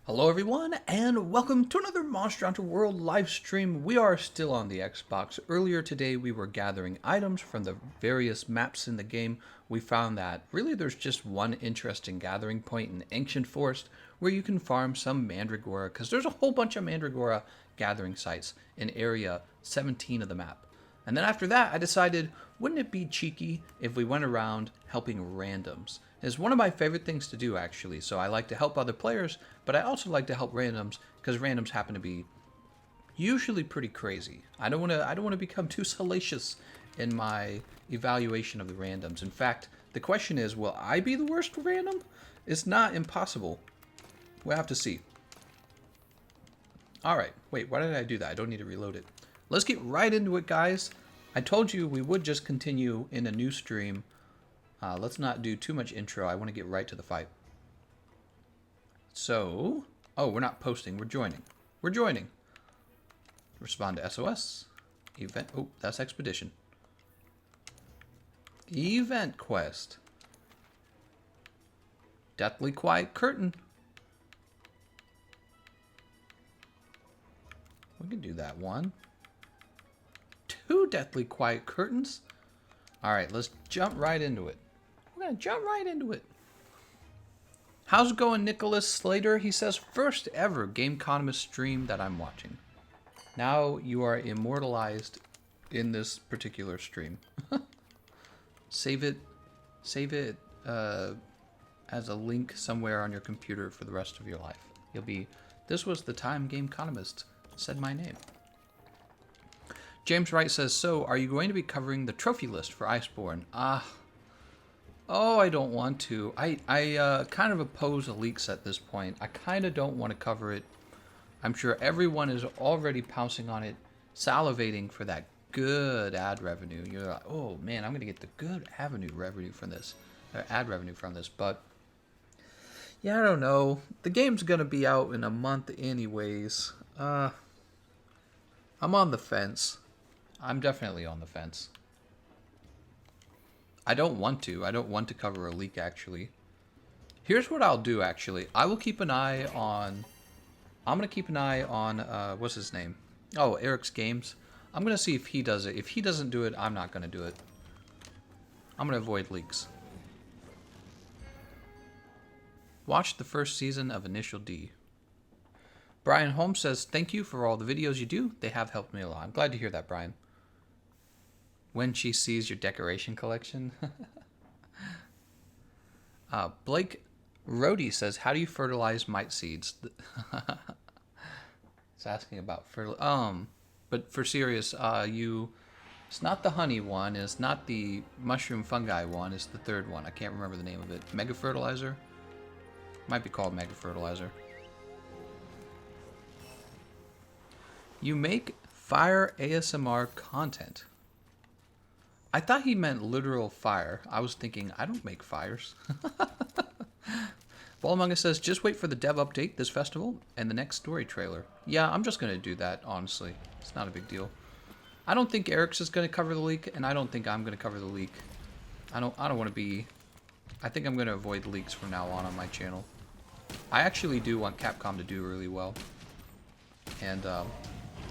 Hello everyone, and welcome to another Monster Hunter World live stream. We are still on the Xbox. Earlier today we were gathering items from the various maps in the game. We found that really there's just one interesting gathering point in Ancient Forest where you can farm some Mandragora, because there's a whole bunch of Mandragora gathering sites in area 17 of the map. And then after that, I decided, wouldn't it be cheeky if we went around helping randoms? It's one of my favorite things to do, actually. So I like to help other players, but I also like to help randoms because randoms happen to be usually pretty crazy. I don't want to become too salacious in my evaluation of the randoms. In fact, the question is, will I be the worst random? It's not impossible. We'll have to see. All right. Wait, why did I do that? I don't need to reload it. Let's get right into it, guys. I told you we would just continue in a new stream. Let's not do too much intro. I want to get right to the fight. So, oh, we're not posting. We're joining. We're joining. Respond to SOS. Event. Oh, that's Expedition. Event quest. Deathly Quiet Curtain. We can do that one. 2 Deathly Quiet Curtains. All right, let's jump right into it. We're going to jump right into it. How's it going, Nicholas Slater? He says, first ever Gameconomist stream that I'm watching. Now you are immortalized in this particular stream. Save it as a link somewhere on your computer for the rest of your life. You'll be, this was the time Gameconomist said my name. James Wright says, so are you going to be covering the trophy list for Iceborne? Oh, I don't want to. I kind of oppose the leaks at this point. I kind of don't want to cover it. I'm sure everyone is already pouncing on it, salivating for that good ad revenue. You're like, oh man, I'm going to get the good revenue from this, or ad revenue from this. But yeah, I don't know. The game's going to be out in a month anyways. I'm on the fence. I'm definitely on the fence. I don't want to. I don't want to cover a leak, actually. Here's what I'll do, actually. I will keep an eye on... I'm going to keep an eye on... what's his name? Oh, Eric's Games. I'm going to see if he does it. If he doesn't do it, I'm not going to do it. I'm going to avoid leaks. Watch the first season of Initial D. Brian Holmes says, thank you for all the videos you do. They have helped me a lot. I'm glad to hear that, Brian. When she sees your decoration collection. Blake Rhodey says, how do you fertilize mite seeds? It's asking about but for serious, it's not the honey one, it's not the mushroom fungi one, it's the third one. I can't remember the name of it. Mega fertilizer? Might be called mega fertilizer. You make fire ASMR content. I thought he meant literal fire. I was thinking, I don't make fires. Ball Among Us says, just wait for the dev update this festival and the next story trailer. Yeah, I'm just going to do that, honestly. It's not a big deal. I don't think Eric's is going to cover the leak, and I don't think I'm going to cover the leak. I don't want to be... I think I'm going to avoid leaks from now on my channel. I actually do want Capcom to do really well. And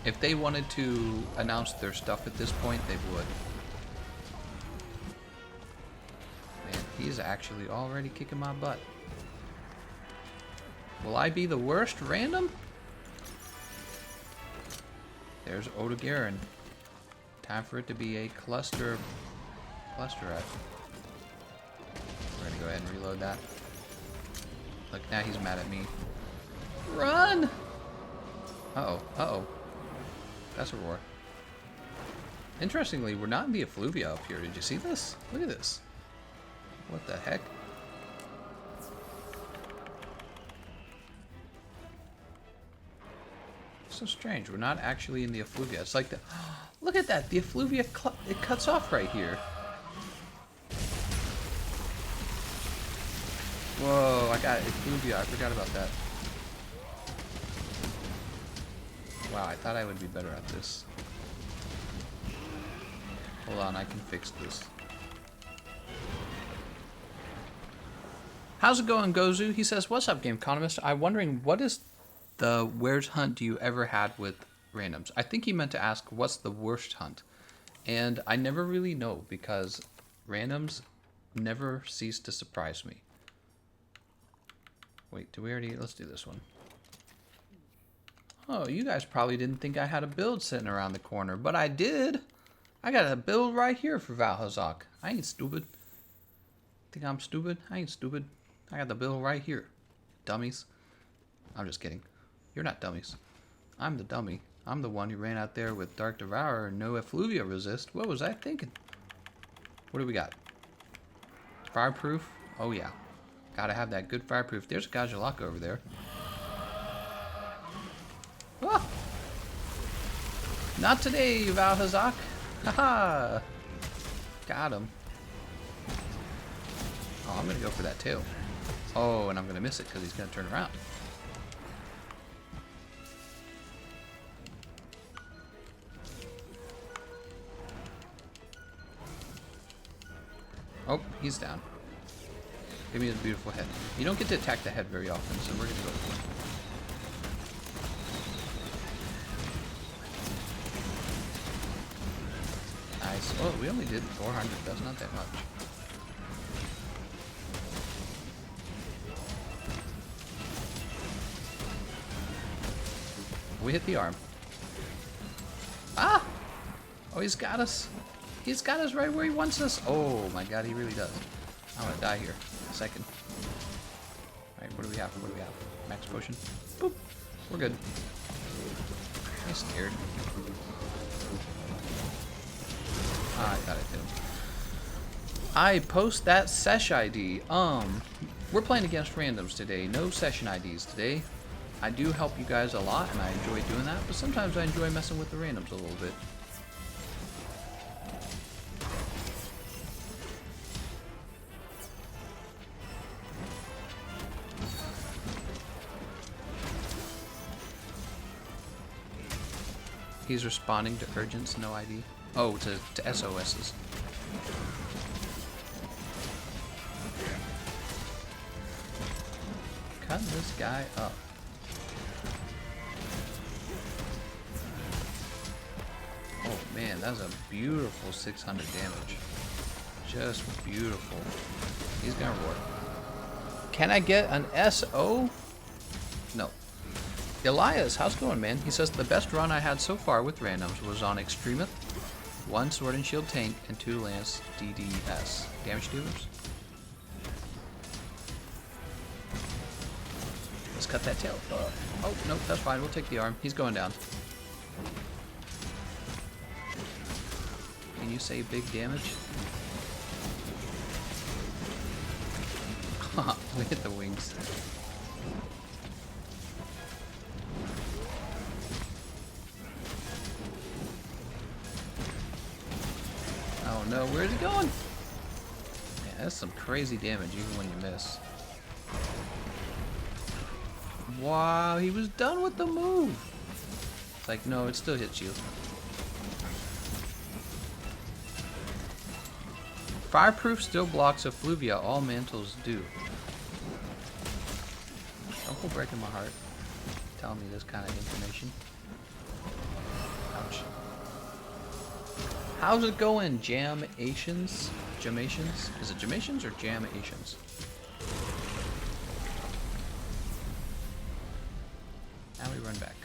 if they wanted to announce their stuff at this point, they would. Man, he's actually already kicking my butt. Will I be the worst random? There's Oda Garen. Time for it to be a cluster F. We're gonna go ahead and reload that. Look, now he's mad at me. Run! Uh-oh, uh-oh. That's a roar. Interestingly, we're not in the effluvia up here. Did you see this? Look at this. What the heck? So strange. We're not actually in the effluvia. It's like the... Look at that. The effluvia, it cuts off right here. Whoa, I got effluvia. I forgot about that. Wow, I thought I would be better at this. Hold on, I can fix this. How's it going, Gozu? He says, what's up, Gameconomist? I'm wondering, what is The where's hunt do you ever had with randoms? I think he meant to ask what's the worst hunt. And I never really know because randoms never cease to surprise me. Wait, do we already... Let's do this one. Oh, you guys probably didn't think I had a build sitting around the corner, but I did. I got a build right here for Valhazak. I ain't stupid. Think I'm stupid? I ain't stupid. I got the build right here. Dummies. I'm just kidding. You're not dummies. I'm the dummy. I'm the one who ran out there with Dark Devourer and no Effluvia resist. What was I thinking? What do we got? Fireproof? Oh yeah. Gotta have that good fireproof. There's a Gajalaka over there. Ah! Not today, Valhazak. Haha! Got him. Oh, I'm gonna go for that tail. Oh, and I'm gonna miss it because he's gonna turn around. Oh, he's down. Give me his beautiful head. You don't get to attack the head very often, so we're gonna go for it. Nice. Oh, we only did 400. That's not that much. We hit the arm. Ah! Oh, he's got us. He's got us right where he wants us. Oh my god, he really does. I'm gonna die here. Second. Alright, what do we have? What do we have? Max potion. Boop. We're good. I'm scared. Ah, I got it too. I post that sesh ID. We're playing against randoms today. No session IDs today. I do help you guys a lot, and I enjoy doing that, but sometimes I enjoy messing with the randoms a little bit. He's responding to urgents, no ID. Oh, to SOSs. Cut this guy up. Oh man, that's a beautiful 600 damage. Just beautiful. He's gonna roar. Can I get an SO? No. Elias, how's it going, man? He says the best run I had so far with randoms was on Extremith, 1 Sword and Shield tank, and 2 Lance DDS. Damage dealers? Let's cut that tail. Oh, no, that's fine. We'll take the arm. He's going down. Can you say big damage? We hit the wings. Oh no, where's he going? Yeah, that's some crazy damage even when you miss. Wow, he was done with the move. It's like, no, it still hits you. Fireproof still blocks Effluvia, all mantles do. Don't go breaking my heart telling me this kind of information. Ouch. How's it going, Jamations? Jamations? Is it Jamations or Jamations? Now we run back.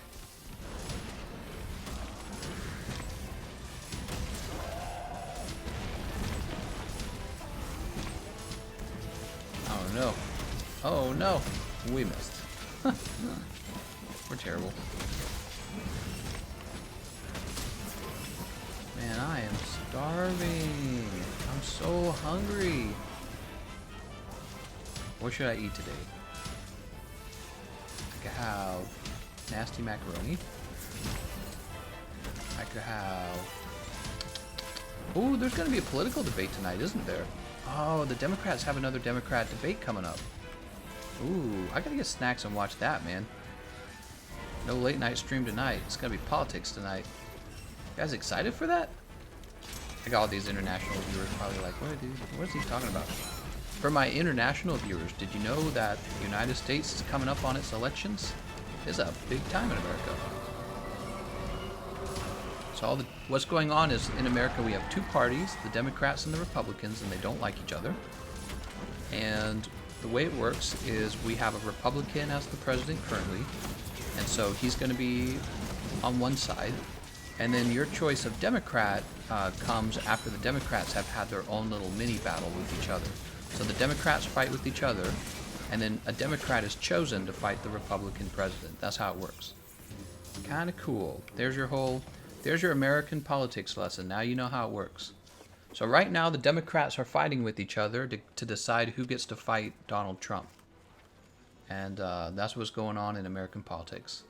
Oh no. Oh no. We missed. We're terrible. Man, I am starving. I'm so hungry. What should I eat today? I could have nasty macaroni. I could have... Ooh, there's going to be a political debate tonight, isn't there? Oh, the Democrats have another Democrat debate coming up. Ooh, I gotta get snacks and watch that, man. No late night stream tonight. It's gonna be politics tonight. You guys excited for that? I got all these international viewers probably like, what is he talking about? For my international viewers, did you know that the United States is coming up on its elections? It's a big time in America. So what's going on is in America we have two parties, the Democrats and the Republicans, and they don't like each other. And the way it works is we have a Republican as the president currently, and so he's going to be on one side. And then your choice of Democrat comes after the Democrats have had their own little mini battle with each other. So the Democrats fight with each other, and then a Democrat is chosen to fight the Republican president. That's how it works. Kind of cool. There's your American politics lesson. Now you know how it works. So right now the Democrats are fighting with each other to decide who gets to fight Donald Trump. And that's what's going on in American politics.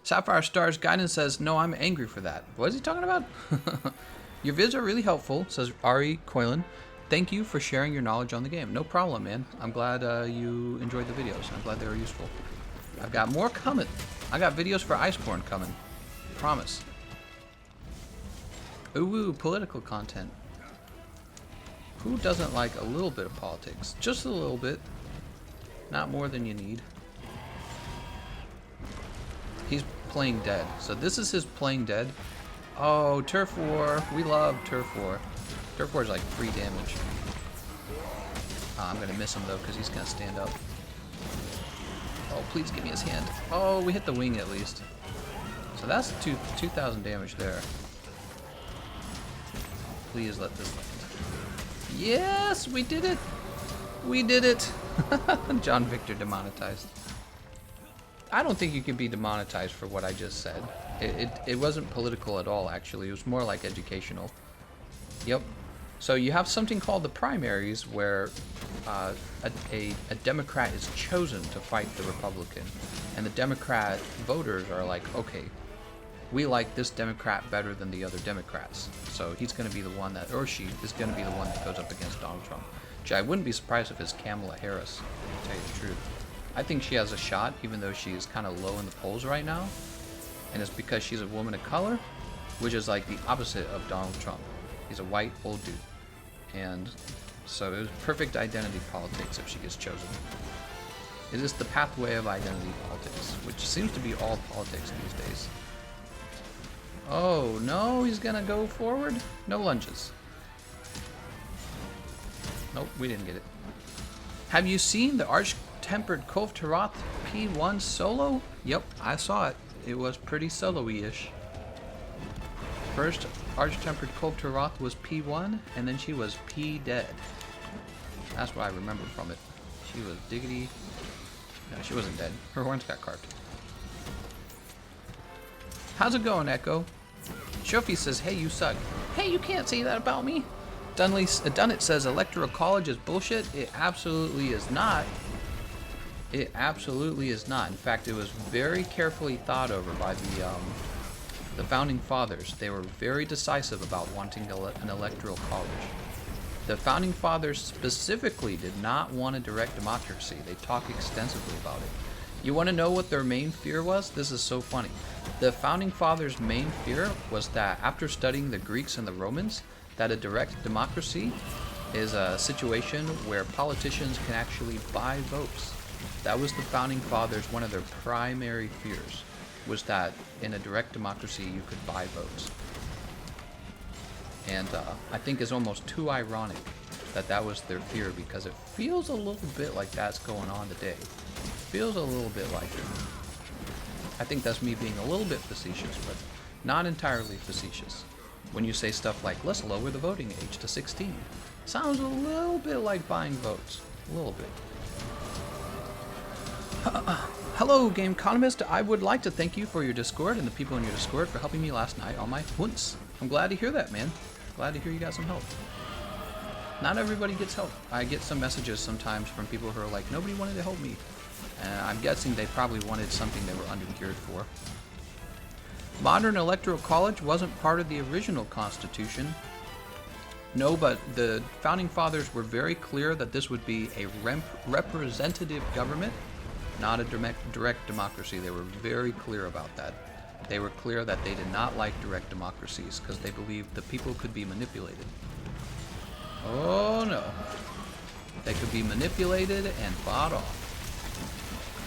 Sapphire Stars Guidance says, no, I'm angry for that. What is he talking about? Your vids are really helpful, says Ari Coilan. Thank you for sharing your knowledge on the game. No problem, man. I'm glad you enjoyed the videos. I'm glad they were useful. I've got more coming. I got videos for Iceborne coming. Promise. Ooh, political content. Who doesn't like a little bit of politics? Just a little bit. Not more than you need. He's playing dead. So this is his playing dead. Oh, Turf War. We love Turf War. Turf War is like free damage. I'm going to miss him though because he's going to stand up. Oh, please give me his hand. Oh, we hit the wing at least. So that's 2,000 damage there. Please let this land. Yes, we did it. We did it. John Victor demonetized. I don't think you can be demonetized for what I just said. It wasn't political at all, actually. It was more like educational. Yep. So you have something called the primaries where a Democrat is chosen to fight the Republican. And the Democrat voters are like, okay, we like this Democrat better than the other Democrats. So he's going to be the one that, or she is going to be the one that goes up against Donald Trump. Which I wouldn't be surprised if it's Kamala Harris, to tell you the truth. I think she has a shot, even though she is kind of low in the polls right now. And it's because she's a woman of color, which is like the opposite of Donald Trump. He's a white, old dude. And so it was perfect identity politics if she gets chosen. It is the pathway of identity politics, which seems to be all politics these days. Oh, no, he's gonna go forward? No lunges. Nope, we didn't get it. Have you seen the Arch-Tempered Kulve Taroth P1 solo? Yep, I saw it. It was pretty solo-y-ish. First, Arch-Tempered Kulve Taroth was P1, and then she was P-dead. That's what I remember from it. She was diggity. No, she wasn't dead. Her horns got carved. How's it going, Echo? Shofi says, hey, you suck. Hey, you can't say that about me. Dunnett says, Electoral College is bullshit. It absolutely is not. It absolutely is not. In fact, it was very carefully thought over by the Founding Fathers. They were very decisive about wanting an electoral college. The Founding Fathers specifically did not want a direct democracy. They talk extensively about it. You want to know what their main fear was? This is so funny. The Founding Fathers' main fear was that after studying the Greeks and the Romans, that a direct democracy is a situation where politicians can actually buy votes. That was the Founding Fathers' one of their primary fears, was that in a direct democracy you could buy votes. And I think it's almost too ironic that that was their fear, because it feels a little bit like that's going on today. Feels a little bit like it. I think that's me being a little bit facetious, but not entirely facetious. When you say stuff like, let's lower the voting age to 16. Sounds a little bit like buying votes. A little bit. Hello, Gameconomist. I would like to thank you for your Discord and the people in your Discord for helping me last night on my hunts. I'm glad to hear that, man. Glad to hear you got some help. Not everybody gets help. I get some messages sometimes from people who are like, nobody wanted to help me. I'm guessing they probably wanted something they were undergeared for. Modern Electoral College wasn't part of the original Constitution. No, but the Founding Fathers were very clear that this would be a representative government, not a direct democracy. They were very clear about that. They were clear that they did not like direct democracies because they believed the people could be manipulated. Oh no. They could be manipulated and bought off.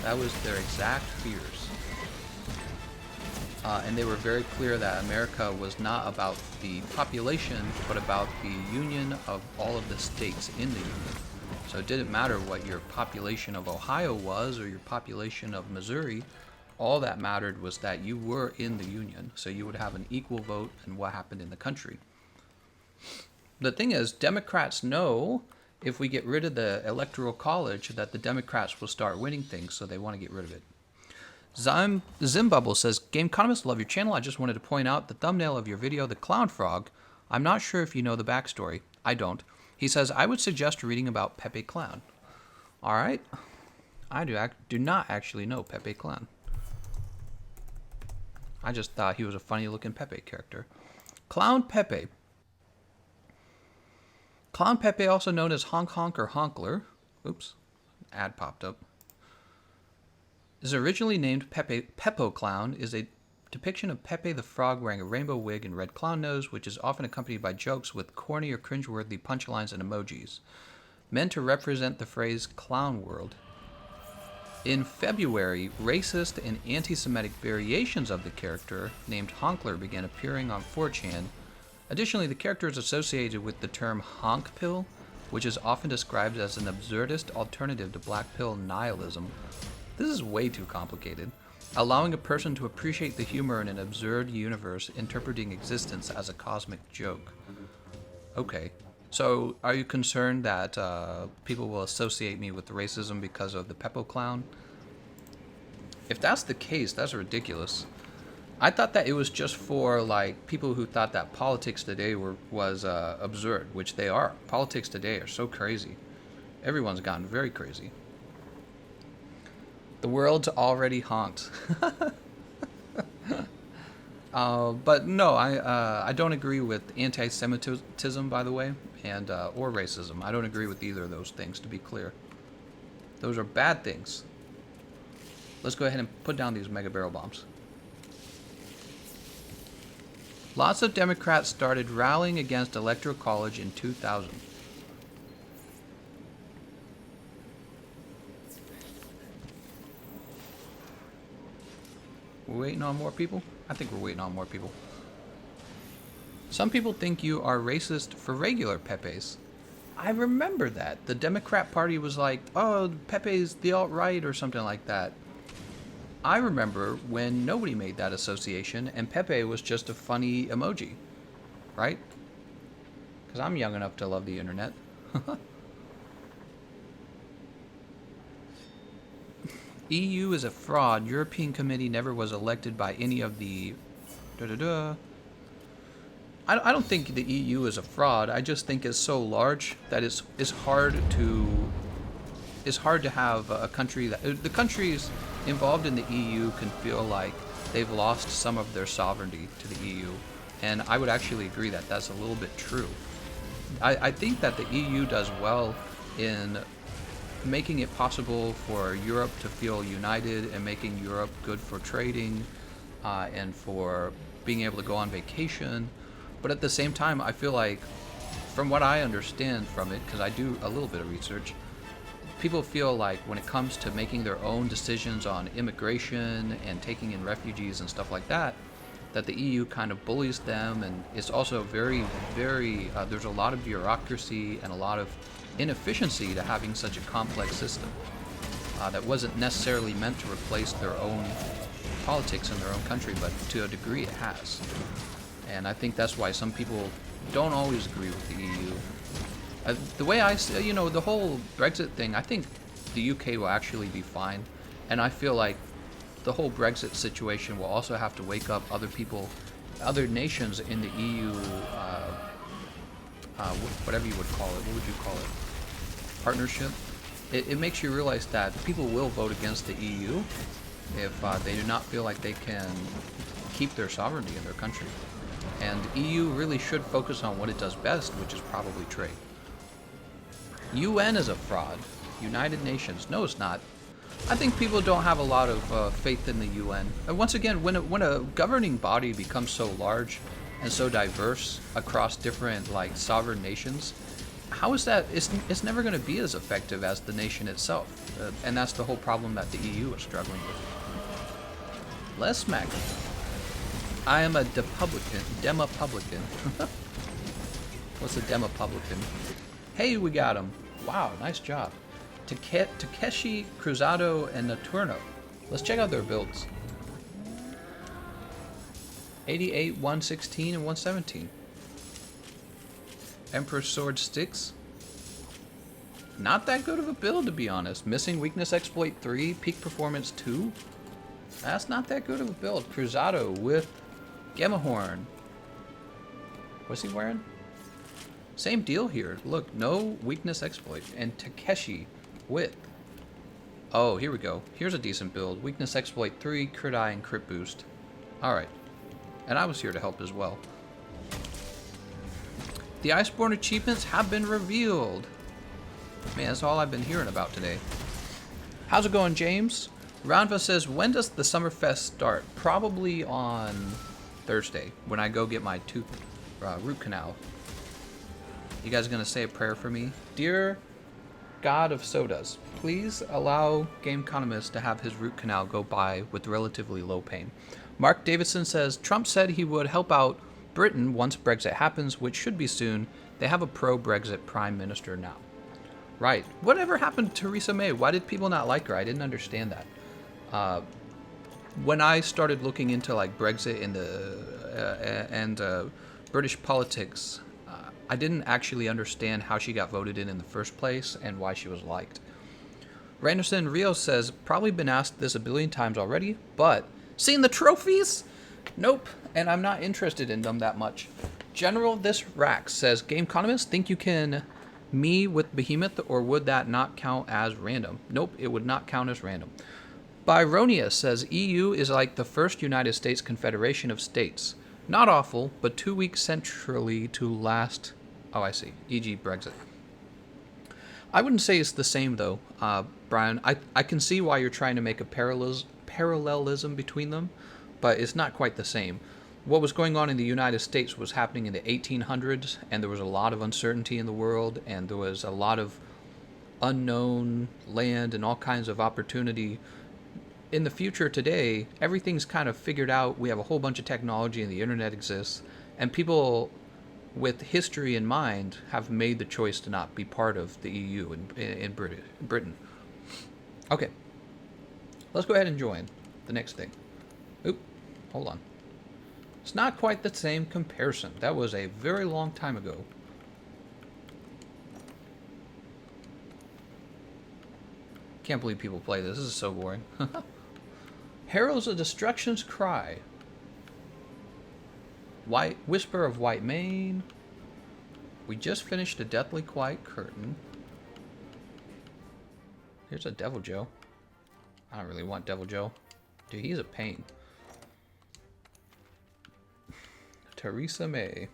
That was their exact fears. And they were very clear that America was not about the population, but about the union of all of the states in the union. So it didn't matter what your population of Ohio was or your population of Missouri. All that mattered was that you were in the union, so you would have an equal vote in what happened in the country. The thing is, Democrats know if we get rid of the Electoral College that the Democrats will start winning things, so they want to get rid of it. Zimbubble says, Gameconomist, love your channel. I just wanted to point out the thumbnail of your video, The Clown Frog. I'm not sure if you know the backstory. I don't. He says, I would suggest reading about Pepe Clown. All right. I do not actually know Pepe Clown. I just thought he was a funny-looking Pepe character. Clown Pepe. Clown Pepe, also known as Honk Honk or Honkler. Oops. Ad popped up. Is originally named Peppo Clown, is a depiction of Pepe the Frog wearing a rainbow wig and red clown nose, which is often accompanied by jokes with corny or cringeworthy punchlines and emojis, meant to represent the phrase clown world. In February, racist and anti-Semitic variations of the character, named Honkler, began appearing on 4chan. Additionally, the character is associated with the term honk pill, which is often described as an absurdist alternative to black pill nihilism. This is way too complicated. Allowing a person to appreciate the humor in an absurd universe, interpreting existence as a cosmic joke. Okay. So, are you concerned that people will associate me with racism because of the Peppo Clown? If that's the case, that's ridiculous. I thought that it was just for like people who thought that politics today was absurd, which they are. Politics today are so crazy. Everyone's gotten very crazy. The world's already honked. But no, I don't agree with anti-Semitism, by the way, and or racism. I don't agree with either of those things, to be clear. Those are bad things. Let's go ahead and put down these mega barrel bombs. Lots of Democrats started rallying against Electoral College in 2000. We're waiting on more people? I think we're waiting on more people. Some people think you are racist for regular Pepes. I remember that. The Democrat Party was like, oh, Pepe's the alt-right or something like that. I remember when nobody made that association and Pepe was just a funny emoji. Right? Because I'm young enough to love the internet. EU is a fraud. European Committee never was elected by any of the... I don't think the EU is a fraud. I just think it's so large that it's hard to have a country that... The countries involved in the EU can feel like they've lost some of their sovereignty to the EU. And I would actually agree that that's a little bit true. I think that the EU does well in making it possible for Europe to feel united and making Europe good for trading and for being able to go on vacation. But at the same time, I feel like, from what I understand from it, because I do a little bit of research, people feel like when it comes to making their own decisions on immigration and taking in refugees and stuff like that, that the EU kind of bullies them, and it's also very, very, there's a lot of bureaucracy and a lot of inefficiency to having such a complex system that wasn't necessarily meant to replace their own politics in their own country, but to a degree it has. And I think that's why some people don't always agree with the EU. The way I see, you know, the whole Brexit thing, I think the UK will actually be fine. And I feel like the whole Brexit situation will also have to wake up other people, other nations in the EU, whatever you would call it. What would you call it? Partnership. It makes you realize that people will vote against the EU if they do not feel like they can keep their sovereignty in their country. And the EU really should focus on what it does best, which is probably trade. UN is a fraud. United Nations. No, it's not. I think people don't have a lot of faith in the UN. And once again, when a governing body becomes so large and so diverse across different like sovereign nations, how is that? It's never going to be as effective as the nation itself, and that's the whole problem that the EU is struggling with. Les smack. I am a Demopublican. What's a Demopublican? Hey, we got him. Wow, nice job. Takeshi, Cruzado, and Naturno. Let's check out their builds. 88, 116, and 117. Emperor's Sword Sticks. Not that good of a build, to be honest. Missing Weakness Exploit 3, Peak Performance 2. That's not that good of a build. Cruzado with Gamma Horn. What's he wearing? Same deal here. Look, no Weakness Exploit. And Takeshi with... Oh, here we go. Here's a decent build. Weakness Exploit 3, Crit Eye, and Crit Boost. Alright. And I was here to help as well. The Iceborne achievements have been revealed. Man, that's all I've been hearing about today. How's it going, James? Ranva says, when does the Summerfest start? Probably on Thursday, when I go get my root canal. You guys gonna say a prayer for me? Dear God of sodas, please allow Gameconomist to have his root canal go by with relatively low pain. Mark Davidson says, Trump said he would help out Britain once Brexit happens, which should be soon. They have a pro-Brexit prime minister now. Right. Whatever happened to Theresa May? Why did people not like her? I didn't understand that. When I started looking into like Brexit and British politics, I didn't actually understand how she got voted in the first place and why she was liked. Randerson Rios says, probably been asked this a billion times already, but seen the trophies? Nope, and I'm not interested in them that much. General This Rack says, Gameconomist, think you can me with Behemoth, or would that not count as random? Nope, it would not count as random. Byronia says, EU is like the first United States Confederation of States. Not awful, but too weak centrally to last... Oh, I see. E.g. Brexit. I wouldn't say it's the same, though, Brian. I can see why you're trying to make a parallelism between them, but it's not quite the same. What was going on in the United States was happening in the 1800s, and there was a lot of uncertainty in the world, and there was a lot of unknown land and all kinds of opportunity. In the future today, everything's kind of figured out. We have a whole bunch of technology, and the internet exists, and people with history in mind have made the choice to not be part of the EU in Britain. Okay, let's go ahead and join the next thing. Oop, hold on. It's not quite the same comparison. That was a very long time ago. Can't believe people play this. This is so boring. Heralds of Destruction's Cry. White Whisper of White Mane. We just finished a Deathly Quiet Curtain. Here's a Devil Joe. I don't really want Devil Joe. Dude, he's a pain. Theresa May.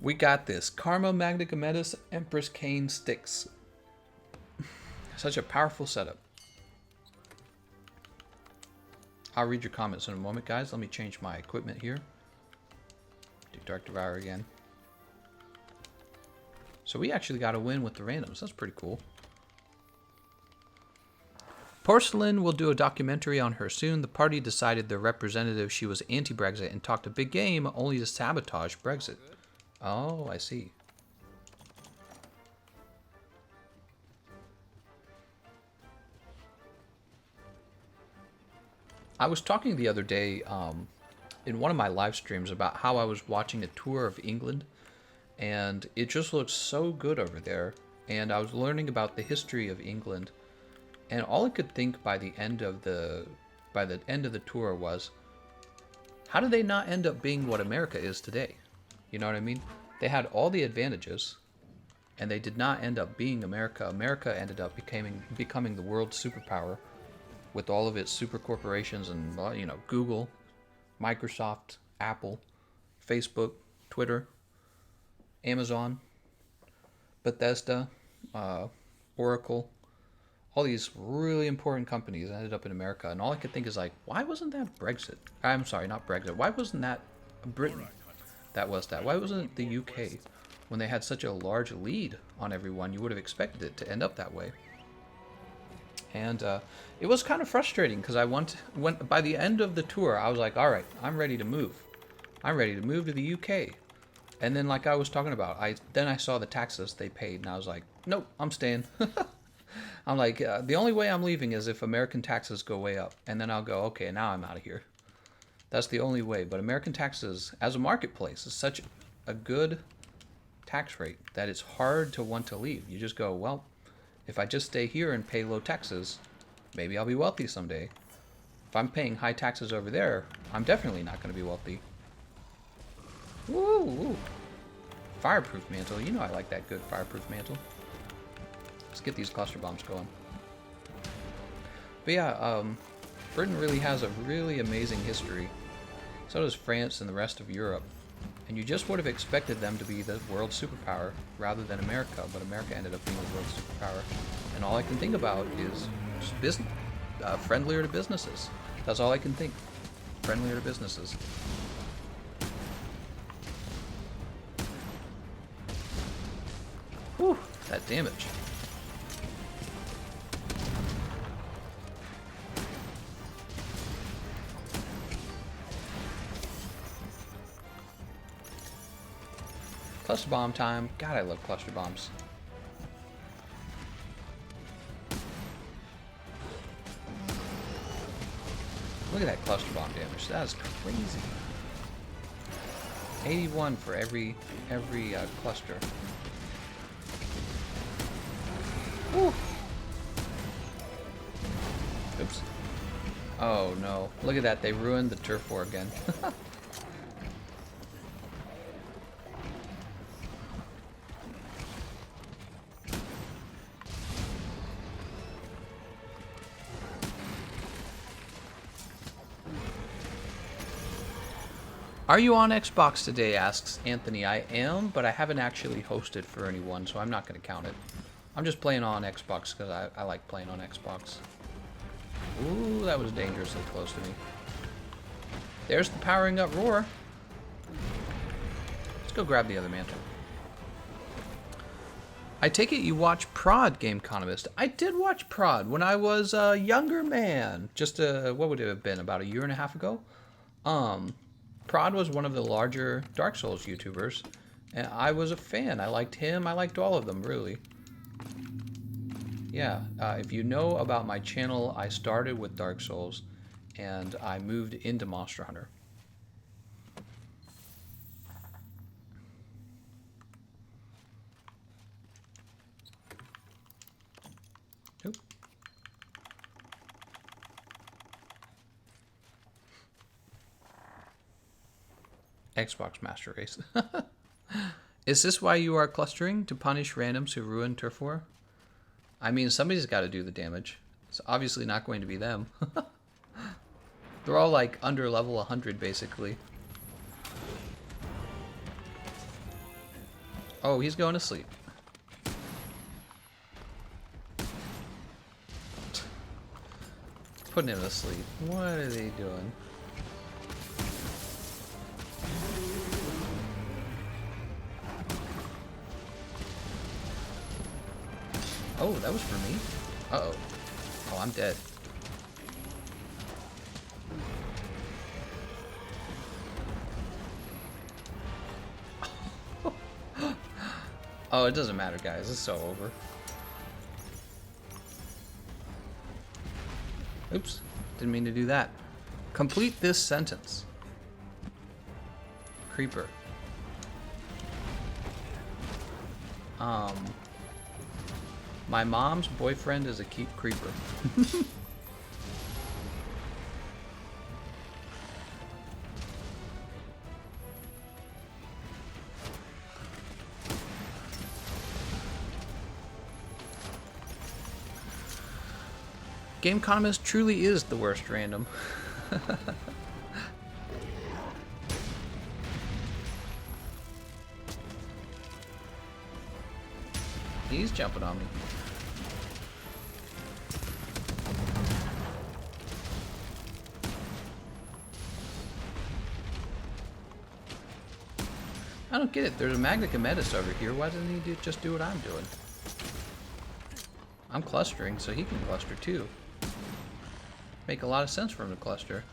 We got this. Karma Magna Gametis Empress Cane Sticks. Such a powerful setup. I'll read your comments in a moment, guys. Let me change my equipment here. Do Dark Devour again. So we actually got a win with the randoms. That's pretty cool. Porcelain will do a documentary on her soon. The party decided their representative she was anti-Brexit and talked a big game only to sabotage Brexit. Oh, I see. I was talking the other day in one of my live streams about how I was watching a tour of England, and it just looks so good over there. And I was learning about the history of England, and all I could think by the end of the tour was, how did they not end up being what America is today? You know what I mean? They had all the advantages, and they did not end up being America. America ended up becoming the world superpower, with all of its super corporations and, you know, Google, Microsoft, Apple, Facebook, Twitter, Amazon, Bethesda, Oracle, all these really important companies ended up in America. And all I could think is like, why wasn't that Brexit? I'm sorry, not Brexit. Why wasn't that Britain? That was that. Why wasn't it the UK? when they had such a large lead on everyone. You would have expected it to end up that way. And it was kind of frustrating because I went by the end of the tour, I was like, all right, I'm ready to move. I'm ready to move to the UK. And then, like I was talking about, I saw the taxes they paid, and I was like, nope, I'm staying. I'm like, the only way I'm leaving is if American taxes go way up. And then I'll go, okay, now I'm out of here. That's the only way. But American taxes, as a marketplace, is such a good tax rate that it's hard to want to leave. You just go, well, if I just stay here and pay low taxes, maybe I'll be wealthy someday. If I'm paying high taxes over there, I'm definitely not going to be wealthy. Woo, woo. Fireproof mantle. You know I like that good fireproof mantle. Let's get these cluster bombs going. But yeah, Britain really has a really amazing history. So does France and the rest of Europe. And you just would have expected them to be the world superpower rather than America, but America ended up being the world superpower. And all I can think about is just business, friendlier to businesses. That's all I can think. Friendlier to businesses. Whew, that damage. Cluster bomb time. God, I love cluster bombs. Look at that cluster bomb damage. That is crazy. 81 for every cluster. Woo. Oops. Oh no. Look at that. They ruined the turf war again. Are you on Xbox today, asks Anthony. I am, but I haven't actually hosted for anyone, so I'm not going to count it. I'm just playing on Xbox because I like playing on Xbox. Ooh, that was dangerously close to me. There's the powering up roar. Let's go grab the other mantle. I take it you watch Prod, Gameconomist. I did watch Prod when I was a younger man. Just what would it have been, about a year and a half ago? Prod was one of the larger Dark Souls YouTubers, and I was a fan. I liked him. I liked all of them, really. Yeah, if you know about my channel, I started with Dark Souls, and I moved into Monster Hunter. Oop. Xbox Master Race. Is this why you are clustering? To punish randoms who ruin Turf War? I mean, somebody's got to do the damage. It's obviously not going to be them. They're all like under level 100 basically. Oh, he's going to sleep. Putting him to sleep. What are they doing? Oh, that was for me? Uh-oh. Oh, I'm dead. Oh, it doesn't matter, guys. It's so over. Oops. Didn't mean to do that. Complete this sentence. Creeper. My mom's boyfriend is a creeper. Gameconomist truly is the worst random. He's jumping on me. I don't get it. There's a Magnicometus over here. Why doesn't he just do what I'm doing? I'm clustering, so he can cluster too. Make a lot of sense for him to cluster.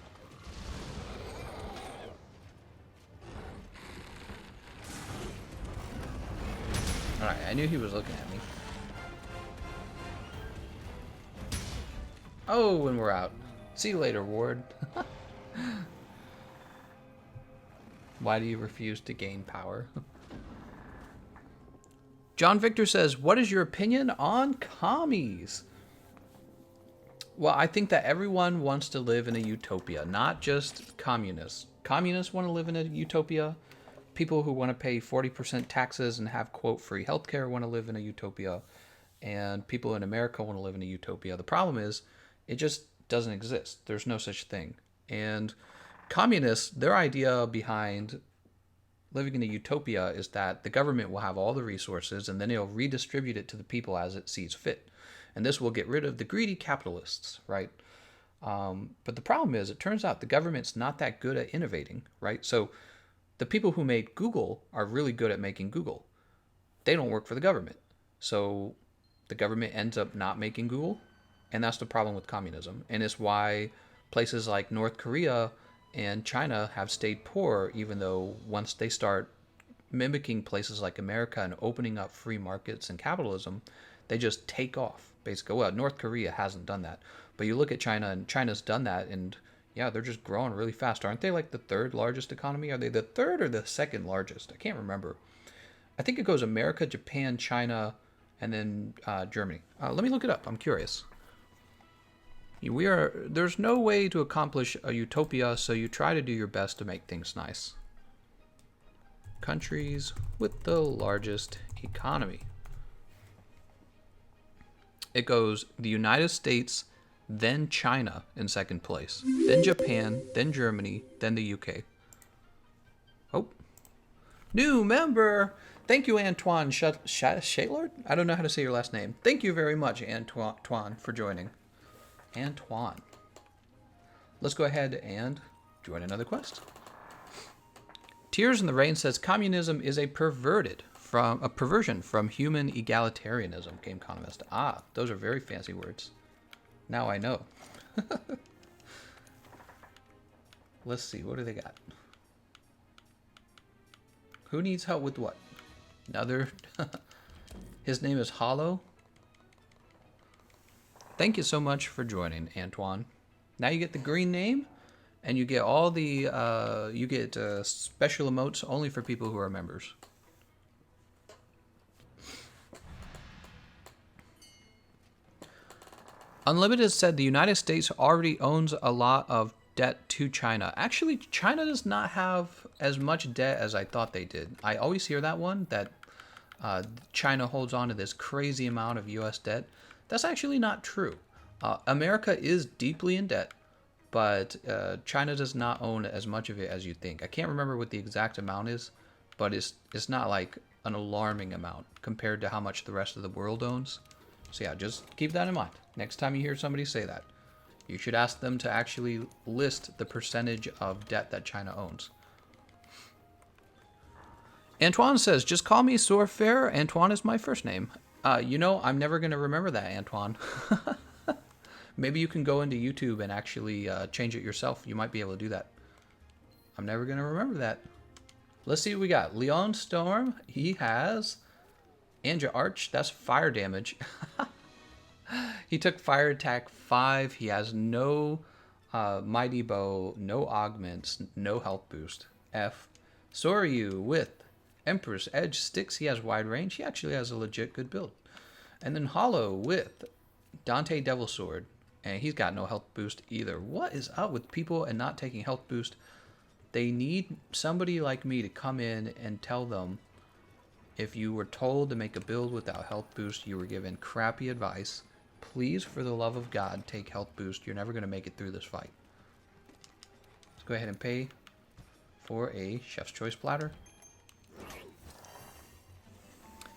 Alright, I knew he was looking at me. Oh, and we're out. See you later, Ward. Why do you refuse to gain power? John Victor says, what is your opinion on commies? Well, I think that everyone wants to live in a utopia, not just communists. Communists want to live in a utopia. People who want to pay 40% taxes and have, quote, free healthcare want to live in a utopia. And people in America want to live in a utopia. The problem is, it just doesn't exist. There's no such thing. And communists, their idea behind living in a utopia is that the government will have all the resources and then it'll redistribute it to the people as it sees fit. And this will get rid of the greedy capitalists, right? But the problem is, it turns out the government's not that good at innovating, right? So the people who made Google are really good at making Google. They don't work for the government. So the government ends up not making Google. And that's the problem with communism. And it's why places like North Korea and China have stayed poor, even though once they start mimicking places like America and opening up free markets and capitalism, they just take off, basically. Well, North Korea hasn't done that. But you look at China, and China's done that, and yeah, they're just growing really fast. Aren't they like the third largest economy? Are they the third or the second largest? I can't remember. I think it goes America, Japan, China, and then Germany. Let me look it up. I'm curious. There's no way to accomplish a utopia, so you try to do your best to make things nice. Countries with the largest economy. It goes the United States, then China in second place, then Japan, then Germany, then the UK. Oh, new member! Thank you, Antoine Shaylord? I don't know how to say your last name. Thank you very much, Antoine, for joining. Antoine. Let's go ahead and join another quest. Tears in the Rain says communism is a perversion from human egalitarianism. Gameconomist. Ah, those are very fancy words. Now I know. Let's see, what do they got? Who needs help with what? Another. His name is Hollow. Thank you so much for joining, Antoine. Now you get the green name, and you get all the special emotes only for people who are members. Unlimited said the United States already owns a lot of debt to China. Actually, China does not have as much debt as I thought they did. I always hear that one, that China holds on to this crazy amount of U.S. debt. That's actually not true. America is deeply in debt, but China does not own as much of it as you think. I can't remember what the exact amount is, but it's not like an alarming amount compared to how much the rest of the world owns. So yeah, just keep that in mind. Next time you hear somebody say that, you should ask them to actually list the percentage of debt that China owns. Antoine says, just call me Sorfair. Antoine is my first name. I'm never going to remember that, Antoine. Maybe you can go into YouTube and actually change it yourself. You might be able to do that. I'm never going to remember that. Let's see what we got. Leon Storm, he has Anja Arch. That's fire damage. He took fire attack 5. He has no mighty bow, no augments, no health boost. F. Soryu with Empress Edge sticks. He has wide range. He actually has a legit good build. And then Hollow with Dante Devil Sword. And he's got no health boost either. What is up with people and not taking health boost? They need somebody like me to come in and tell them if you were told to make a build without health boost, you were given crappy advice. Please, for the love of God, take health boost. You're never going to make it through this fight. Let's go ahead and pay for a Chef's Choice platter.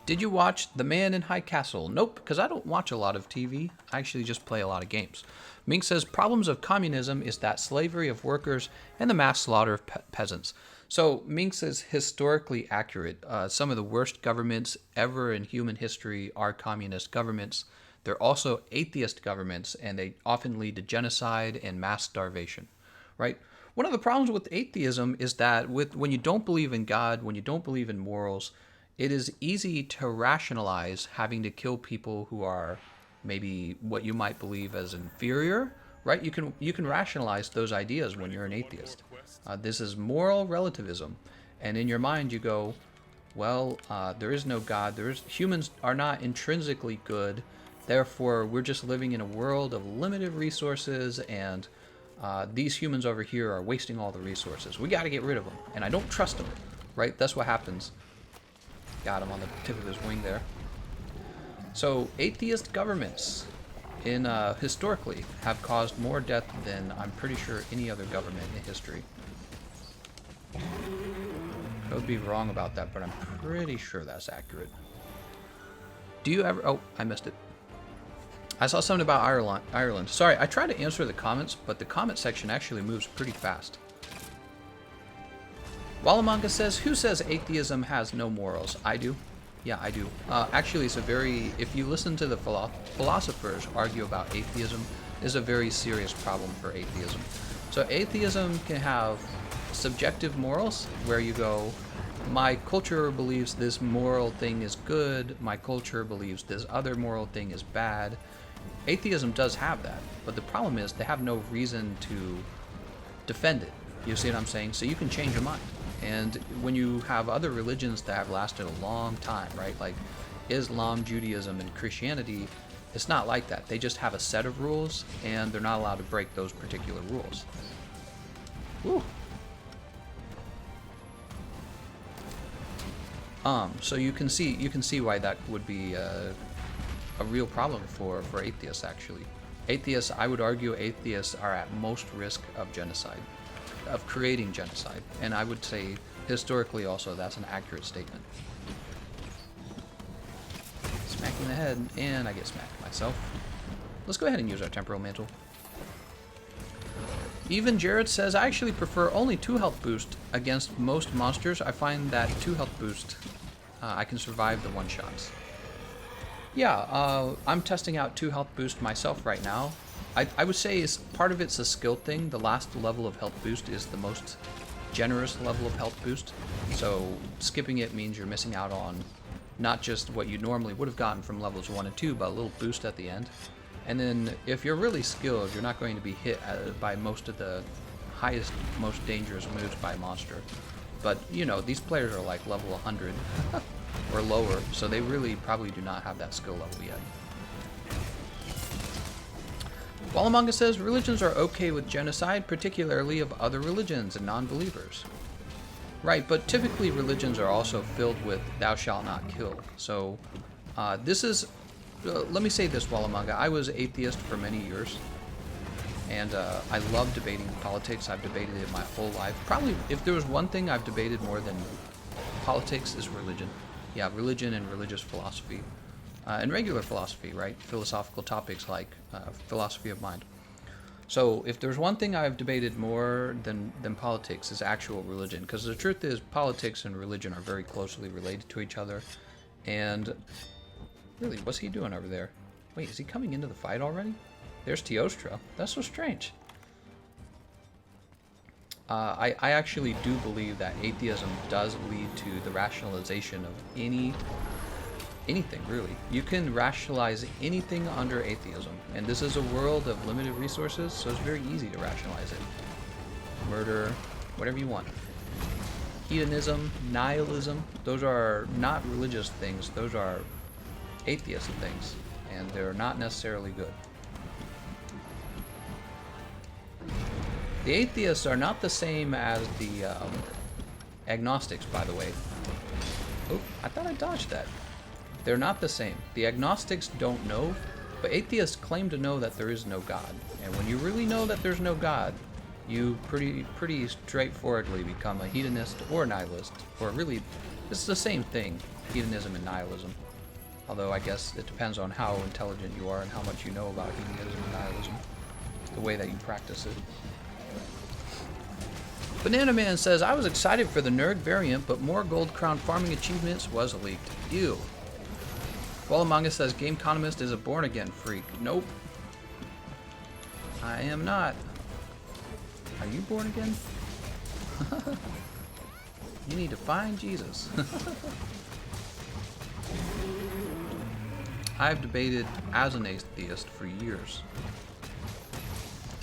Did you watch The Man in High Castle? Nope, because I don't watch a lot of TV. I actually just play a lot of games. Mink says, problems of communism is that slavery of workers and the mass slaughter of peasants. So Minx is historically accurate. Some of the worst governments ever in human history are communist governments. They're also atheist governments, and they often lead to genocide and mass starvation, right? One of the problems with atheism is that when you don't believe in God, when you don't believe in morals, it is easy to rationalize having to kill people who are maybe what you might believe as inferior, right? You can rationalize those ideas when you're an atheist. This is moral relativism, and in your mind you go, well, there is no God. Humans are not intrinsically good. Therefore, we're just living in a world of limited resources, and these humans over here are wasting all the resources. We got to get rid of them, and I don't trust them, right? That's what happens. Got him on the tip of his wing there. So, atheist governments in historically have caused more death than I'm pretty sure any other government in history. I would be wrong about that, but I'm pretty sure that's accurate. Do you ever... Oh, I missed it. I saw something about Ireland. Sorry, I tried to answer the comments, but the comment section actually moves pretty fast. Walamanga says, who says atheism has no morals? I do. Yeah, I do. Actually, it's a very... If you listen to the philosophers argue about atheism, it's a very serious problem for atheism. So atheism can have subjective morals, where you go, my culture believes this moral thing is good, my culture believes this other moral thing is bad. Atheism does have that, but the problem is they have no reason to defend it. You see what I'm saying? So you can change your mind. And when you have other religions that have lasted a long time, right, like Islam, Judaism, and Christianity, it's not like that. They just have a set of rules, and they're not allowed to break those particular rules. Woo. So you can see why that would be a real problem for atheists, actually. Atheists, I would argue atheists are at most risk of genocide, of creating genocide. And I would say historically also that's an accurate statement. Smacking the head, and I get smacked myself. Let's go ahead and use our temporal mantle. Even Jared says, I actually prefer only 2 health boost against most monsters. I find that 2 health boost, I can survive the one-shots. Yeah, I'm testing out 2 health boost myself right now. I would say part of it's a skill thing. The last level of health boost is the most generous level of health boost. So skipping it means you're missing out on not just what you normally would have gotten from levels 1 and 2, but a little boost at the end. And then if you're really skilled, you're not going to be hit by most of the highest, most dangerous moves by a monster. But, you know, these players are like level 100 or lower, so they really probably do not have that skill level yet. Walamanga says, religions are okay with genocide, particularly of other religions and non-believers. Right, but typically religions are also filled with thou shalt not kill. So this is... let me say this, Walamanga. I was atheist for many years, and I love debating politics. I've debated it my whole life. Probably, if there was one thing I've debated more than politics, is religion. Yeah, religion and religious philosophy. And regular philosophy, right? Philosophical topics like philosophy of mind. So if there's one thing I've debated more than politics, is actual religion. Because the truth is, politics and religion are very closely related to each other. And... really, what's he doing over there? Wait, is he coming into the fight already? There's Teostra. That's so strange. I actually do believe that atheism does lead to the rationalization of anything, really. You can rationalize anything under atheism. And this is a world of limited resources, so it's very easy to rationalize it. Murder, whatever you want. Hedonism, nihilism, those are not religious things. Those are atheist things, and they're not necessarily good. The atheists are not the same as the agnostics, by the way. Oh, I thought I dodged that. They're not the same. The agnostics don't know, but atheists claim to know that there is no God. And when you really know that there's no God, you pretty straightforwardly become a hedonist or nihilist. Or really, it's the same thing, hedonism and nihilism. Although I guess it depends on how intelligent you are and how much you know about hedonism and nihilism. The way that you practice it. Banana Man says, I was excited for the nerd variant, but more gold crown farming achievements was leaked. Ew. Wallamanga says, Gameconomist is a born again freak. Nope. I am not. Are you born again? You need to find Jesus. I've debated as an atheist for years.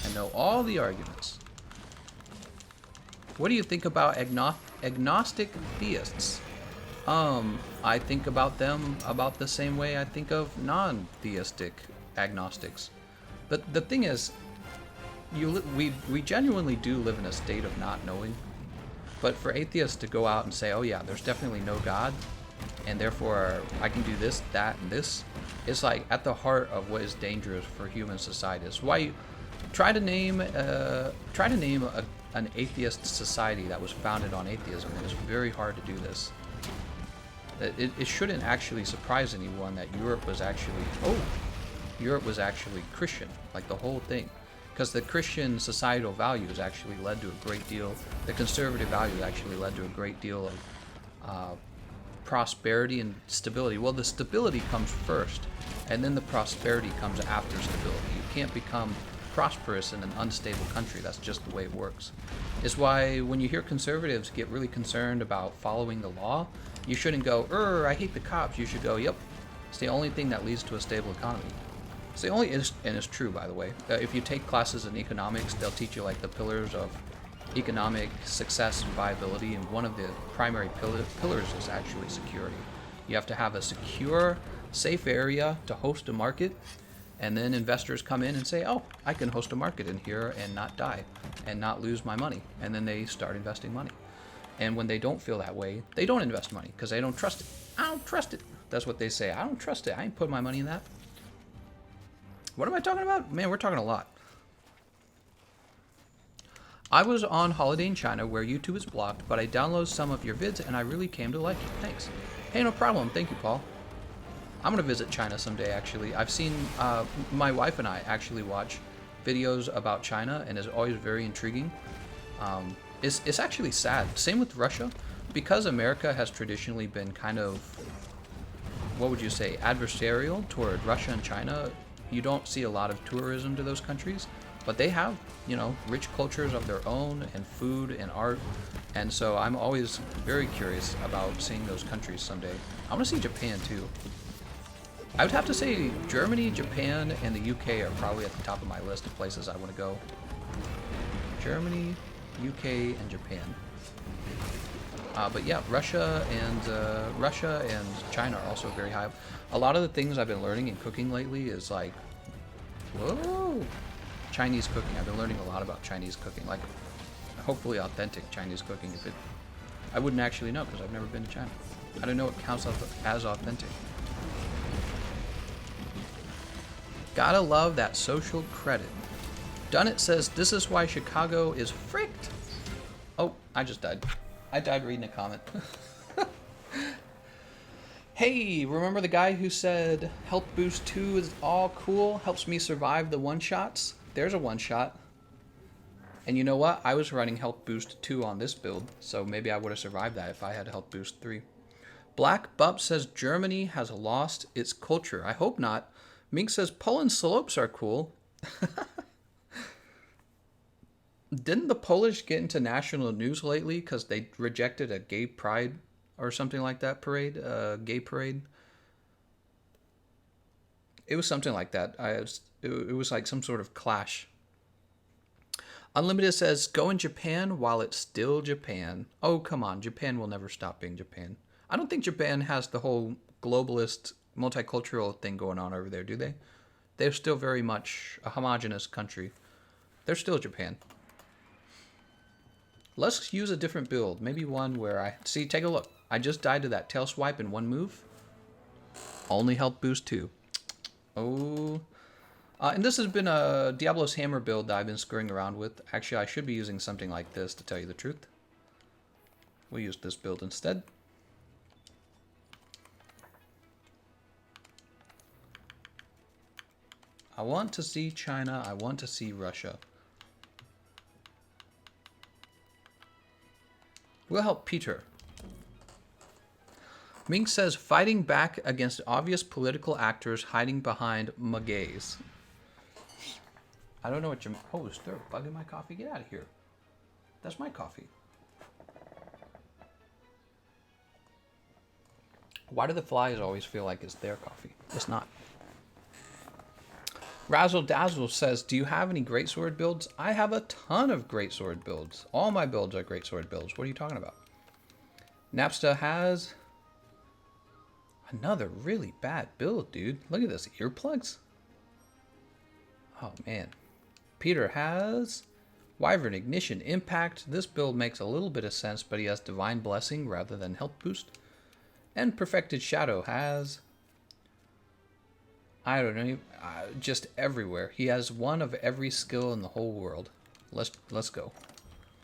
I know all the arguments. What do you think about agnostic theists? I think about them about the same way I think of non-theistic agnostics. But the thing is, we genuinely do live in a state of not knowing. But for atheists to go out and say, oh yeah, there's definitely no God, and therefore I can do this, that, and this, it's like at the heart of what is dangerous for human society. It's why you try to name an atheist society that was founded on atheism. It is very hard to do this. It shouldn't actually surprise anyone that Europe was actually Christian, like the whole thing. Because the Christian societal values actually led to a great deal, the conservative values actually led to a great deal of prosperity and stability. Well, the stability comes first, and then the prosperity comes after stability. You can't become prosperous in an unstable country. That's just the way it works. It's why when you hear conservatives get really concerned about following the law, you shouldn't go, I hate the cops. You should go, yep, it's the only thing that leads to a stable economy. It's the only, and it's true, by the way. If you take classes in economics, they'll teach you like the pillars of economic success and viability, and one of the primary pillars is actually security. You have to have a secure, safe area to host a market, and then investors come in and say, oh, I can host a market in here and not die and not lose my money, and then they start investing money. And when they don't feel that way, they don't invest money because they don't trust it. I don't trust it. That's what they say. I don't trust it. I ain't put my money in that. What am I talking about? Man, we're talking a lot. I was on holiday in China where YouTube is blocked, but I downloaded some of your vids and I really came to like it. Thanks. Hey, no problem. Thank you, Paul. I'm going to visit China someday, actually. I've seen, my wife and I actually watch videos about China, and it's always very intriguing. It's actually sad. Same with Russia. Because America has traditionally been kind of, what would you say, adversarial toward Russia and China, you don't see a lot of tourism to those countries, but they have, rich cultures of their own and food and art. And so I'm always very curious about seeing those countries someday. I want to see Japan too. I would have to say Germany, Japan, and the UK are probably at the top of my list of places I want to go. Germany, UK, and Japan. But yeah, Russia and China are also very high. A lot of the things I've been learning in cooking lately is like, whoa, Chinese cooking. I've been learning a lot about Chinese cooking, like hopefully authentic Chinese cooking. I wouldn't actually know because I've never been to China. I don't know what counts as authentic. Gotta love that social credit. Dunnett says, this is why Chicago is fricked. Oh, I just died. I died reading a comment. Hey, remember the guy who said Health Boost 2 is all cool, helps me survive the one-shots? There's a one-shot. And you know what? I was running Health Boost 2 on this build, so maybe I would have survived that if I had Health Boost 3. Black Bup says Germany has lost its culture. I hope not. Mink says Poland slopes are cool. Didn't the Polish get into national news lately because they rejected a gay pride or something like that parade, gay parade? It was something like that. It was like some sort of clash. Unlimited says, go in Japan while it's still Japan. Oh, come on. Japan will never stop being Japan. I don't think Japan has the whole globalist, multicultural thing going on over there, do they? They're still very much a homogenous country. They're still Japan. Let's use a different build. Maybe one where take a look. I just died to that tail swipe in one move. Only Health Boost 2. Oh. And this has been a Diablo's Hammer build that I've been screwing around with. Actually, I should be using something like this to tell you the truth. We'll use this build instead. I want to see China. I want to see Russia. We'll help Peter. Mink says, fighting back against obvious political actors hiding behind magays. I don't know what you... Oh, is there a bug in my coffee? Get out of here. That's my coffee. Why do the flies always feel like it's their coffee? It's not. Razzle Dazzle says, do you have any greatsword builds? I have a ton of greatsword builds. All my builds are greatsword builds. What are you talking about? Napsta has another really bad build, dude. Look at this. Earplugs? Oh, man. Peter has Wyvern Ignition Impact. This build makes a little bit of sense, but he has Divine Blessing rather than Health Boost. And Perfected Shadow has... I don't know, just everywhere. He has one of every skill in the whole world. Let's go.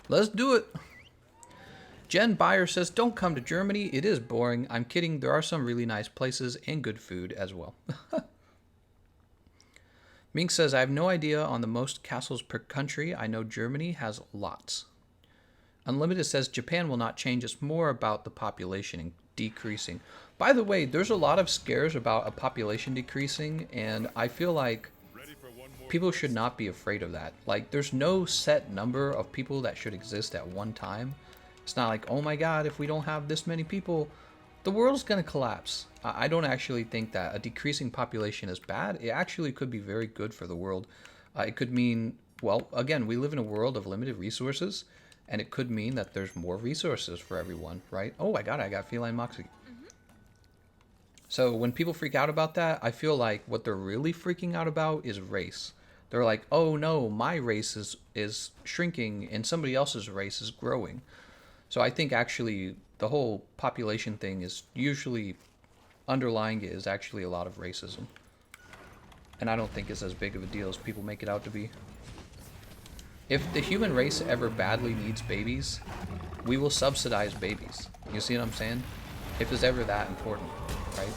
Let's do it. Jen Beyer says, don't come to Germany. It is boring. I'm kidding. There are some really nice places and good food as well. Mink says, I have no idea on the most castles per country. I know Germany has lots. Unlimited says, Japan will not change. It's more about the population decreasing. By the way, there's a lot of scares about a population decreasing, and I feel like people should not be afraid of that. Like, there's no set number of people that should exist at one time. It's not like, oh my god, if we don't have this many people, the world's gonna collapse. I don't actually think that a decreasing population is bad. It actually could be very good for the world. It could mean, well, again, we live in a world of limited resources, and it could mean that there's more resources for everyone, right? Oh, I got Feline Moxie. So when people freak out about that, I feel like what they're really freaking out about is race. They're like, oh no, my race is shrinking and somebody else's race is growing. So I think actually the whole population thing is usually underlying it is actually a lot of racism. And I don't think it's as big of a deal as people make it out to be. If the human race ever badly needs babies, we will subsidize babies. You see what I'm saying? If it's ever that important, right?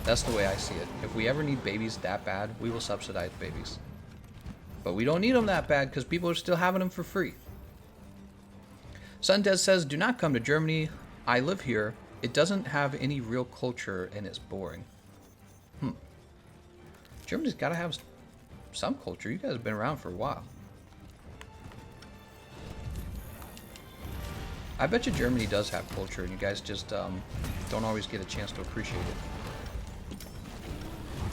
That's the way I see it. If we ever need babies that bad, we will subsidize babies. But we don't need them that bad because people are still having them for free. Sundez says, do not come to Germany. I live here. It doesn't have any real culture and it's boring. Germany's got to have some culture. You guys have been around for a while. I bet you Germany does have culture and you guys just don't always get a chance to appreciate it.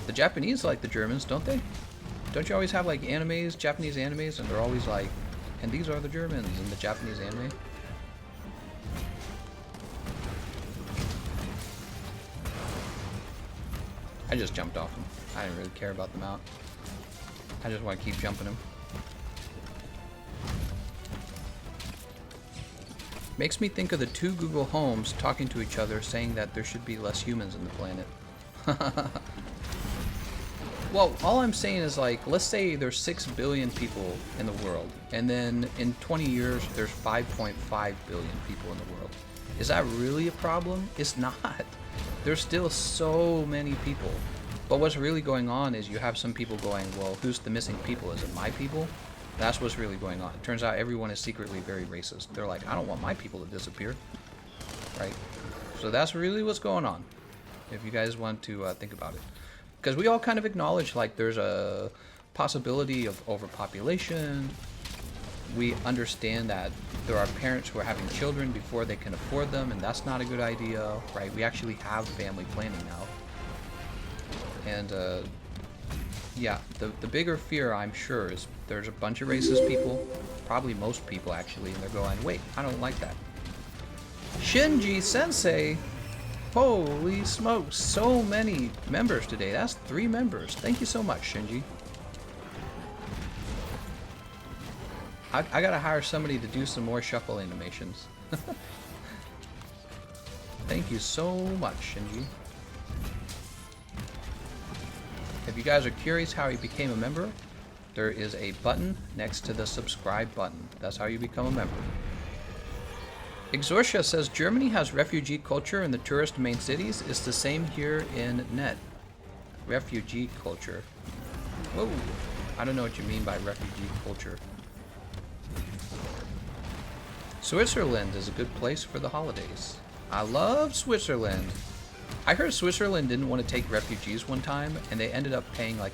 The Japanese like the Germans, don't they? Don't you always have like animes, Japanese animes, and they're always like, and these are the Germans in the Japanese anime? I just jumped off him. I didn't really care about the mount. I just want to keep jumping him. Makes me think of the two Google Homes talking to each other saying that there should be less humans in the planet. Well, all I'm saying is, like, let's say there's 6 billion people in the world, and then in 20 years there's 5.5 billion people in the world. Is that really a problem? It's not. There's still so many people. But what's really going on is you have some people going, well, who's the missing people? Is it my people? That's what's really going on. It turns out everyone is secretly very racist. They're like, I don't want my people to disappear. Right? So that's really what's going on, if you guys want to think about it. Because we all kind of acknowledge, like, there's a possibility of overpopulation. We understand that there are parents who are having children before they can afford them, and that's not a good idea, right? We actually have family planning now. And, yeah, the bigger fear, I'm sure, is there's a bunch of racist people, probably most people, actually, and they're going, wait, I don't like that. Shinji Sensei! Holy smokes, so many members today. That's 3 members. Thank you so much, Shinji. I gotta hire somebody to do some more shuffle animations. Thank you so much, Shinji. If you guys are curious how he became a member, there is a button next to the subscribe button. That's how you become a member. Exorcia says Germany has refugee culture in the tourist main cities. It's the same here in Net. Refugee culture. Whoa. I don't know what you mean by refugee culture. Switzerland is a good place for the holidays. I love Switzerland. I heard Switzerland didn't want to take refugees one time, and they ended up paying like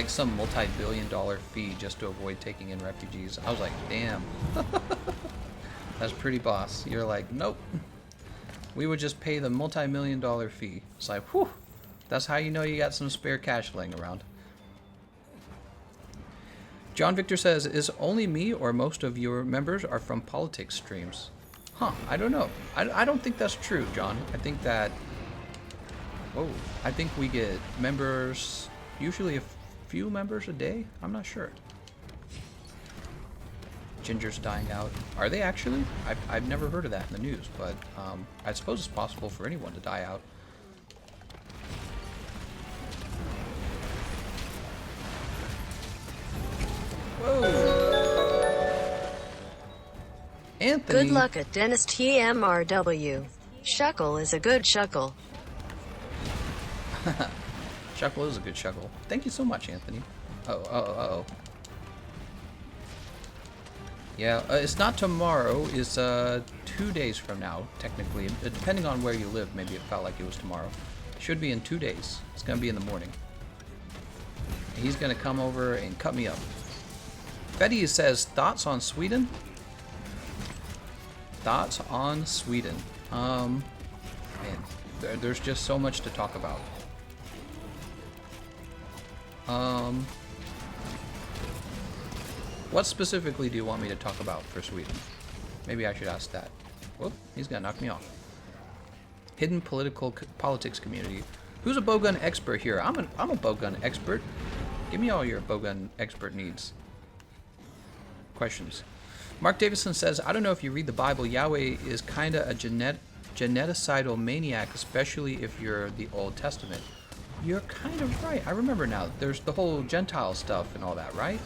some multi-billion-dollar fee just to avoid taking in refugees. I was like, damn. That's pretty boss. You're like, nope. We would just pay the multi-million-dollar fee. It's like, whew. That's how you know you got some spare cash laying around. John Victor says, is only me or most of your members are from politics streams? Huh, I don't know. I don't think that's true, John. I think that... Whoa. I think we get members, usually a few members a day? I'm not sure. Ginger's dying out. Are they actually? I've never heard of that in the news, but I suppose it's possible for anyone to die out. Whoa! Anthony! Good luck at Dentist MHW. Shuckle is a good shuckle. Shuckle is a good shuckle. Thank you so much, Anthony. Oh. Yeah, it's not tomorrow. It's 2 days from now, technically. Depending on where you live, maybe it felt like it was tomorrow. It should be in 2 days. It's gonna be in the morning. He's gonna come over and cut me up. Betty says, thoughts on Sweden? Thoughts on Sweden? Man, there's just so much to talk about. What specifically do you want me to talk about for Sweden? Maybe I should ask that. Whoop, he's gonna knock me off. Hidden politics community. Who's a bowgun expert here? I'm a bowgun expert. Give me all your bowgun expert needs. Questions. Mark Davison says, I don't know if you read the Bible, Yahweh is kinda a geneticidal maniac, especially if you're the Old Testament. You're kind of right. I remember now. There's the whole Gentile stuff and all that, right?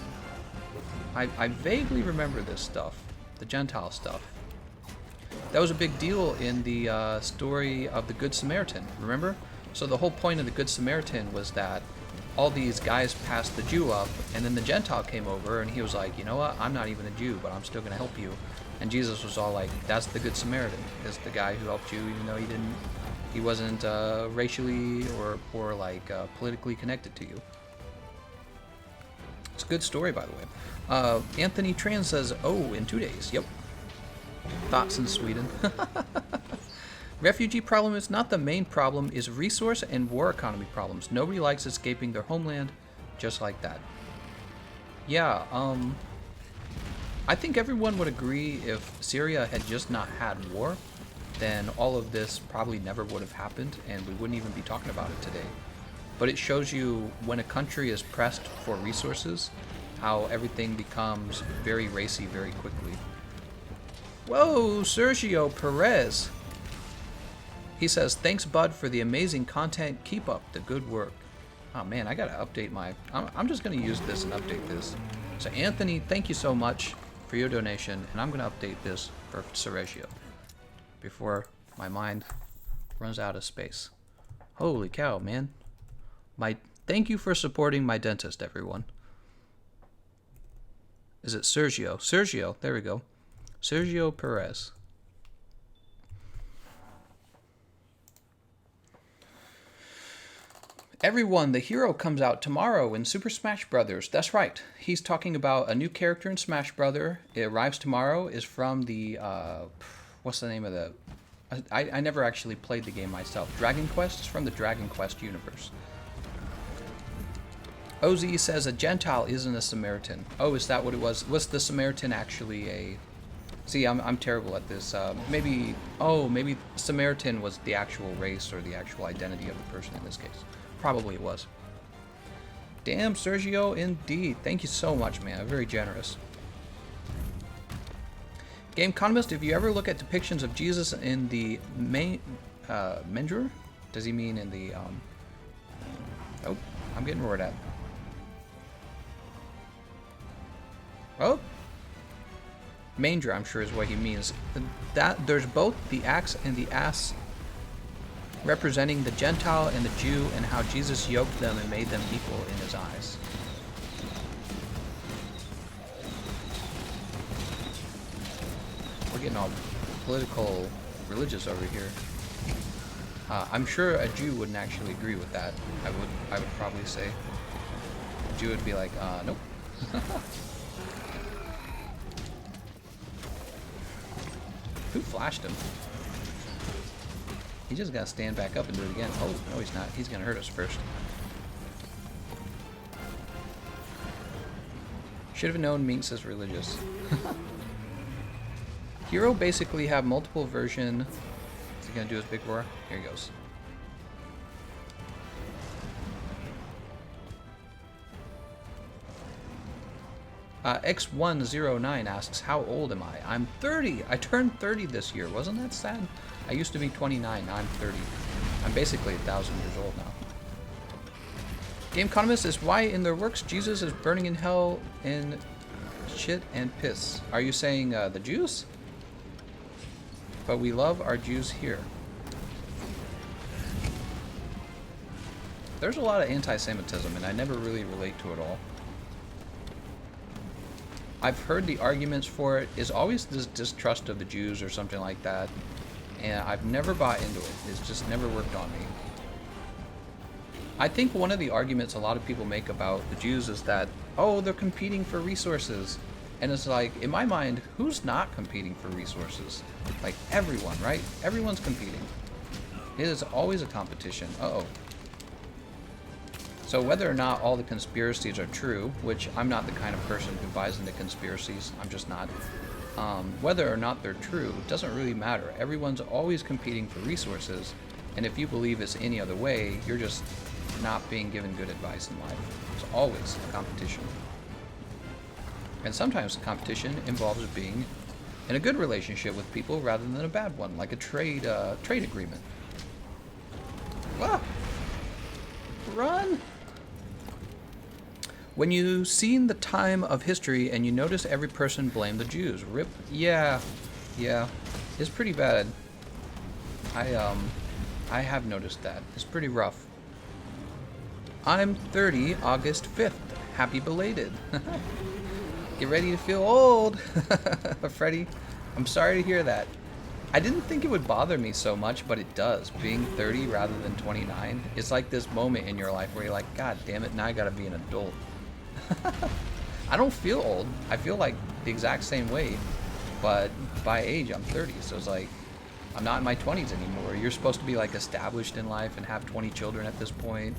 I vaguely remember this stuff. The Gentile stuff. That was a big deal in the story of the Good Samaritan, remember? So the whole point of the Good Samaritan was that all these guys passed the Jew up, and then the Gentile came over, and he was like, you know what? I'm not even a Jew, but I'm still going to help you. And Jesus was all like, that's the Good Samaritan. It's the guy who helped you, even though he wasn't racially or like politically connected to you. It's a good story, by the way. Anthony Tran says, oh, in 2 days. Yep. Thoughts in Sweden. Refugee problem is not the main problem, is resource and war economy problems. Nobody likes escaping their homeland just like that. Yeah, I think everyone would agree if Syria had just not had war, then all of this probably never would have happened and we wouldn't even be talking about it today. But it shows you when a country is pressed for resources, how everything becomes very racy very quickly. Whoa, Sergio Perez. He says, thanks, bud, for the amazing content. Keep up the good work. Oh, man, I got to update my... I'm just going to use this and update this. So, Anthony, thank you so much for your donation, and I'm going to update this for Sergio before my mind runs out of space. Holy cow, man. Thank you for supporting my dentist, everyone. Is it Sergio? Sergio, there we go. Sergio Perez. Everyone, the hero comes out tomorrow in Super Smash Brothers. That's right. He's talking about a new character in Smash Brother. It arrives tomorrow. Is from the what's the name of the? I never actually played the game myself. Dragon Quest. It's from the Dragon Quest universe. OZ says a Gentile isn't a Samaritan. Oh, is that what it was? Was the Samaritan actually a? See, I'm terrible at this. Maybe Samaritan was the actual race or the actual identity of the person in this case. Probably it was. Damn, Sergio, indeed. Thank you so much, man. Very generous. Gameconomist, if you ever look at depictions of Jesus in the manger, does he mean in the... Oh, I'm getting roared at. Oh! Manger, I'm sure, is what he means. That there's both the axe and the ass representing the Gentile and the Jew and how Jesus yoked them and made them equal in his eyes. We're getting all political, religious over here. I'm sure a Jew wouldn't actually agree with that. I would probably say. A Jew would be like, nope. Who flashed him? He just gotta stand back up and do it again. Oh, no he's not. He's gonna hurt us first. Should have known Minx is religious. Hero basically have multiple version. Is he gonna do his big roar? Here he goes. X109 asks, how old am I? I'm 30. I turned 30 this year. Wasn't that sad? I used to be 29. Now I'm 30. I'm basically 1,000 years old now. Gameconomist is why in their works Jesus is burning in hell in shit and piss. Are you saying the Jews? But we love our Jews here. There's a lot of anti-Semitism, and I never really relate to it all. I've heard the arguments for it is always this distrust of the Jews or something like that, and I've never bought into it. It's just never worked on me. I think one of the arguments a lot of people make about the Jews is that, oh, they're competing for resources. And it's like, in my mind, who's not competing for resources? Like, everyone, right? Everyone's competing. It is always a competition. Uh-oh. So whether or not all the conspiracies are true, which I'm not the kind of person who buys into conspiracies, I'm just not. Whether or not they're true doesn't really matter. Everyone's always competing for resources, and if you believe it's any other way, you're just not being given good advice in life. It's always a competition. And sometimes the competition involves being in a good relationship with people rather than a bad one, like a trade agreement. Ah! Run! When you seen the time of history and you notice every person blame the Jews. Rip. Yeah. It's pretty bad. I have noticed that. It's pretty rough. I'm 30, August 5th. Happy belated. Get ready to feel old. Freddie, I'm sorry to hear that. I didn't think it would bother me so much, but it does. Being 30 rather than 29. It's like this moment in your life where you're like, God damn it, now I gotta be an adult. I don't feel old. I feel like the exact same way, but by age I'm 30, so it's like I'm not in my 20s anymore. You're supposed to be like established in life and have 20 children at this point.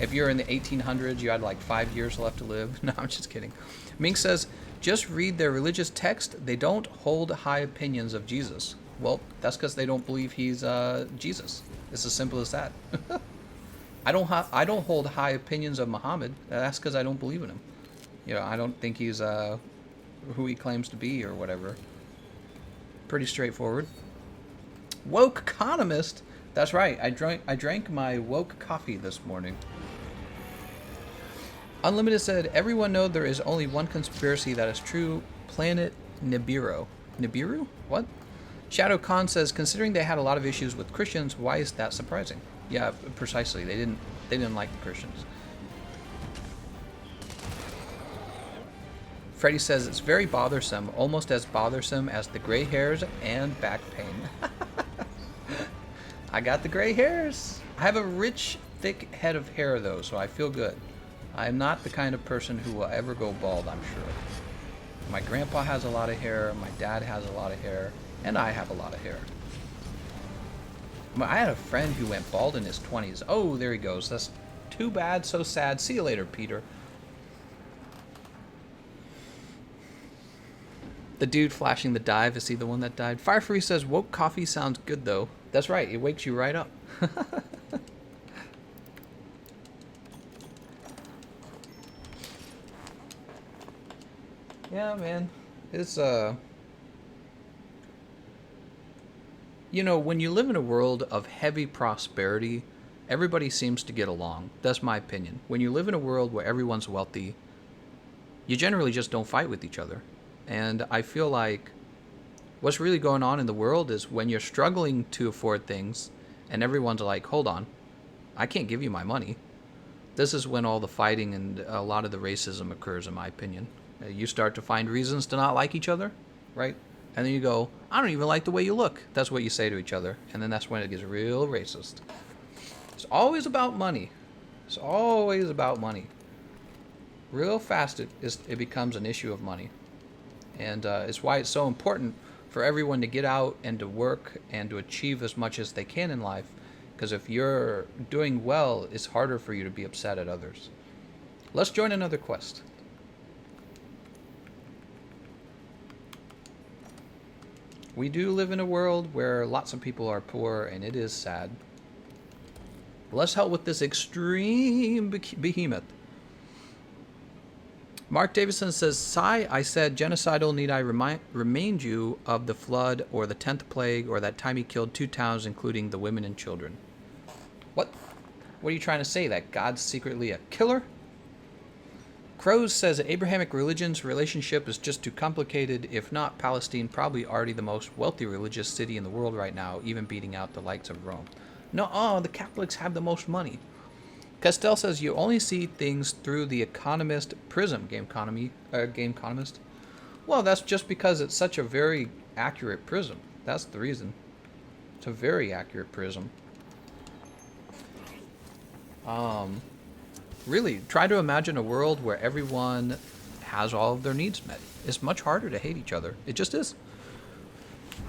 If you're in the 1800s, you had like 5 years left to live. No, I'm just kidding. Mink says, just read their religious text. They don't hold high opinions of Jesus. Well, that's because they don't believe he's Jesus. It's as simple as that. I don't hold high opinions of Muhammad. That's because I don't believe in him. You know, I don't think he's who he claims to be or whatever. Pretty straightforward. Woke economist. That's right. I drank my woke coffee this morning. Unlimited said, everyone know there is only one conspiracy that is true. Planet Nibiru. Nibiru? What? Shadow Khan says, considering they had a lot of issues with Christians, why is that surprising? Yeah, precisely. They didn't like the Christians. Freddy says it's very bothersome, almost as bothersome as the gray hairs and back pain. I got the gray hairs. I have a rich, thick head of hair though, so I feel good. I am not the kind of person who will ever go bald, I'm sure. My grandpa has a lot of hair, my dad has a lot of hair, and I have a lot of hair. I had a friend who went bald in his 20s. Oh, there he goes. That's too bad, so sad. See you later, Peter. The dude flashing the dive, is he the one that died? Firefree says, woke coffee sounds good, though. That's right, it wakes you right up. Yeah, man. It's, you know, when you live in a world of heavy prosperity, everybody seems to get along. That's my opinion. When you live in a world where everyone's wealthy, you generally just don't fight with each other. And I feel like what's really going on in the world is when you're struggling to afford things and everyone's like, hold on, I can't give you my money. This is when all the fighting and a lot of the racism occurs, in my opinion. You start to find reasons to not like each other, right? And then you go, I don't even like the way you look. That's what you say to each other. And then that's when it gets real racist. It's always about money. It's always about money. Real fast it becomes an issue of money. And it's why it's so important for everyone to get out and to work and to achieve as much as they can in life. Because if you're doing well, it's harder for you to be upset at others. Let's join another quest. We do live in a world where lots of people are poor, and it is sad. Let's help with this extreme behemoth. Mark Davison says, Sigh, I said genocidal. Need I remind you of the flood or the 10th plague or that time he killed 2 towns, including the women and children? What? What are you trying to say? That God's secretly a killer? Crows says Abrahamic religion's relationship is just too complicated. If not, Palestine probably already the most wealthy religious city in the world right now, even beating out the likes of Rome. No, the Catholics have the most money. Castell says you only see things through the economist prism, Gameconomist. Well, that's just because it's such a very accurate prism. That's the reason. It's a very accurate prism. Really, try to imagine a world where everyone has all of their needs met. It's much harder to hate each other. It just is.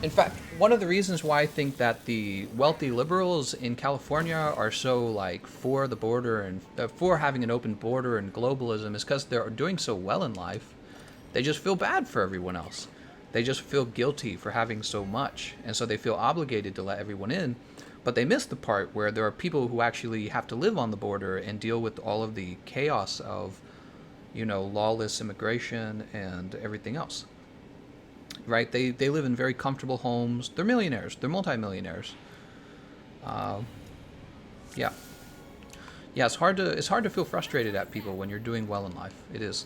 In fact, one of the reasons why I think that the wealthy liberals in California are so like for the border and for having an open border and globalism is because they're doing so well in life. They just feel bad for everyone else. They just feel guilty for having so much, and so they feel obligated to let everyone in. But they miss the part where there are people who actually have to live on the border and deal with all of the chaos of, lawless immigration and everything else. Right? They live in very comfortable homes. They're millionaires. They're multimillionaires. Yeah. It's hard to feel frustrated at people when you're doing well in life. It is.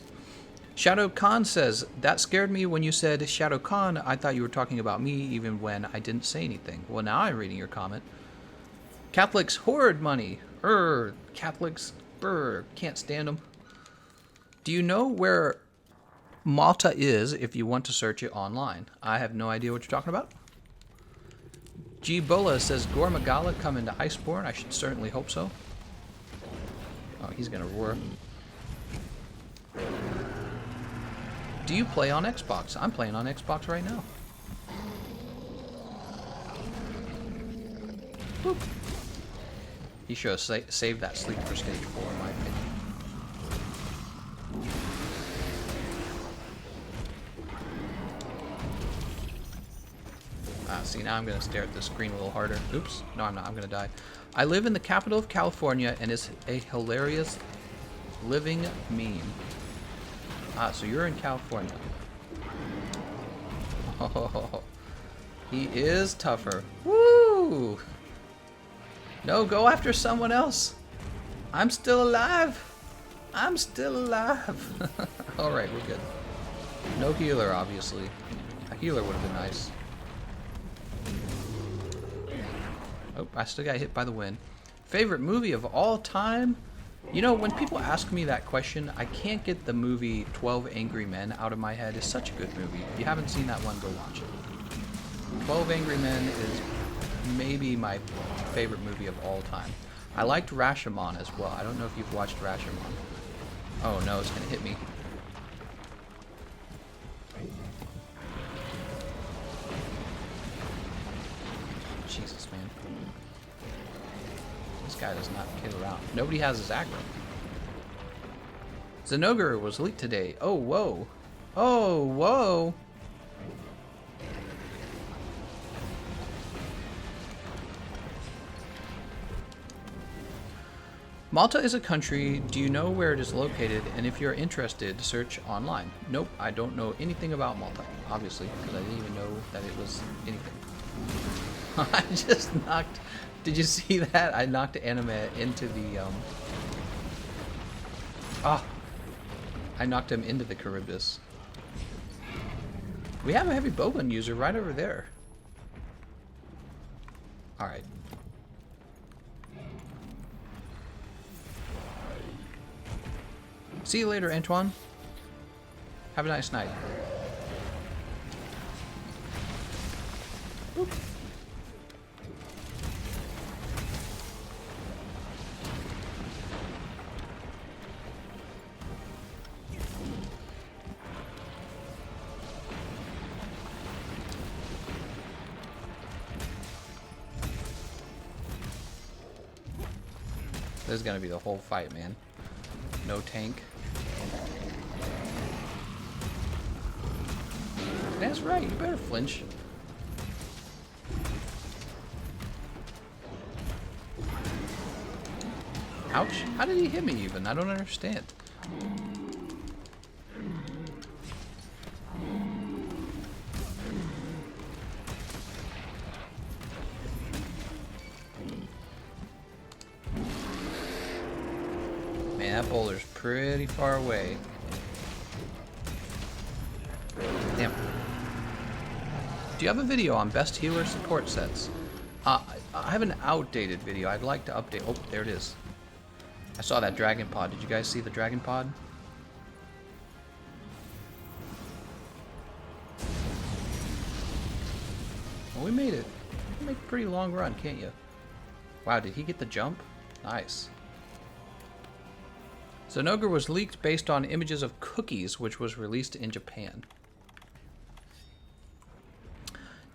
Shadow Khan says, that scared me when you said Shadow Khan. I thought you were talking about me even when I didn't say anything. Well, now I'm reading your comment. Catholics hoard money. Catholics, can't stand them. Do you know where Malta is if you want to search it online? I have no idea what you're talking about. G. Bola says, Gormagala come into Iceborne. I should certainly hope so. Oh, he's gonna roar. Do you play on Xbox? I'm playing on Xbox right now. Boop. He should have saved that sleep for stage 4, in my opinion. See, now I'm going to stare at the screen a little harder. Oops. No, I'm not. I'm going to die. I live in the capital of California, and it's a hilarious living meme. So you're in California. Oh, he is tougher. Woo! No, go after someone else. I'm still alive. I'm still alive. Alright, we're good. No healer, obviously. A healer would have been nice. Oh, I still got hit by the wind. Favorite movie of all time? When people ask me that question, I can't get the movie 12 Angry Men out of my head. It's such a good movie. If you haven't seen that one, go watch it. 12 Angry Men is maybe my favorite movie of all time. I liked Rashomon as well. I don't know if you've watched Rashomon. Oh no, it's gonna hit me. Jesus, man. This guy does not kid around. Nobody has his aggro. Zenogre was leaked today. Oh, whoa. Oh, whoa. Malta is a country. Do you know where it is located? And if you're interested, search online. Nope, I don't know anything about Malta, obviously, because I didn't even know that it was anything. I just knocked... Did you see that? I knocked Anime into the... I knocked him into the Charybdis. We have a heavy bowgun user right over there. Alright. See you later, Antoine. Have a nice night. Boop. This is gonna be the whole fight, man. No tank. That's right, you better flinch. Ouch. How did he hit me even? I don't understand. Man, that boulder's pretty far away. Damn. Do you have a video on best healer support sets? I have an outdated video. I'd like to update. Oh, there it is. I saw that dragon pod. Did you guys see the dragon pod? Well, we made it. You make a pretty long run, can't you? Wow, did he get the jump? Nice. Zenogre was leaked based on images of cookies, which was released in Japan.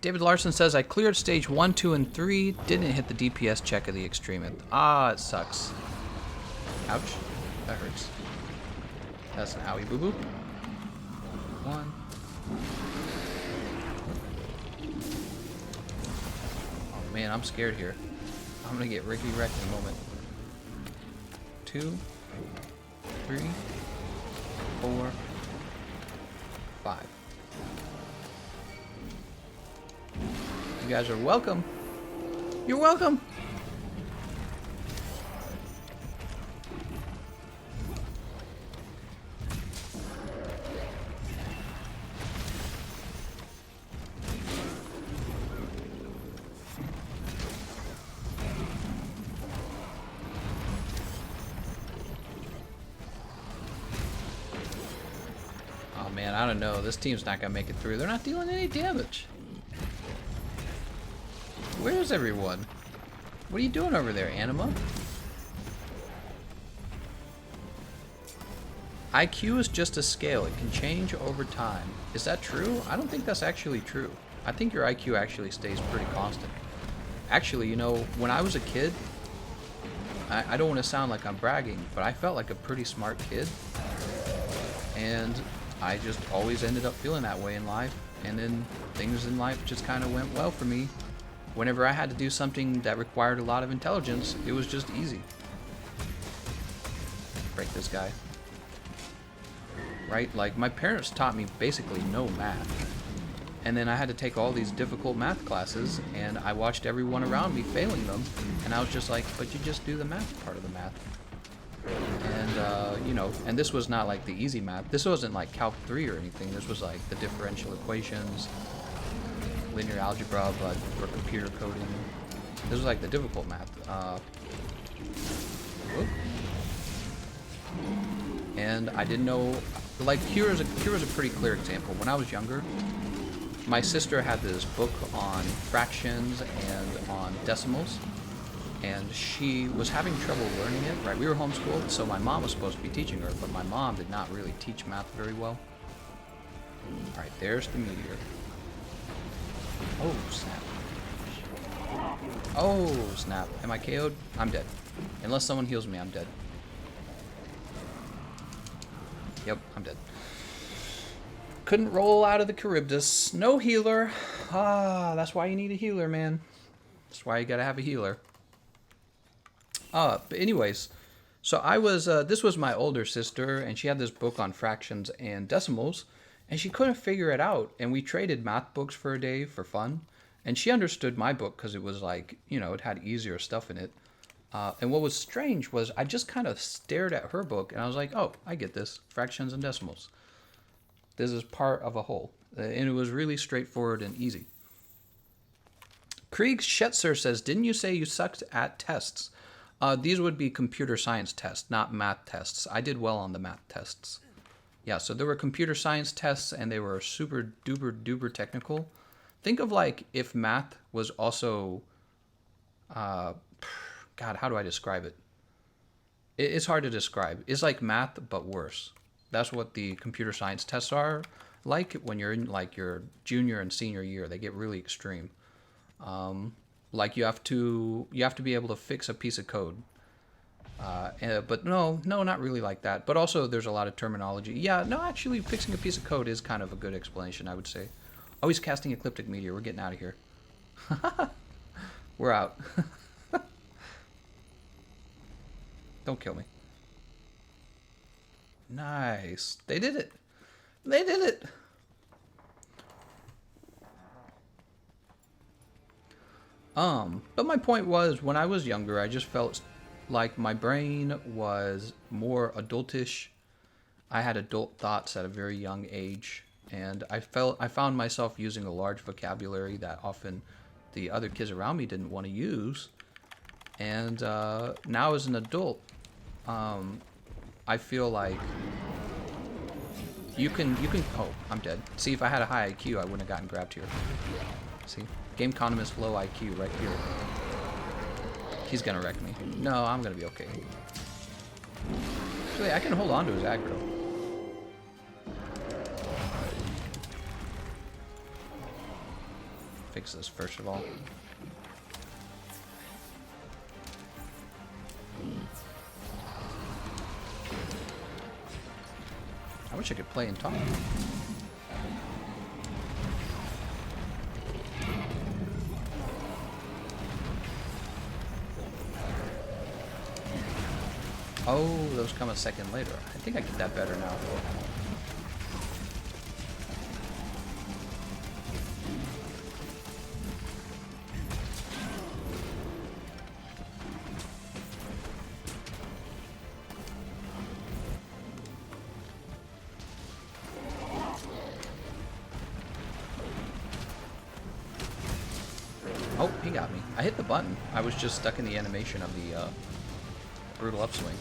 David Larson says, I cleared stage 1, 2, and 3, didn't hit the DPS check of the extremist. Ah, it sucks. Ouch. That hurts. That's an owie boo boo. 1. Oh man, I'm scared here. I'm gonna get Ricky wrecked in a moment. 2, 3, 4, 5. You guys are welcome. You're welcome. Oh man, I don't know. This team's not gonna make it through. They're not dealing any damage. Where's everyone? What are you doing over there, Anima? IQ is just a scale. It can change over time. Is that true? I don't think that's actually true. I think your IQ actually stays pretty constant. Actually, you know, when I was a kid, I don't want to sound like I'm bragging, but I felt like a pretty smart kid. And I just always ended up feeling that way in life. And then things in life just kind of went well for me. Whenever I had to do something that required a lot of intelligence, it was just easy. Break this guy. Right? Like, my parents taught me basically no math. And then I had to take all these difficult math classes, and I watched everyone around me failing them, and I was just like, but you just do the math part of the math. And, you know, and this was not like the easy math. This wasn't like Calc 3 or anything. This was like the differential equations, linear algebra, but for computer coding. This was like the difficult math. And I didn't know, like, here's a pretty clear example. When I was younger, my sister had this book on fractions and on decimals, and she was having trouble learning it, right? We were homeschooled, so my mom was supposed to be teaching her, but my mom did not really teach math very well. All right, there's the meteor. Oh, snap. Oh, snap. Am I KO'd? I'm dead. Unless someone heals me, I'm dead. Yep, I'm dead. Couldn't roll out of the Charybdis. No healer. Ah, that's why you need a healer, man. That's why you gotta have a healer. But anyways, so I was, this was my older sister, and she had this book on fractions and decimals, and she couldn't figure it out, and we traded math books for a day for fun, and she understood my book because it was like, you know, it had easier stuff in it. And what was strange was I just kind of stared at her book, and I was like, oh, I get this. Fractions and decimals. This is part of a whole. And it was really straightforward and easy. Krieg Schetzer says, didn't you say you sucked at tests? These would be computer science tests, not math tests. I did well on the math tests. Yeah, so there were computer science tests, and they were super duper duper technical. Think of like if math was also, uh, God, how do I describe it? It's hard to describe. It's like math, but worse. That's what the computer science tests are like when you're in like your junior and senior year. They get really extreme. Like you have to be able to fix a piece of code. But no, not really like that. But also, there's a lot of terminology. Yeah, no, actually, fixing a piece of code is kind of a good explanation, I would say. Oh, he's casting Ecliptic Meteor. We're getting out of here. We're out. Don't kill me. Nice. They did it. They did it. But my point was, when I was younger, I just felt like my brain was more adultish. I had adult thoughts at a very young age, and I found myself using a large vocabulary that often the other kids around me didn't want to use. And now as an adult, I feel like you can. Oh, I'm dead. See, if I had a high IQ, I wouldn't have gotten grabbed here. See, Gameconomist low IQ right here. He's gonna wreck me. No, I'm gonna be okay. Actually, I can hold on to his aggro. Fix this first of all. I wish I could play and talk. Oh, those come a second later. I think I get that better now. Oh, he got me. I hit the button. I was just stuck in the animation of the brutal upswing.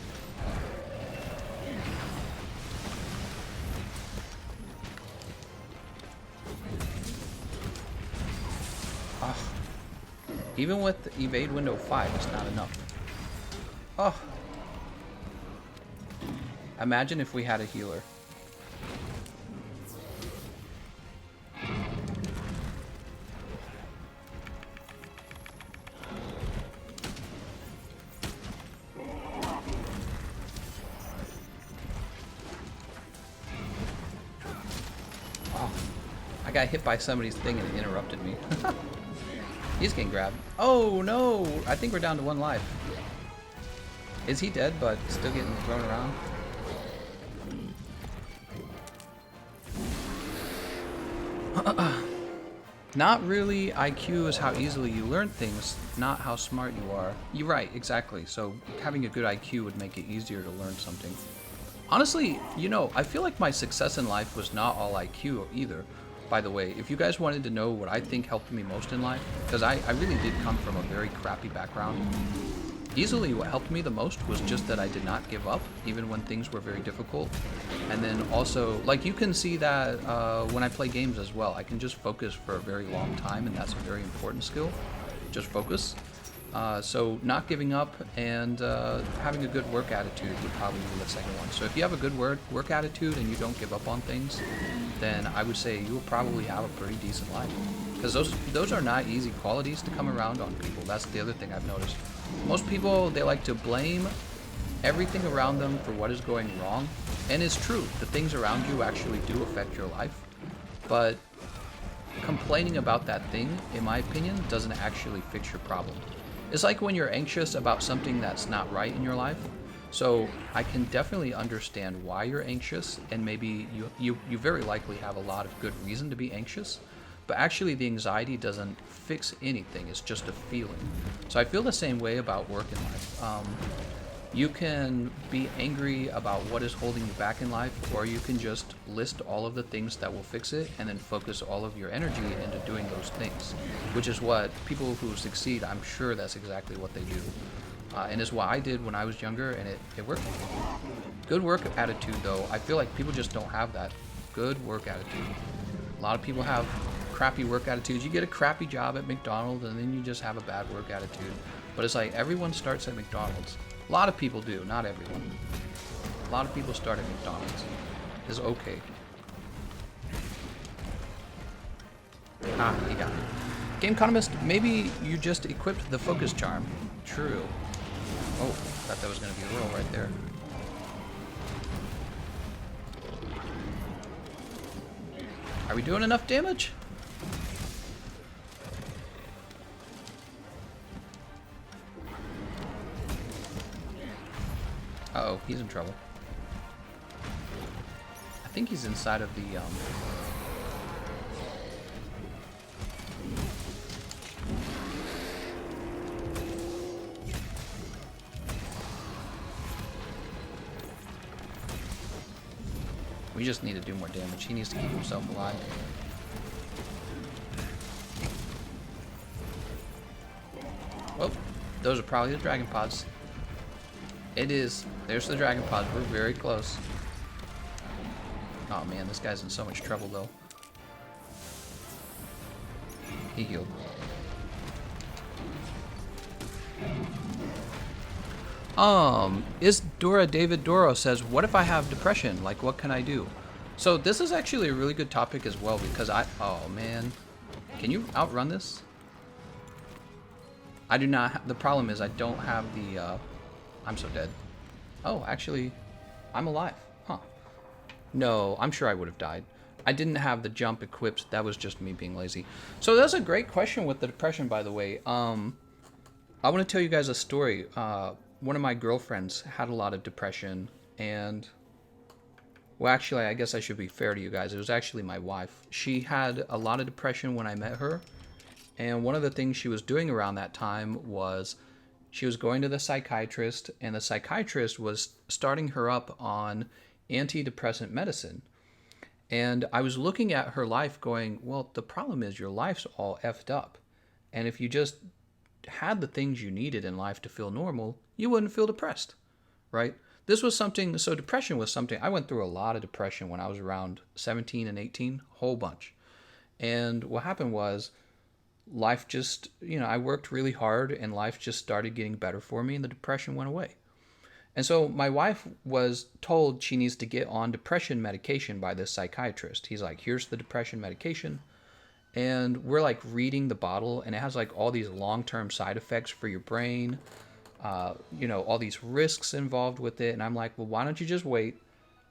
Oh. Even with evade window 5, it's not enough. Oh. Imagine if we had a healer. I got hit by somebody's thing and it interrupted me. He's getting grabbed. Oh no! I think we're down to 1 life. Is he dead but still getting thrown around? Not really IQ is how easily you learn things, not how smart you are. You're right, exactly. So having a good IQ would make it easier to learn something. Honestly, I feel like my success in life was not all IQ either. By the way, if you guys wanted to know what I think helped me most in life, because I really did come from a very crappy background, easily what helped me the most was just that I did not give up, even when things were very difficult. And then also, like, you can see that when I play games as well, I can just focus for a very long time, and that's a very important skill. Just focus. So not giving up and having a good work attitude would probably be the second one. So if you have a good work attitude and you don't give up on things, then I would say you will probably have a pretty decent life. Because those are not easy qualities to come around on people. That's the other thing I've noticed. Most people, they like to blame everything around them for what is going wrong. And it's true, the things around you actually do affect your life. But complaining about that thing, in my opinion, doesn't actually fix your problem. It's like when you're anxious about something that's not right in your life. So I can definitely understand why you're anxious, and maybe you very likely have a lot of good reason to be anxious. But actually the anxiety doesn't fix anything, it's just a feeling. So I feel the same way about work in life. You can be angry about what is holding you back in life, or you can just list all of the things that will fix it and then focus all of your energy into doing those things, which is what people who succeed, I'm sure that's exactly what they do. And is what I did when I was younger, and it worked. Good work attitude, though, I feel like people just don't have that good work attitude. A lot of people have crappy work attitudes. You get a crappy job at McDonald's and then you just have a bad work attitude. But it's like everyone starts at McDonald's. A lot of people do, not everyone. A lot of people start at McDonald's. It's okay. Ah, he got me. Gameconomist, maybe you just equipped the focus charm. True. Oh, thought that was going to be a roll right there. Are we doing enough damage? Uh-oh, he's in trouble. I think he's inside of the, We just need to do more damage. He needs to keep himself alive. Oh, those are probably the dragon pods. It is. There's the dragon pods. We're very close. Oh man, this guy's in so much trouble though. He healed. Is Dora David Doro says, what if I have depression? Like, what can I do? So this is actually a really good topic as well because oh man, can you outrun this? I do not, the problem is I don't have the, I'm so dead. Oh, actually, I'm alive. Huh. No, I'm sure I would have died. I didn't have the jump equipped. That was just me being lazy. So that's a great question with the depression, by the way. I want to tell you guys a story. One of my girlfriends had a lot of depression, and well, actually, I guess I should be fair to you guys. It was actually my wife. She had a lot of depression when I met her, and one of the things she was doing around that time was she was going to the psychiatrist, and the psychiatrist was starting her up on antidepressant medicine. And I was looking at her life going, well, the problem is your life's all effed up. And if you just had the things you needed in life to feel normal, you wouldn't feel depressed, right? This was something, so depression was something, I went through a lot of depression when I was around 17 and 18, whole bunch. And what happened was life just, I worked really hard and life just started getting better for me and the depression went away. And so my wife was told she needs to get on depression medication by this psychiatrist. He's like, here's the depression medication. And we're like reading the bottle and it has like all these long-term side effects for your brain, all these risks involved with it. And I'm like, well, why don't you just wait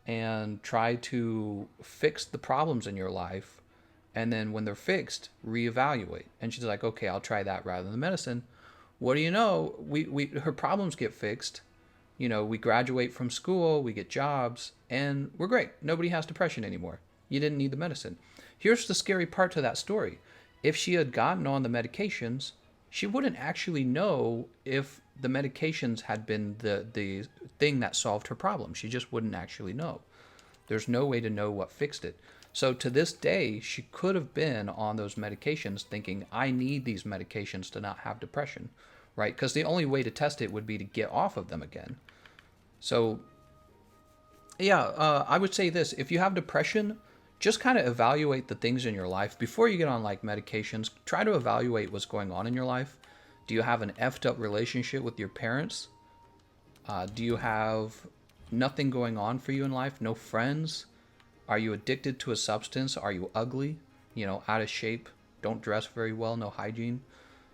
and try to fix the problems in your life? And then when they're fixed, reevaluate. And she's like, okay, I'll try that rather than the medicine. What do you know? Her problems get fixed. We graduate from school, we get jobs, and we're great. Nobody has depression anymore. You didn't need the medicine. Here's the scary part to that story. If she had gotten on the medications, she wouldn't actually know if the medications had been the thing that solved her problem. She just wouldn't actually know. There's no way to know what fixed it. So to this day, she could have been on those medications thinking, I need these medications to not have depression, right? Because the only way to test it would be to get off of them again. So, yeah, I would say this. If you have depression, just kind of evaluate the things in your life. Before you get on like medications, try to evaluate what's going on in your life. Do you have an effed up relationship with your parents? Do you have nothing going on for you in life? No friends? Are you addicted to a substance? Are you ugly? Out of shape? Don't dress very well? No hygiene?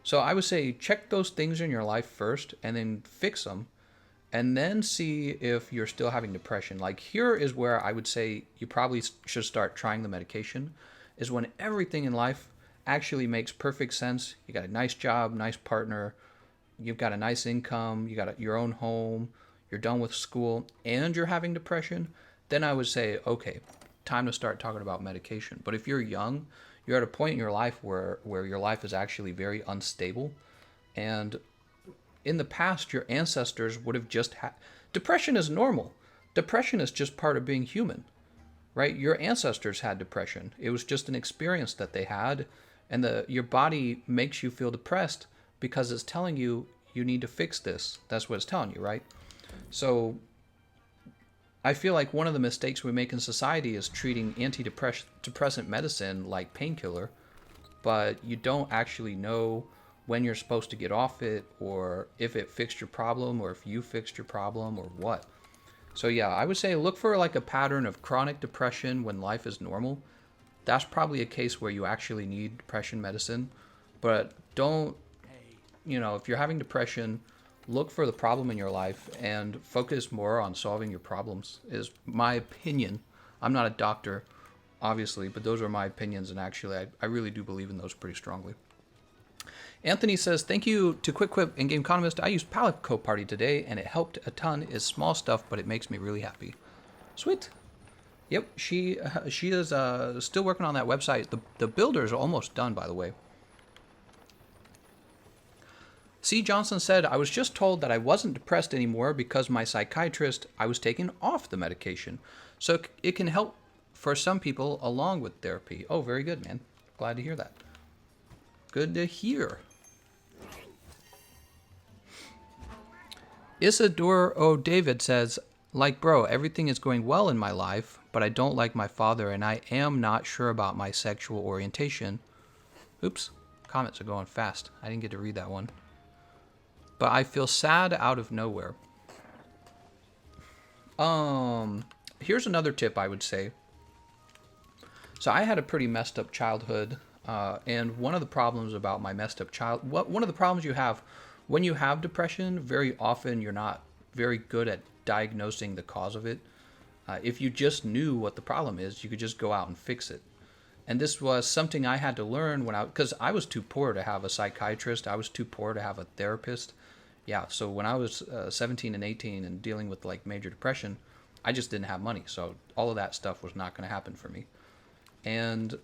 So I would say check those things in your life first and then fix them. And then see if you're still having depression. Like here is where I would say you probably should start trying the medication, is when everything in life actually makes perfect sense. You got a nice job, nice partner, you've got a nice income, you got your own home, you're done with school, and you're having depression, then I would say, okay, time to start talking about medication. But if you're young, you're at a point in your life where your life is actually very unstable, and in the past, your ancestors would have just had... Depression is normal. Depression is just part of being human, right? Your ancestors had depression. It was just an experience that they had, and your body makes you feel depressed because it's telling you you need to fix this. That's what it's telling you, right? So I feel like one of the mistakes we make in society is treating antidepressant medicine like painkiller, but you don't actually know when you're supposed to get off it, or if it fixed your problem, or if you fixed your problem, or what. So yeah, I would say look for like a pattern of chronic depression when life is normal. That's probably a case where you actually need depression medicine. But don't, if you're having depression, look for the problem in your life and focus more on solving your problems, is my opinion. I'm not a doctor, obviously, but those are my opinions, and actually, I really do believe in those pretty strongly. Anthony says, thank you to Quick Quip and Gameconomist. I used Palico Party today, and it helped a ton. It's small stuff, but it makes me really happy. Sweet. Yep, she is still working on that website. The builder is almost done, by the way. C. Johnson said, I was just told that I wasn't depressed anymore because my psychiatrist, I was taking off the medication. So it can help for some people along with therapy. Oh, very good, man. Glad to hear that. Good to hear. Isadore O. David says, like, bro, everything is going well in my life, but I don't like my father, and I am not sure about my sexual orientation. Oops, comments are going fast. I didn't get to read that one. But I feel sad out of nowhere. Here's another tip I would say. So I had a pretty messed up childhood, and one of the problems about my messed up one of the problems you have when you have depression, very often you're not very good at diagnosing the cause of it. If you just knew what the problem is, you could just go out and fix it. And this was something I had to learn because I was too poor to have a psychiatrist. I was too poor to have a therapist. Yeah, so when I was 17 and 18 and dealing with like major depression, I just didn't have money. So all of that stuff was not going to happen for me. And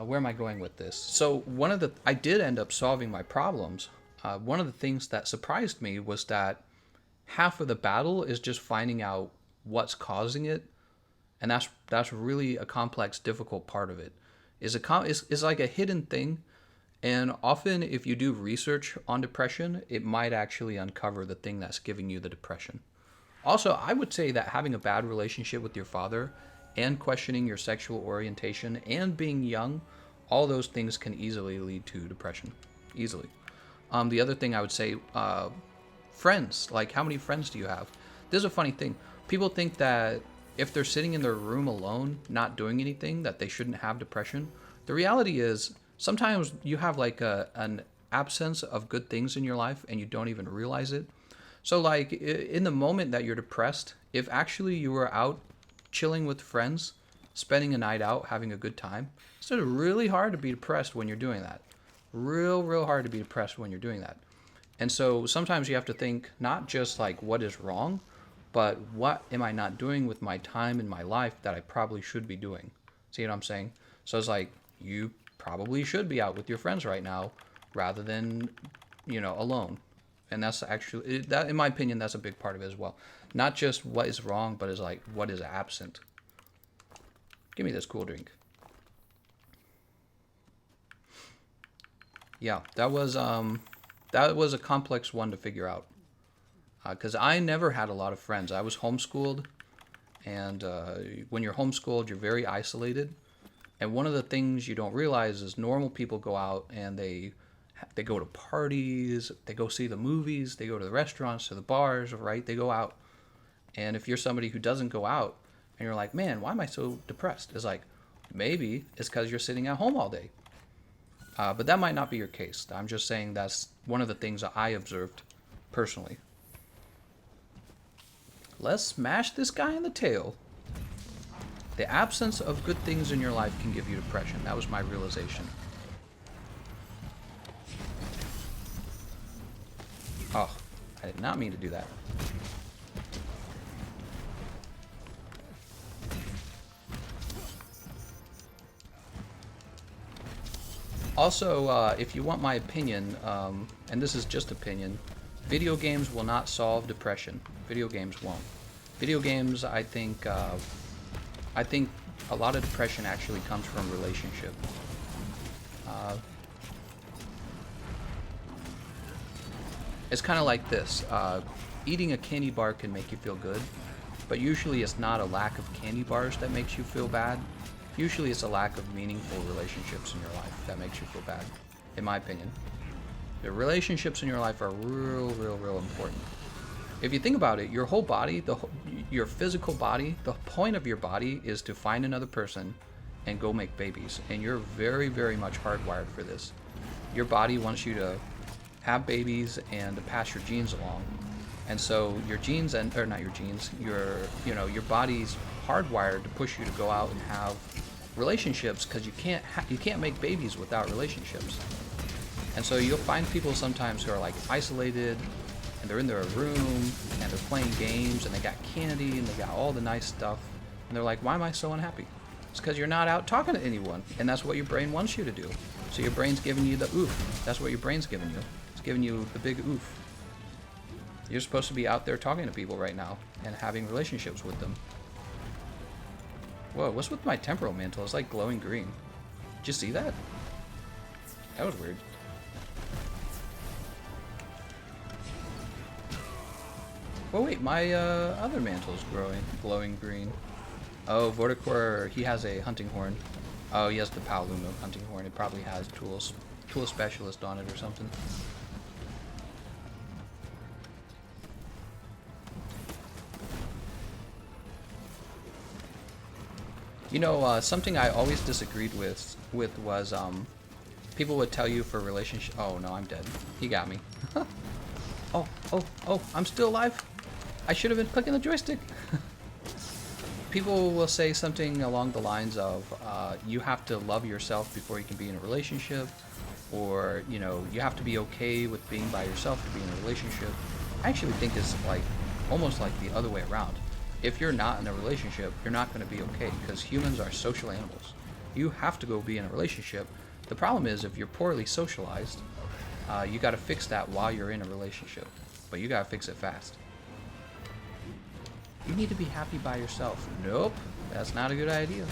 where am I going with this? So I did end up solving my problems. One of the things that surprised me was that half of the battle is just finding out what's causing it. And that's really a complex, difficult part of it. Is like a hidden thing. And often if you do research on depression, it might actually uncover the thing that's giving you the depression. Also, I would say that having a bad relationship with your father and questioning your sexual orientation and being young, all those things can easily lead to depression. Easily. The other thing I would say, friends. Like, how many friends do you have? This is a funny thing. People think that if they're sitting in their room alone, not doing anything, that they shouldn't have depression. The reality is, sometimes you have like an absence of good things in your life and you don't even realize it. So like in the moment that you're depressed, if actually you were out chilling with friends, spending a night out, having a good time, it's really hard to be depressed when you're doing that. Real hard to be depressed when you're doing that. And so sometimes you have to think not just like what is wrong, but what am I not doing with my time in my life that I probably should be doing? See what I'm saying? So it's like you probably should be out with your friends right now rather than, alone. And that's actually, that in my opinion, that's a big part of it as well. Not just what is wrong, but is like what is absent. Give me this cool drink. Yeah, that was a complex one to figure out. Because I never had a lot of friends. I was homeschooled, and when you're homeschooled, you're very isolated. And one of the things you don't realize is normal people go out and they go to parties, they go see the movies, they go to the restaurants, to the bars, right? They go out. And if you're somebody who doesn't go out and you're like, man, why am I so depressed? It's like, maybe it's because you're sitting at home all day. But that might not be your case. I'm just saying that's one of the things that I observed personally. Let's smash this guy in the tail. The absence of good things in your life can give you depression. That was my realization. Oh, I did not mean to do that. Also, if you want my opinion, and this is just opinion, video games will not solve depression. Video games won't. Video games, I think a lot of depression actually comes from relationship. It's kind of like this. Eating a candy bar can make you feel good, but usually it's not a lack of candy bars that makes you feel bad. Usually it's a lack of meaningful relationships in your life that makes you feel bad, in my opinion. The relationships in your life are real important. If you think about it, your whole body, your physical body, the point of your body is to find another person and go make babies. And you're very much hardwired for this. Your body wants you to have babies and to pass your genes along. And so your genes, or not your genes, your body's hardwired to push you to go out and have relationships, because you can't make babies without relationships. And so you'll find people sometimes who are like isolated, and they're in their room and they're playing games and they got candy and they got all the nice stuff, and they're like, why am I so unhappy? It's because you're not out talking to anyone, and that's what your brain wants you to do. So your brain's giving you the oof. That's what your brain's giving you. It's giving you the big oof. You're supposed to be out there talking to people right now and having relationships with them. Whoa, what's with my temporal mantle? It's like glowing green. Did you see that? That was weird. Oh wait, my other mantle is glowing green. Oh, Vorticor, he has a hunting horn. Oh, he has the Paolumo hunting horn. It probably has tool specialist on it or something. You know, something I always disagreed with was people would tell you for relationship. Oh no, I'm dead. He got me. Oh, I'm still alive. I should have been clicking the joystick. People will say something along the lines of, you have to love yourself before you can be in a relationship, or, you know, you have to be okay with being by yourself to be in a relationship. I actually think it's like, almost like the other way around. If you're not in a relationship, you're not going to be okay, because humans are social animals. You have to go be in a relationship. The problem is, if you're poorly socialized, you got to fix that while you're in a relationship, but you got to fix it fast. You need to be happy by yourself. Nope, that's not a good idea.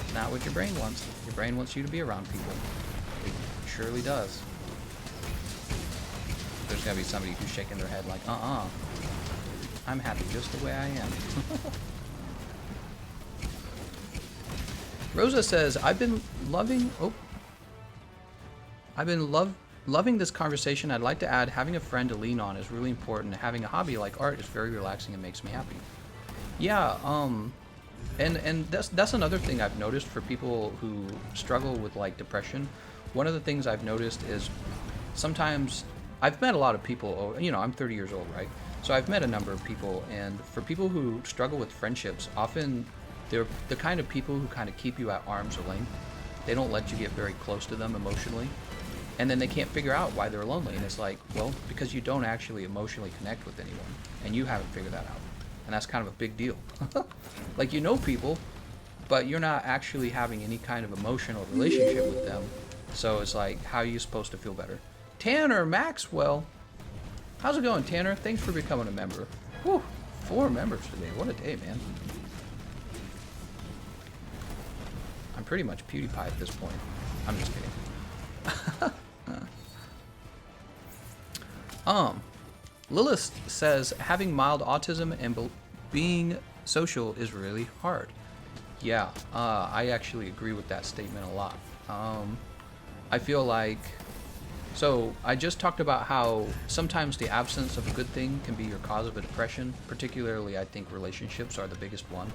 It's not what your brain wants. Your brain wants you to be around people. It surely does. There's gotta be somebody who's shaking their head like, I'm happy just the way I am. Rosa says, I've been loving this conversation. I'd like to add, having a friend to lean on is really important. Having a hobby like art is very relaxing and makes me happy. Yeah, and that's another thing I've noticed for people who struggle with like depression. One of the things I've noticed is sometimes I've met a lot of people, you know, I'm 30 years old, right? So I've met a number of people, and for people who struggle with friendships, often they're the kind of people who kind of keep you at arm's length. They don't let you get very close to them emotionally. And then they can't figure out why they're lonely. And it's like, well, because you don't actually emotionally connect with anyone, and you haven't figured that out. And that's kind of a big deal. Like, you know people, but you're not actually having any kind of emotional relationship with them. So it's like, how are you supposed to feel better? Tanner Maxwell. How's it going, Tanner? Thanks for becoming a member. Whew, 4 members today. What a day, man. I'm pretty much PewDiePie at this point. I'm just kidding. Lilith says, having mild autism and being social is really hard. Yeah, I actually agree with that statement a lot. I feel like, so I just talked about how sometimes the absence of a good thing can be your cause of a depression. Particularly, I think relationships are the biggest one.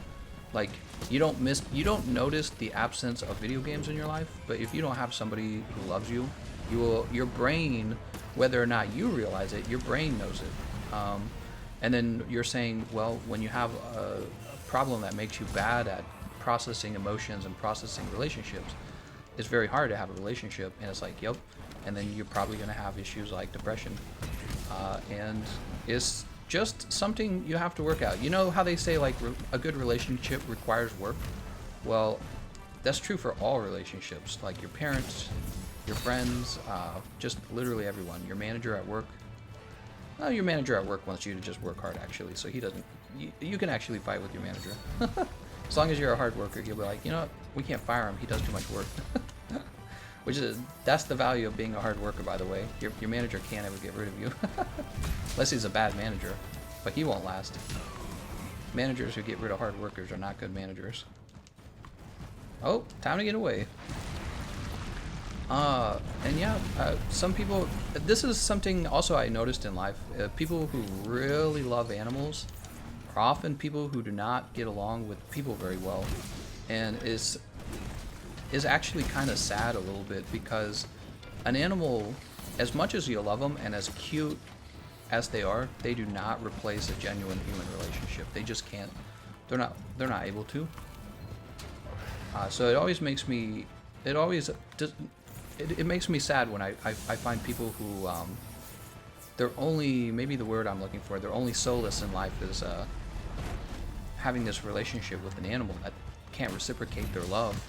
Like, you don't notice the absence of video games in your life, but if you don't have somebody who loves you, your brain, whether or not you realize it, your brain knows it. And then you're saying, well, when you have a problem that makes you bad at processing emotions and processing relationships, it's very hard to have a relationship. And it's like, yep. And then you're probably going to have issues like depression. And it's just something you have to work out. You know how they say, like, a good relationship requires work? Well, that's true for all relationships, like your parents, your friends, just literally everyone. Your manager at work. Well, your manager at work wants you to just work hard, actually, so he doesn't. You can actually fight with your manager. As long as you're a hard worker, he'll be like, you know what, we can't fire him, he does too much work. That's the value of being a hard worker, by the way. Your manager can't ever get rid of you. Unless he's a bad manager, but he won't last. Managers who get rid of hard workers are not good managers. Oh, time to get away. And yeah, some people, this is something also I noticed in life. People who really love animals are often people who do not get along with people very well. And is actually kind of sad a little bit because an animal, as much as you love them and as cute as they are, they do not replace a genuine human relationship. They just can't. They're not able to. So it always makes me. It always does. It makes me sad when I find people who they're only, maybe the word I'm looking for, their only solace in life is having this relationship with an animal that can't reciprocate their love,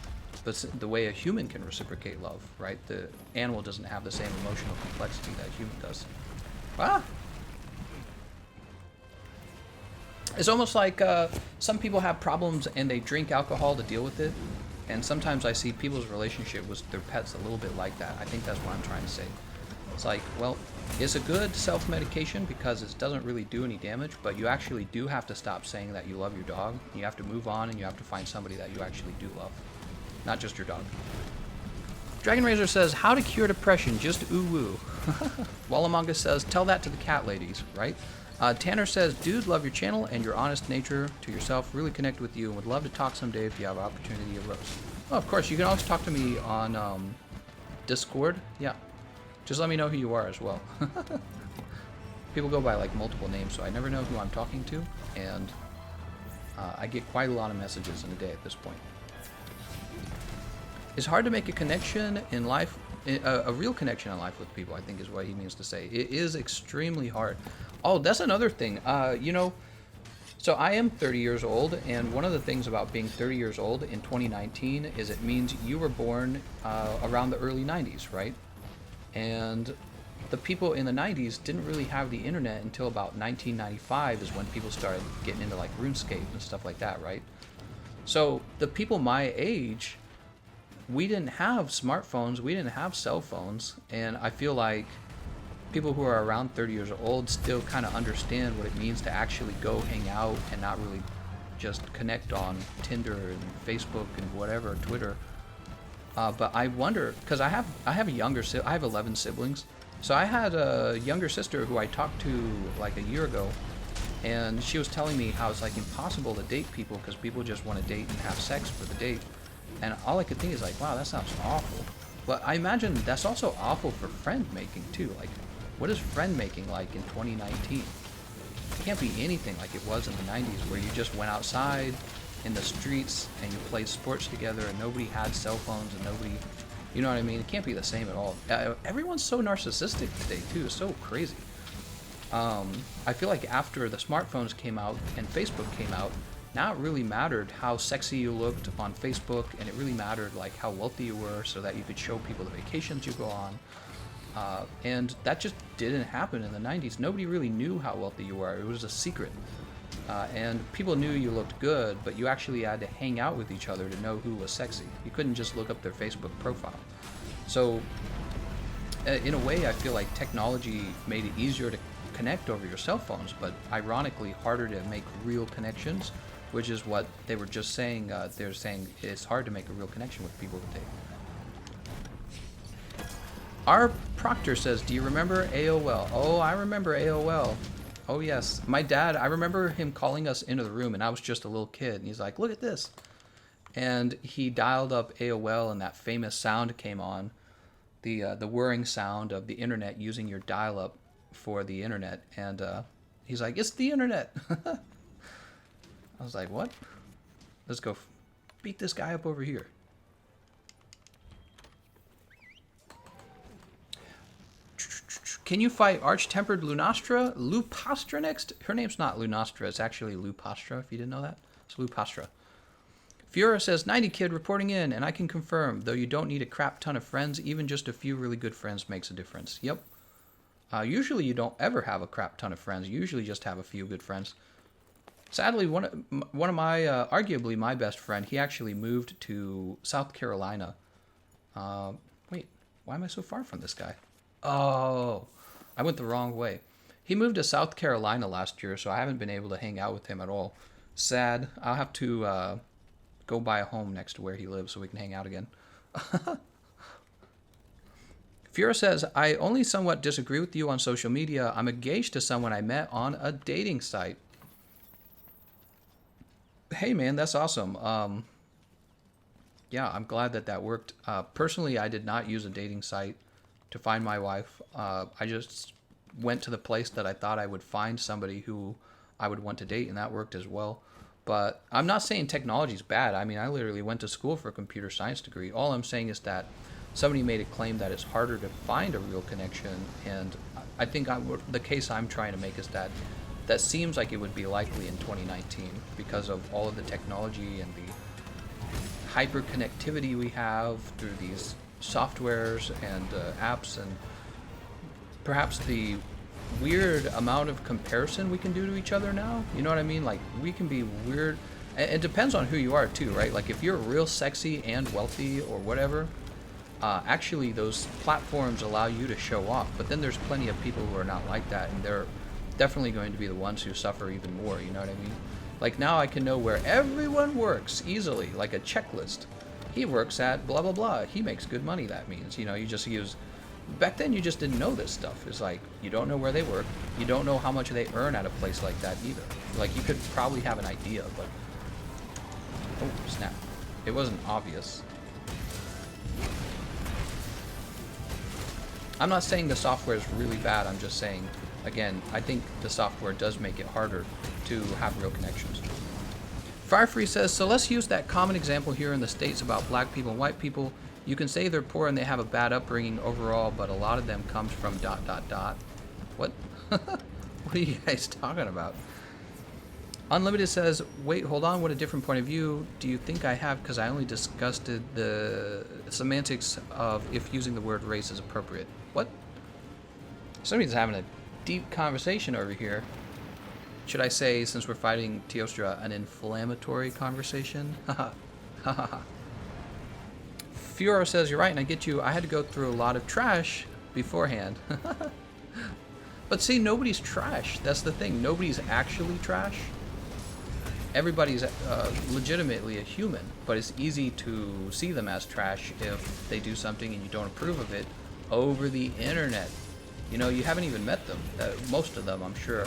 but the way a human can reciprocate love, right? The animal doesn't have the same emotional complexity that a human does. Ah! It's almost like some people have problems and they drink alcohol to deal with it. And sometimes I see people's relationship with their pets a little bit like that. I think that's what I'm trying to say. It's like, well, it's a good self-medication because it doesn't really do any damage, but you actually do have to stop saying that you love your dog. You have to move on and you have to find somebody that you actually do love, not just your dog. Dragon Razor says, how to cure depression, just ooh-woo. Wallamonga says, tell that to the cat ladies, right? Tanner says, dude, love your channel and your honest nature to yourself. Really connect with you and would love to talk someday if you have an opportunity of roast. Oh, of course, you can always talk to me on Discord. Yeah. Just let me know who you are as well. People go by like multiple names, so I never know who I'm talking to. And I get quite a lot of messages in a day at this point. It's hard to make a connection in life, a real connection in life with people, I think is what he means to say. It is extremely hard. Oh, that's another thing. You know, so I am 30 years old, and one of the things about being 30 years old in 2019 is it means you were born around the early 90s, right? And the people in the 90s didn't really have the internet until about 1995 is when people started getting into like RuneScape and stuff like that, right? So the people my age, we didn't have smartphones, we didn't have cell phones, and I feel like people who are around 30 years old still kind of understand what it means to actually go hang out and not really just connect on Tinder and Facebook and whatever, Twitter. But I wonder, because I have I have 11 siblings, so I had a younger sister who I talked to like a year ago, and she was telling me how it's like impossible to date people because people just want to date and have sex for the date. And all I could think is like, wow, that sounds awful. But I imagine that's also awful for friend making too. Like, what is friend making like in 2019? It can't be anything like it was in the 90s where you just went outside in the streets and you played sports together and nobody had cell phones and nobody, you know what I mean? It can't be the same at all. Everyone's so narcissistic today too. It's so crazy. I feel like after the smartphones came out and Facebook came out, now it really mattered how sexy you looked on Facebook, and it really mattered like how wealthy you were so that you could show people the vacations you go on. And that just didn't happen in the 90s. Nobody really knew how wealthy you were. It was a secret. And people knew you looked good, but you actually had to hang out with each other to know who was sexy. You couldn't just look up their Facebook profile. So in a way, I feel like technology made it easier to connect over your cell phones, but ironically harder to make real connections, which is what they were just saying. They're saying it's hard to make a real connection with people today. Our Proctor says, do you remember AOL? Oh, I remember AOL. Oh, yes. My dad, I remember him calling us into the room, and I was just a little kid, and he's like, look at this. And he dialed up AOL, and that famous sound came on, the whirring sound of the internet using your dial-up for the internet. And he's like, it's the internet. I was like, what? Let's go beat this guy up over here. Can you fight Arch-Tempered Lunastra? Lupastra next? Her name's not Lunastra, it's actually Lupastra, if you didn't know that. It's Lupastra. Fiora says, 90 kid reporting in, and I can confirm, though you don't need a crap ton of friends, even just a few really good friends makes a difference. Yep. Usually you don't ever have a crap ton of friends. You usually just have a few good friends. Sadly, one of my, arguably my best friend, he actually moved to South Carolina. Wait, why am I so far from this guy? Oh, I went the wrong way. He moved to South Carolina last year, so I haven't been able to hang out with him at all. Sad. I'll have to go buy a home next to where he lives so we can hang out again. Fura says, I only somewhat disagree with you on social media. I'm engaged to someone I met on a dating site. Hey, man, that's awesome. Yeah, I'm glad that that worked. Personally, I did not use a dating site to find my wife. I just went to the place that I thought I would find somebody who I would want to date, and that worked as well. But I'm not saying technology is bad. I mean, I literally went to school for a computer science degree. All I'm saying is that somebody made a claim that it's harder to find a real connection, and I think the case I'm trying to make is that that seems like it would be likely in 2019 because of all of the technology and the hyper connectivity we have through these softwares and apps, and perhaps the weird amount of comparison we can do to each other now. You know what I mean? Like, we can be weird. It depends on who you are too, right? Like, if you're real sexy and wealthy or whatever, actually those platforms allow you to show off. But then there's plenty of people who are not like that, and they're definitely going to be the ones who suffer even more. You know what I mean? Like, now I can know where everyone works easily, like a checklist. He works at blah blah blah. He makes good money. That means, you know, you just use. Back then, you just didn't know this stuff. It's like, you don't know where they work. You don't know how much they earn at a place like that either. Like, you could probably have an idea, but oh snap, it wasn't obvious. I'm not saying the software is really bad. I'm just saying, again, I think the software does make it harder to have real connections. Firefree says, so let's use that common example here in the States about black people and white people. You can say they're poor and they have a bad upbringing overall, but a lot of them comes from ... What? What are you guys talking about? Unlimited says, wait, hold on, what a different point of view. Do you think I have? Because I only discussed the semantics of if using the word race is appropriate. What? Somebody's having a deep conversation over here. Should I say, since we're fighting Teostra, an inflammatory conversation? Haha. Furo says, you're right, and I get you. I had to go through a lot of trash beforehand. But see, nobody's trash. That's the thing. Nobody's actually trash. Everybody's legitimately a human, but it's easy to see them as trash if they do something and you don't approve of it over the internet. You know, you haven't even met them. Most of them, I'm sure.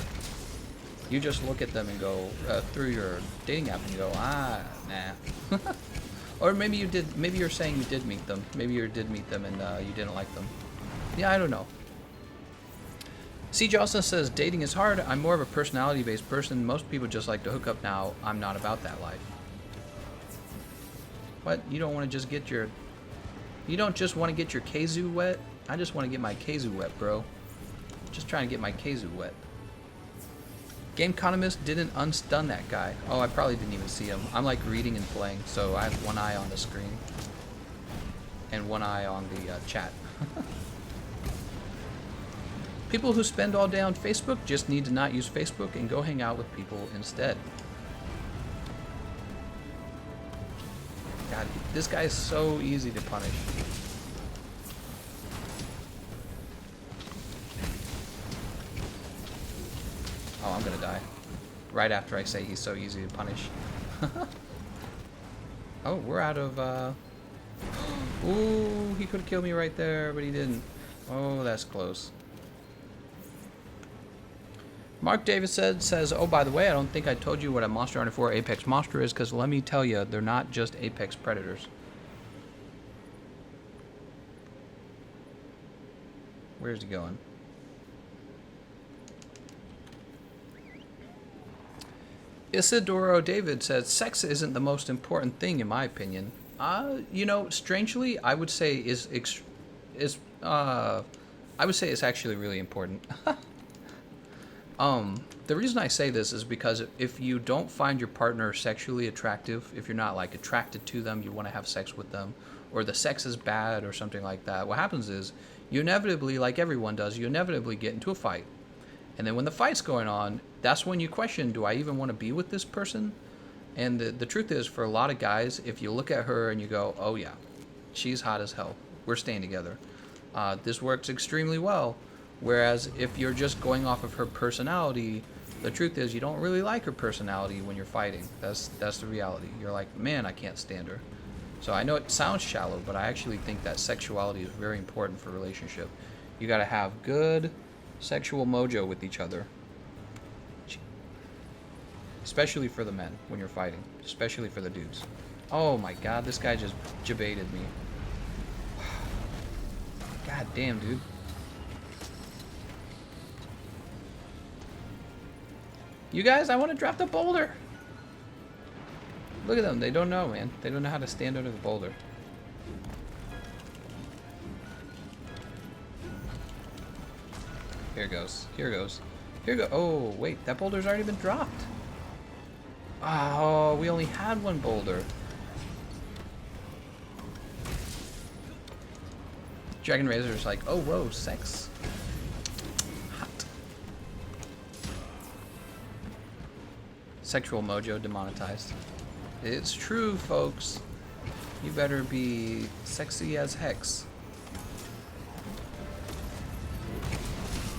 You just look at them and go through your dating app and you go, nah. Or maybe you did. Maybe you're saying you did meet them. Maybe you did meet them and you didn't like them. Yeah, I don't know. C. also says, dating is hard. I'm more of a personality-based person. Most people just like to hook up now. I'm not about that life. What? You don't want to just get your... You don't just want to get your kazoo wet? I just want to get my kazoo wet, bro. Just trying to get my kazoo wet. Gameconomist didn't unstun that guy. Oh, I probably didn't even see him. I'm like reading and playing, so I have one eye on the screen. And one eye on the chat. People who spend all day on Facebook just need to not use Facebook and go hang out with people instead. God, this guy is so easy to punish. Oh, I'm gonna die. Right after I say he's so easy to punish. Oh, we're out of... Ooh, he could have killed me right there, but he didn't. Oh, that's close. Mark Davis says, oh, by the way, I don't think I told you what a Monster Hunter 4 Apex monster is, because let me tell you, they're not just Apex predators. Where's he going? Isidoro David says, sex isn't the most important thing, in my opinion. You know, strangely, I would say it's actually really important. The reason I say this is because if you don't find your partner sexually attractive, if you're not like attracted to them, you want to have sex with them, or the sex is bad or something like that, what happens is you inevitably, like everyone does, you inevitably get into a fight. And then when the fight's going on, that's when you question, do I even want to be with this person? And the truth is, for a lot of guys, if you look at her and you go, oh yeah, she's hot as hell, we're staying together. This works extremely well. Whereas if you're just going off of her personality, The truth is, you don't really like her personality when you're fighting. That's the reality. You're like, man, I can't stand her. So I know it sounds shallow, but I actually think that sexuality is very important for a relationship. You got to have good sexual mojo with each other. Especially for the men when you're fighting. Especially for the dudes. Oh my god, this guy just jebaited me. God damn, dude. You guys, I want to drop the boulder. Look at them. They don't know, man. They don't know how to stand under the boulder. Here goes. Here goes. Here go. Oh, wait. That boulder's already been dropped. Oh, we only had one boulder. Dragon Razor's like, oh, whoa, sex. Hot. Sexual mojo demonetized. It's true, folks. You better be sexy as hex.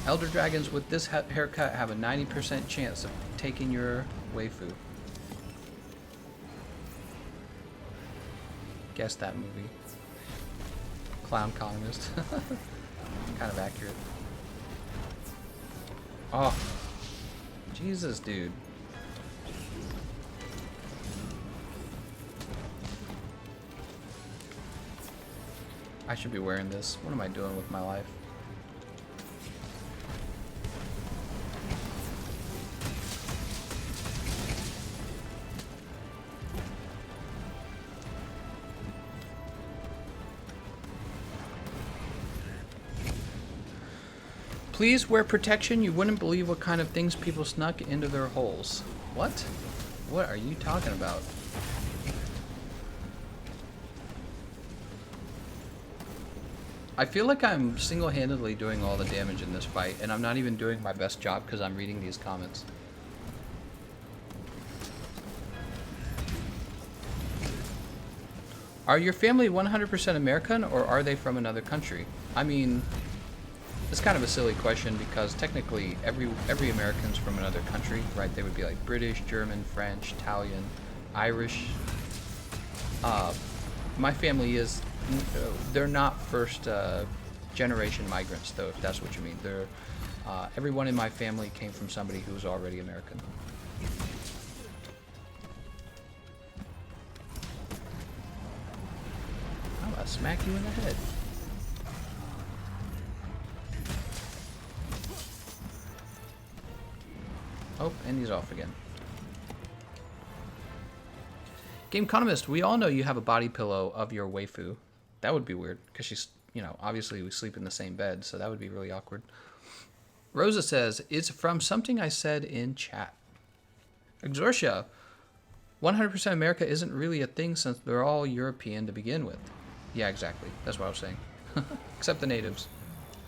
Elder dragons with this haircut have a 90% chance of taking your waifu. Guess that movie. Clownconomist. Kind of accurate. Oh. Jesus, dude. I should be wearing this. What am I doing with my life? Please wear protection. You wouldn't believe what kind of things people snuck into their holes. What? What are you talking about? I feel like I'm single-handedly doing all the damage in this fight, and I'm not even doing my best job because I'm reading these comments. Are your family 100% American, or are they from another country? I mean, it's kind of a silly question because technically every American's from another country, right? They would be like British, German, French, Italian, Irish. My family is, they're not first generation migrants, though, if that's what you mean. They're, everyone in my family came from somebody who was already American. I'm gonna smack you in the head. Oh, and he's off again. Gameconomist, we all know you have a body pillow of your waifu. That would be weird, because she's, you know, obviously we sleep in the same bed, so that would be really awkward. Rosa says, it's from something I said in chat. Exorcia, 100% America isn't really a thing since they're all European to begin with. Yeah, exactly. That's what I was saying. Except the natives.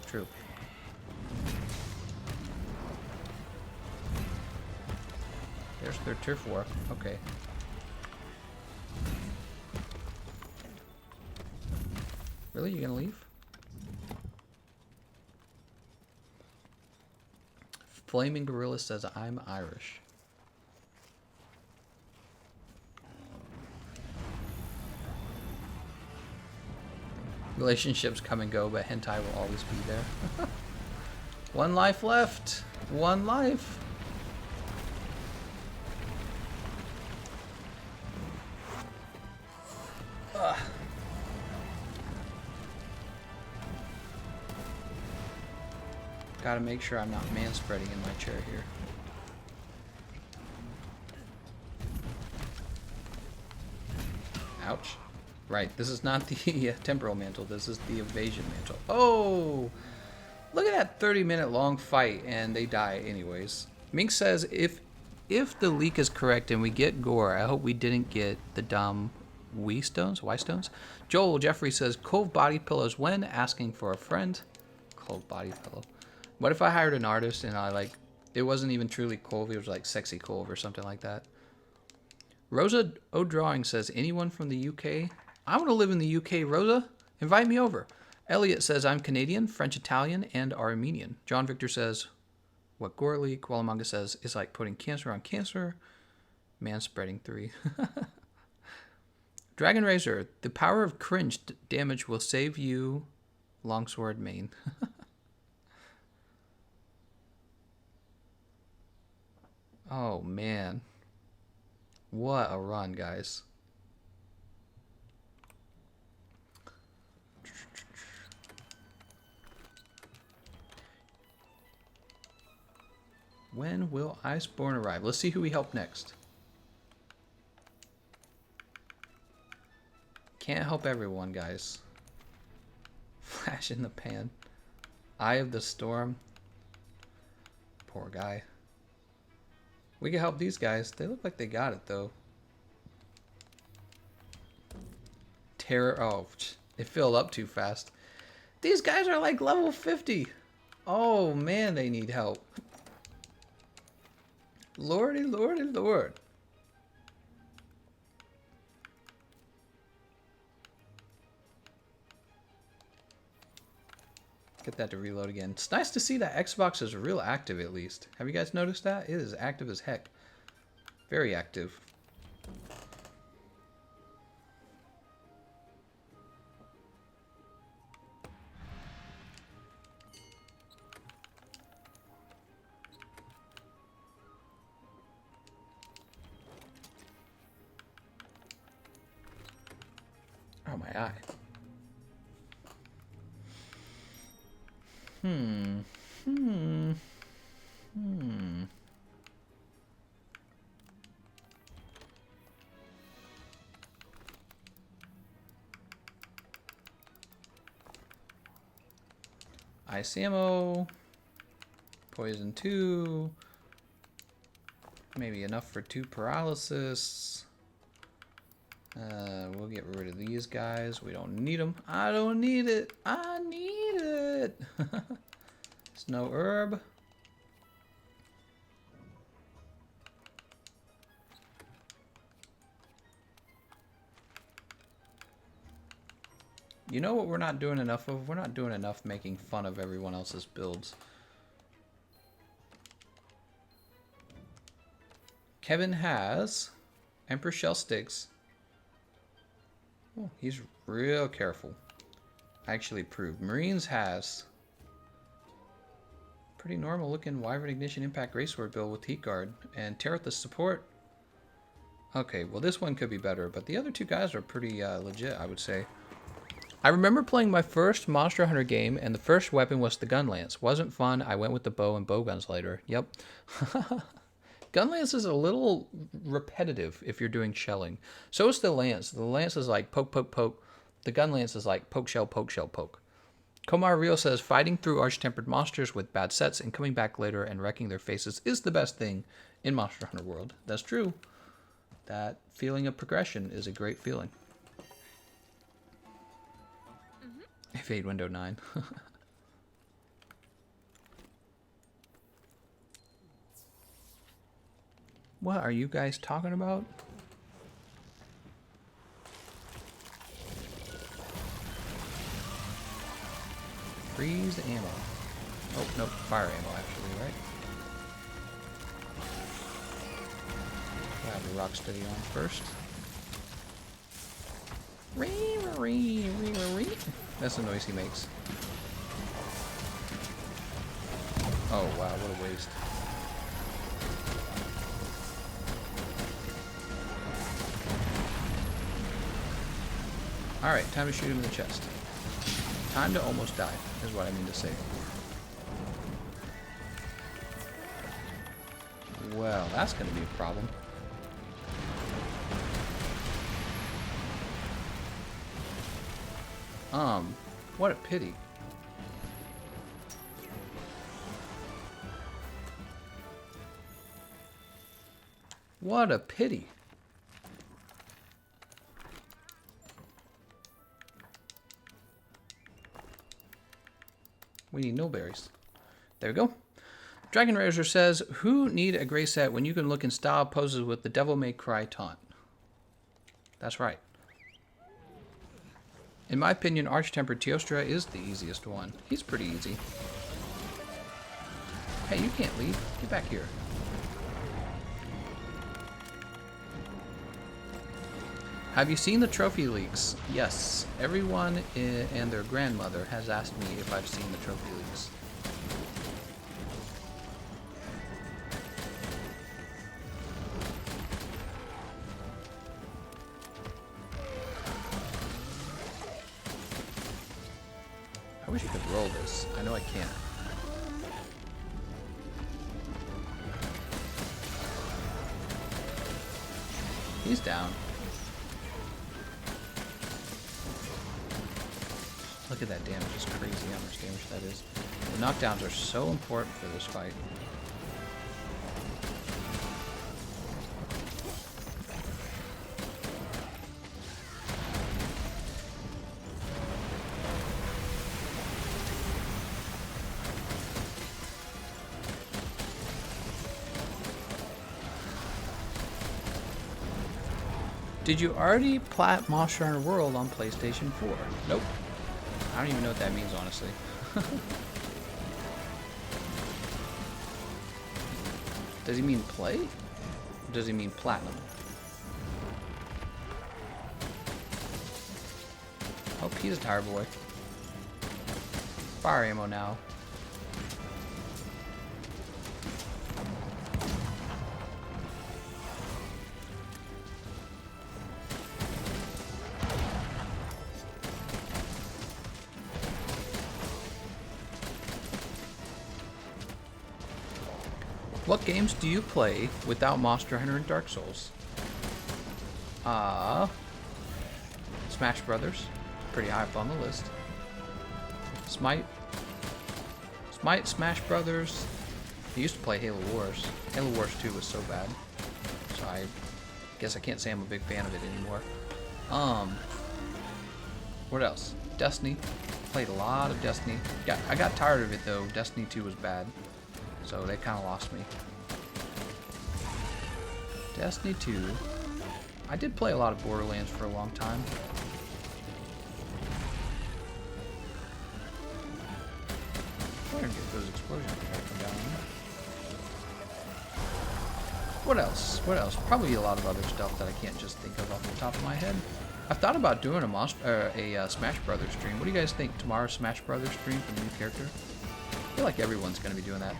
True. There's their turf war. Okay. Really? You gonna leave? Flaming Gorilla says I'm Irish. Relationships come and go, but hentai will always be there. One life left. One life. Ugh. Gotta make sure I'm not man-spreading in my chair here. Ouch. Right, this is not the temporal mantle, this is the evasion mantle. Oh! Look at that 30-minute long fight, and they die anyways. Mink says, if the leak is correct and we get gore, I hope we didn't get the dumb Y stones? Joel Jeffrey says, Cove body pillows when asking for a friend. Cove body pillow. What if I hired an artist and it wasn't even truly Cove, it was like Sexy Cove or something like that? Rosa O'Drawing says, anyone from the UK? I want to live in the UK, Rosa. Invite me over. Elliot says, I'm Canadian, French Italian, and Armenian. John Victor says, What Gorley Koalamanga says is like putting cancer on cancer. Man spreading 3. Dragon Razor, the power of cringe damage will save you. Longsword main. Oh man. What a run, guys. When will Iceborne arrive? Let's see who we help next. Can't help everyone, guys. Flash in the pan. Eye of the Storm. Poor guy. We can help these guys. They look like they got it, though. Terror. Oh, it filled up too fast. These guys are like level 50. Oh, man, they need help. Lordy, lordy, lord. Get that to reload again. It's nice to see that Xbox is real active, at least. Have you guys noticed that? It is active as heck. Very active. Oh, my eye. Ice ammo. Poison 2. Maybe enough for 2 paralysis. We'll get rid of these guys. We don't need them. I don't need it. I need it. Snow herb. You know what we're not doing enough of? We're not doing enough making fun of everyone else's builds. Kevin has Emperor Shell Sticks. Oh, he's real careful. Actually proved. Marines has pretty normal looking Wyvern Ignition Impact Greatsword build with Heat Guard. And Terrathus support. Okay, well this one could be better, but the other two guys are pretty legit, I would say. I remember playing my first Monster Hunter game, and the first weapon was the Gun Lance. Wasn't fun. I went with the bow and bow guns later. Yep. Gun Lance is a little repetitive if you're doing shelling. So is the Lance. The Lance is like poke, poke, poke. The Gun Lance is like poke, shell, poke, shell, poke. Komar Real says, fighting through arch-tempered monsters with bad sets and coming back later and wrecking their faces is the best thing in Monster Hunter World. That's true. That feeling of progression is a great feeling. Fade window 9. What are you guys talking about? Freeze ammo. Oh, nope, fire ammo actually, right? We'll have the Rocksteady on first. That's the noise he makes. Oh wow, what a waste. Alright, time to shoot him in the chest. Time to almost die, is what I mean to say. Well, that's going to be a problem. What a pity. What a pity. We need no berries. There we go. Dragon Razor says, who need a gray set when you can look in style poses with the Devil May Cry taunt? That's right. In my opinion, Arch-Tempered Teostra is the easiest one. He's pretty easy. Hey, you can't leave. Get back here. Have you seen the trophy leaks? Yes. Everyone and their grandmother has asked me if I've seen the trophy leaks. I wish I could roll this. I know I can't. He's down. Look at that damage. It's crazy how much damage that is. The knockdowns are so important for this fight. Did you already plat Monster Hunter World on PlayStation 4? Nope. I don't even know what that means, honestly. Does he mean play? Or does he mean platinum? Oh, he's a tire boy. Fire ammo now. What games do you play without Monster Hunter and Dark Souls? Smash Brothers, pretty high up on the list. Smite, Smash Brothers. I used to play Halo Wars. Halo Wars 2 was so bad, so I guess I can't say I'm a big fan of it anymore. What else? Destiny. Played a lot of Destiny. Yeah, I got tired of it though. Destiny 2 was bad. So they kind of lost me. Destiny 2. I did play a lot of Borderlands for a long time. We're gonna get those explosions come down. What else? What else? Probably a lot of other stuff that I can't just think of off the top of my head. I've thought about doing a Smash Brothers stream. What do you guys think? Tomorrow's Smash Brothers stream for the new character? I feel like everyone's gonna be doing that.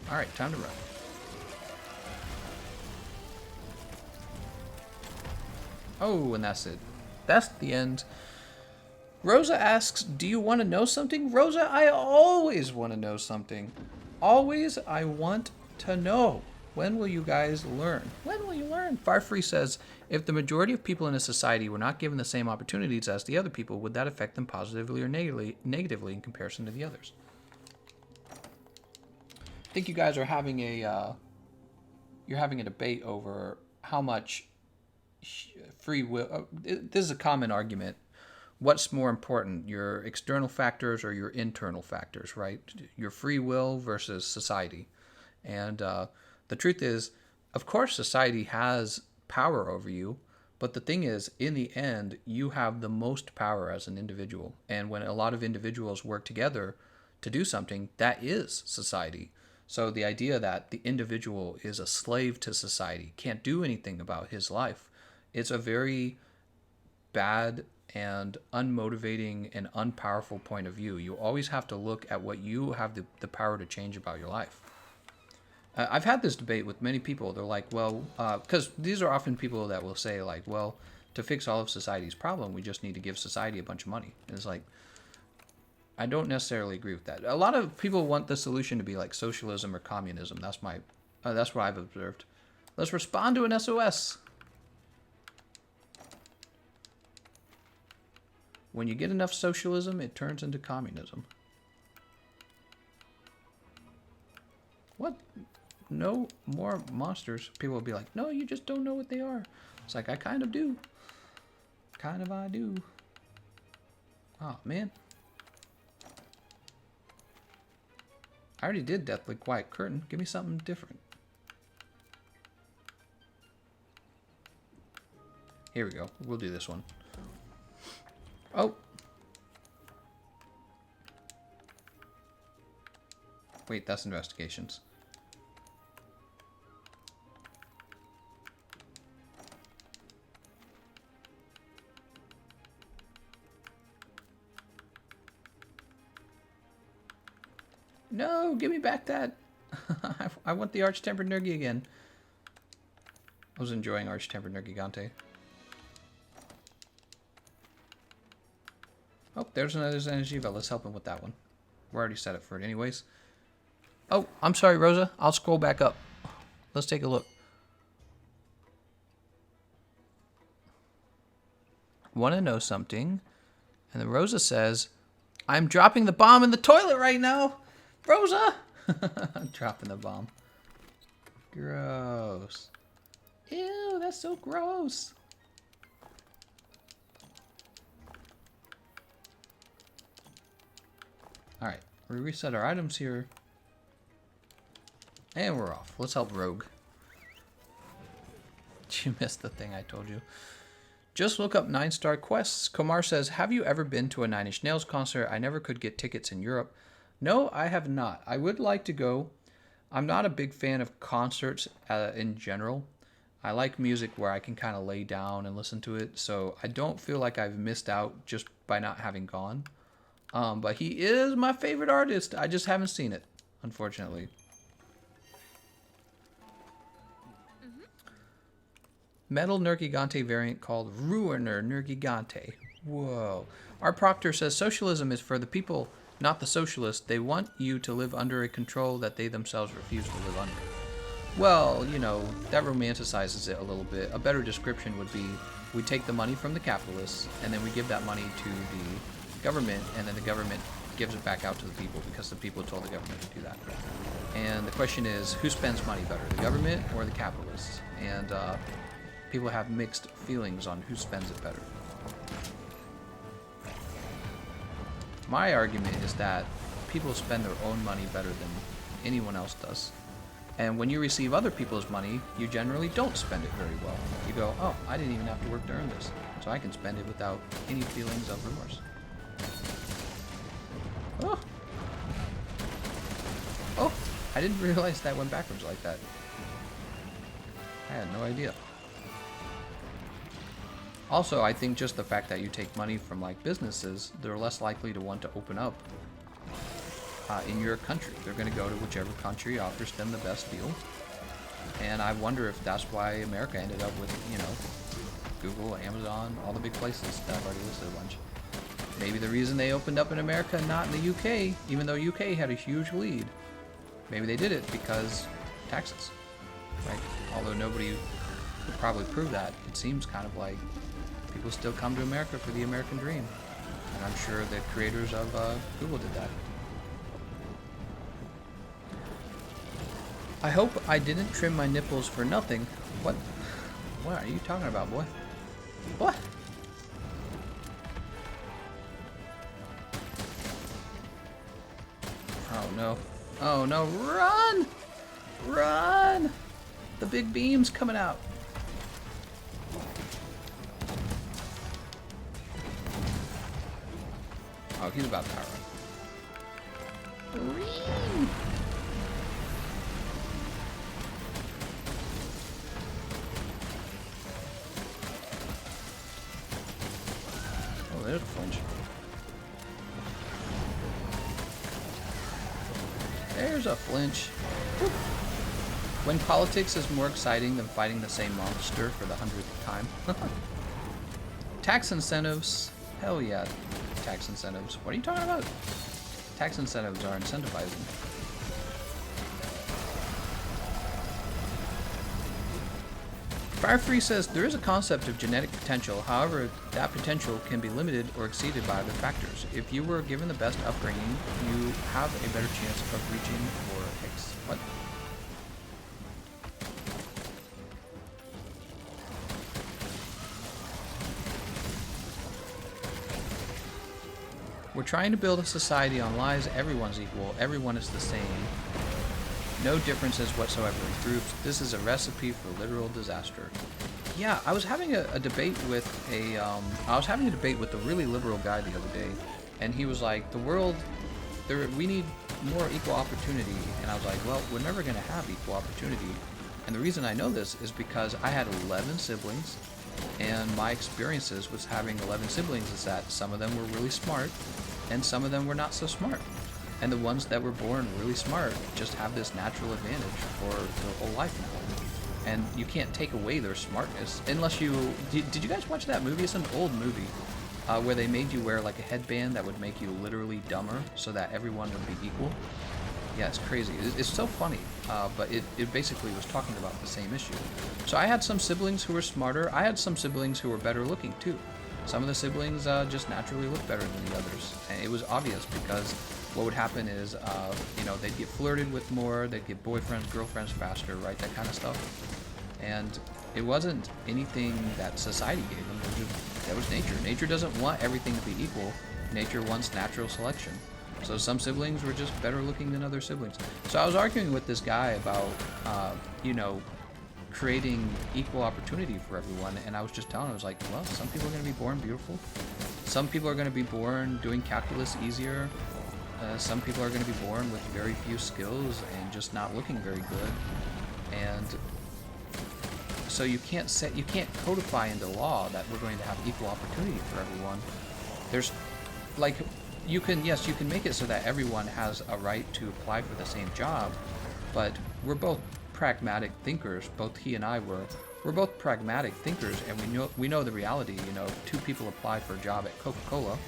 Alright, time to run. Oh, and that's it. That's the end. Rosa asks, do you want to know something? Rosa, I always want to know something. Always, I want to know. When will you guys learn? When will you learn? Farfree says, if the majority of people in a society were not given the same opportunities as the other people, would that affect them positively or negatively in comparison to the others? I think you guys are having a debate over how much free will. This is a common argument. What's more important, your external factors or your internal factors, right? Your free will versus society. And the truth is, of course, society has power over you. But the thing is, in the end, you have the most power as an individual. And when a lot of individuals work together to do something, that is society. So the idea that the individual is a slave to society, can't do anything about his life, it's a very bad and unmotivating and unpowerful point of view. You always have to look at what you have the power to change about your life. I've had this debate with many people. They're like, well, because these are often people that will say like, well, to fix all of society's problem, we just need to give society a bunch of money. And it's like, I don't necessarily agree with that. A lot of people want the solution to be like socialism or communism. That's what I've observed. Let's respond to an SOS. When you get enough socialism, it turns into communism. What? No more monsters. People will be like, no, you just don't know what they are. It's like, I kind of do. Kind of I do. Oh, man. I already did Deathly Quiet Curtain. Give me something different. Here we go. We'll do this one. Oh. Wait, that's investigations. No, give me back that. I want the Arch-Tempered Nergi again. I was enjoying Arch-Tempered Nergigante. Oh, there's another Zangiva. Let's help him with that one. We're already set up for it anyways. Oh, I'm sorry, Rosa. I'll scroll back up. Let's take a look. Want to know something? And then Rosa says, I'm dropping the bomb in the toilet right now. Rosa! Dropping the bomb. Gross. Ew, that's so gross. Alright, we reset our items here. And we're off. Let's help Rogue. You missed the thing I told you. Just look up 9-star quests. Komar says, have you ever been to a Nine Inch Nails concert? I never could get tickets in Europe. No, I have not. I would like to go. I'm not a big fan of concerts in general. I like music where I can kind of lay down and listen to it. So I don't feel like I've missed out just by not having gone. But he is my favorite artist. I just haven't seen it, unfortunately. Metal Nergigante variant called Ruiner Nergigante. Whoa. Our proctor says socialism is for the people, not the socialists. They want you to live under a control that they themselves refuse to live under. Well, you know, that romanticizes it a little bit. A better description would be we take the money from the capitalists and then we give that money to the government, and then the government gives it back out to the people because the people told the government to do that. And the question is, who spends money better, the government or the capitalists? And people have mixed feelings on who spends it better. My argument is that people spend their own money better than anyone else does. And when you receive other people's money, you generally don't spend it very well. You go, oh, I didn't even have to work to earn this, so I can spend it without any feelings of remorse. Oh! Oh! I didn't realize that went backwards like that. I had no idea. Also, I think just the fact that you take money from like businesses, they're less likely to want to open up in your country. They're going to go to whichever country offers them the best deal. And I wonder if that's why America ended up with, you know, Google, Amazon, all the big places that I've already listed a bunch. Maybe the reason they opened up in America and not in the UK, even though UK had a huge lead, maybe they did it because taxes, right? Although nobody could probably prove that. It seems kind of like people still come to America for the American dream. And I'm sure the creators of Google did that. I hope I didn't trim my nipples for nothing. What? What are you talking about, boy? What? Oh no. Oh no, run! Run! The big beam's coming out. Oh, he's about to power run. Whee! Oh, there's a flinch. There's a flinch. Whoop. When politics is more exciting than fighting the same monster for the 100th time. Tax incentives. Hell yeah, tax incentives. What are you talking about? Tax incentives are incentivizing. Firefree says there is a concept of genetic potential. However, that potential can be limited or exceeded by other factors. If you were given the best upbringing, you have a better chance of reaching for X. What? We're trying to build a society on lies. Everyone's equal. Everyone is the same. No differences whatsoever in groups. This is a recipe for literal disaster. Yeah, I was having a debate with I was having a debate with a really liberal guy the other day, and he was like, the world, we need more equal opportunity, and I was like, well, we're never going to have equal opportunity, and the reason I know this is because I had 11 siblings, and my experiences with having 11 siblings is that some of them were really smart, and some of them were not so smart. And the ones that were born really smart just have this natural advantage for their whole life now. And you can't take away their smartness unless you... Did you guys watch that movie? It's an old movie where they made you wear like a headband that would make you literally dumber so that everyone would be equal. Yeah, it's crazy. It's so funny, but it basically was talking about the same issue. So I had some siblings who were smarter. I had some siblings who were better looking too. Some of the siblings just naturally looked better than the others. And it was obvious because what would happen is, they'd get flirted with more, they'd get boyfriends, girlfriends faster, right? That kind of stuff. And it wasn't anything that society gave them. That was nature. Nature doesn't want everything to be equal. Nature wants natural selection. So some siblings were just better looking than other siblings. So I was arguing with this guy about, creating equal opportunity for everyone, and I was just telling him, I was like, well, some people are going to be born beautiful. Some people are going to be born doing calculus easier. Some people are going to be born with very few skills and just not looking very good. And so you can't codify into law that we're going to have equal opportunity for everyone. There's like, you can make it so that everyone has a right to apply for the same job, but we're both pragmatic thinkers. Both he and I we're both pragmatic thinkers, and we know the reality. Two people apply for a job at Coca-Cola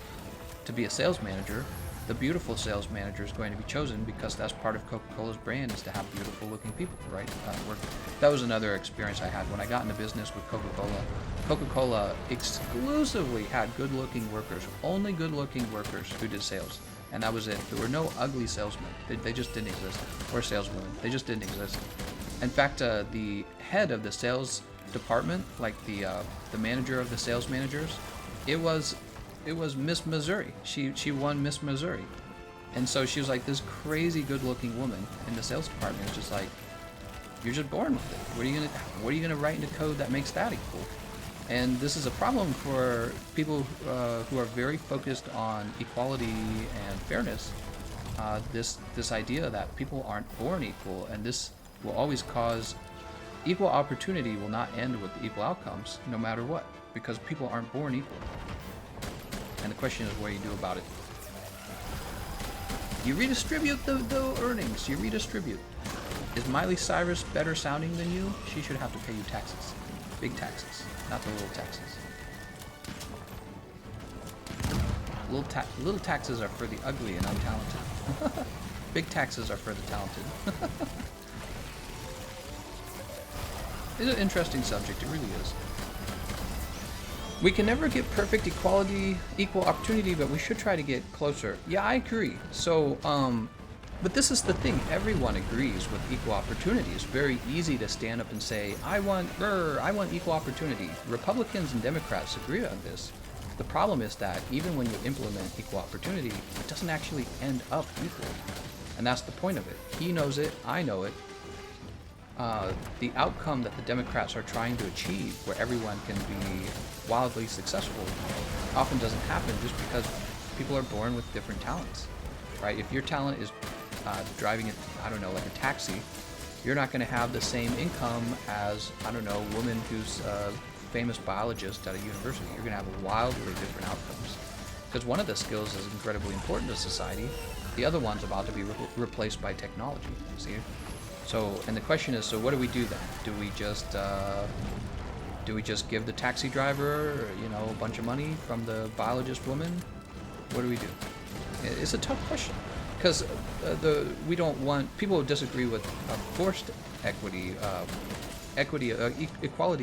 to be a sales manager. The beautiful sales manager is going to be chosen because that's part of Coca-Cola's brand, is to have beautiful looking people, right? That was another experience I had when I got into business with Coca-Cola. Coca-Cola exclusively had good looking workers, only good looking workers who did sales. And that was it. There were no ugly salesmen. They just didn't exist. Or saleswomen. They just didn't exist. In fact, the head of the sales department, like the manager of the sales managers, it was Miss Missouri. She won Miss Missouri, and so she was like this crazy good-looking woman in the sales department. It's just like, you're just born with it. What are you gonna write into code that makes that equal? And this is a problem for people who are very focused on equality and fairness. This idea that people aren't born equal, and this will always cause equal opportunity will not end with equal outcomes, no matter what, because people aren't born equal. And the question is what do you do about it? You redistribute the earnings. You redistribute. Is Miley Cyrus better sounding than you? She should have to pay you taxes. Big taxes, not the little taxes. Little taxes are for the ugly and untalented. Big taxes are for the talented. It's an interesting subject, it really is. We can never get perfect equality, equal opportunity, but we should try to get closer. Yeah, I agree. So, but this is the thing, everyone agrees with equal opportunity. It's very easy to stand up and say, I want equal opportunity. Republicans and Democrats agree on this. The problem is that even when you implement equal opportunity, it doesn't actually end up equal. And that's the point of it. He knows it, I know it. The outcome that the Democrats are trying to achieve, where everyone can be wildly successful, often doesn't happen just because people are born with different talents, right? If your talent is driving it, like a taxi, you're not going to have the same income as, a woman who's a famous biologist at a university. You're going to have wildly different outcomes. Because one of the skills is incredibly important to society. The other one's about to be replaced by technology, see? So, and the question is, so what do we do then? Do we just give the taxi driver, a bunch of money from the biologist woman? What do we do? It's a tough question, because we don't want, people disagree with forced equality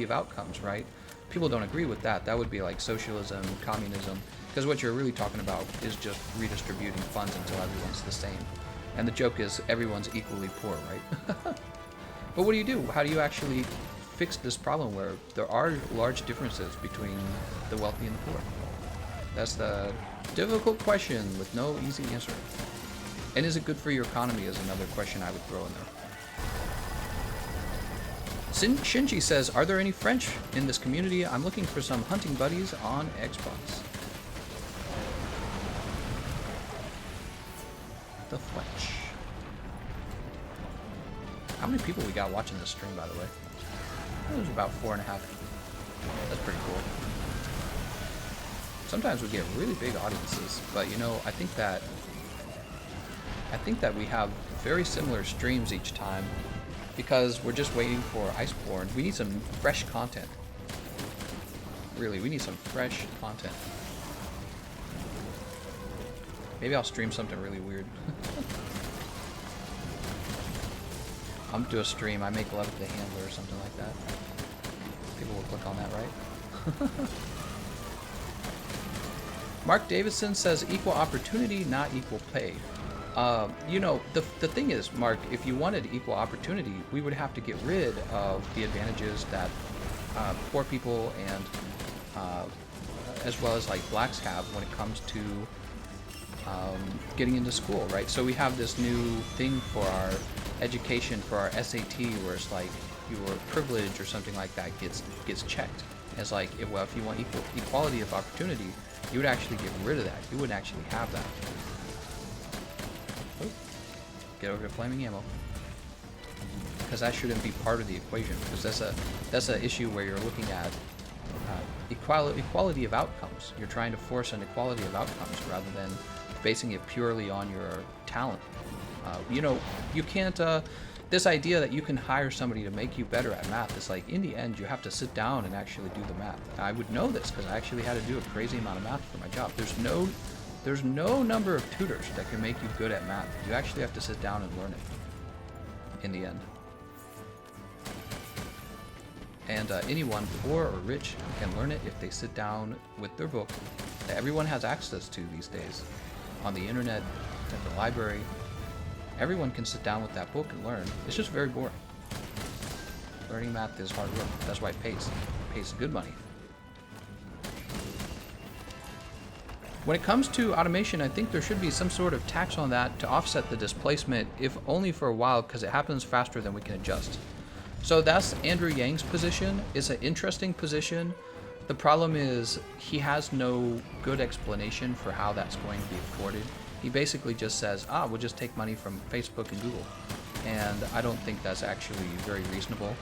of outcomes, right? People don't agree with that. That would be like socialism, communism, because what you're really talking about is just redistributing funds until everyone's the same. And the joke is everyone's equally poor, right? But what do you do? How do you actually fix this problem where there are large differences between the wealthy and the poor? That's the difficult question with no easy answer. And is it good for your economy is another question I would throw in there. Shinji says, are there any French in this community? I'm looking for some hunting buddies on Xbox. The Fletch. How many people we got watching this stream, by the way? It was about 4.5. That's pretty cool. Sometimes we get really big audiences, but you know, I think that we have very similar streams each time because we're just waiting for Iceborne. We need some fresh content. Really, we need some fresh content. Maybe I'll stream something really weird. I'm gonna do a stream. I make love to the handler or something like that. People will click on that, right? Mark Davidson says equal opportunity, not equal pay. You know, the thing is, Mark, if you wanted equal opportunity, we would have to get rid of the advantages that poor people and as well as like blacks have when it comes to getting into school, right? So we have this new thing for our education, for our SAT, where it's like your privilege or something like that gets checked. As like, if you want equality of opportunity, you would actually get rid of that. You wouldn't actually have that. Oh, get over to flaming ammo. Because that shouldn't be part of the equation. Because that's a issue where you're looking at equality of outcomes. You're trying to force an equality of outcomes rather than basing it purely on your talent. You know, you can't. This idea that you can hire somebody to make you better at math is like, in the end, you have to sit down and actually do the math. I would know this because I actually had to do a crazy amount of math for my job. There's no number of tutors that can make you good at math. You actually have to sit down and learn it in the end. And anyone, poor or rich, can learn it if they sit down with their book that everyone has access to these days on the internet, at the library. Everyone can sit down with that book and learn. It's just very boring. Learning math is hard work. That's why it pays. It pays good money. When it comes to automation, I think there should be some sort of tax on that to offset the displacement, if only for a while, because it happens faster than we can adjust. So that's Andrew Yang's position. It's an interesting position. The problem is he has no good explanation for how that's going to be afforded. He basically just says, we'll just take money from Facebook and Google. And I don't think that's actually very reasonable.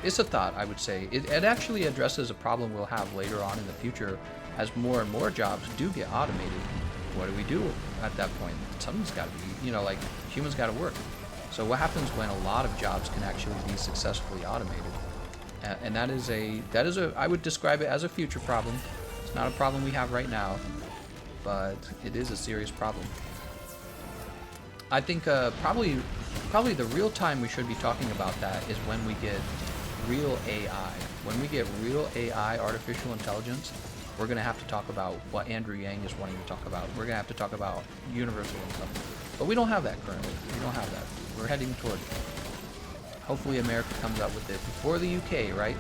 It's a thought, I would say. It actually addresses a problem we'll have later on in the future as more and more jobs do get automated. What do we do at that point? Something's got to be, you know, like humans got to work. So what happens when a lot of jobs can actually be successfully automated? And that is a, I would describe it as a future problem. It's not a problem we have right now, but it is a serious problem. I think probably the real time we should be talking about that is when we get real AI. When we get real AI, artificial intelligence, we're going to have to talk about what Andrew Yang is wanting to talk about. We're going to have to talk about universal income. But we don't have that currently. We don't have that. We're heading toward it. Hopefully America comes up with it before the UK, right?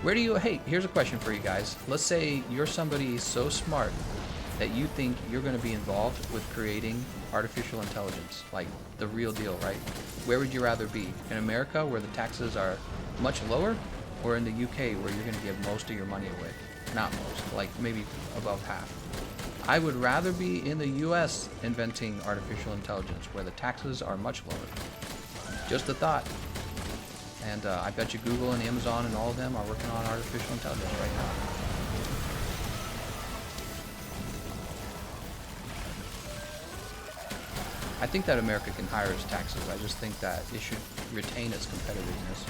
Hey, here's a question for you guys. Let's say you're somebody so smart that you think you're going to be involved with creating artificial intelligence, like the real deal, right? Where would you rather be? In America, where the taxes are much lower, or in the UK, where you're going to give most of your money away? Not most, like maybe above half. I would rather be in the US inventing artificial intelligence, where the taxes are much lower. Just a thought. And I bet you Google and Amazon and all of them are working on artificial intelligence right now. I think that America can hire its taxes. I just think that it should retain its competitiveness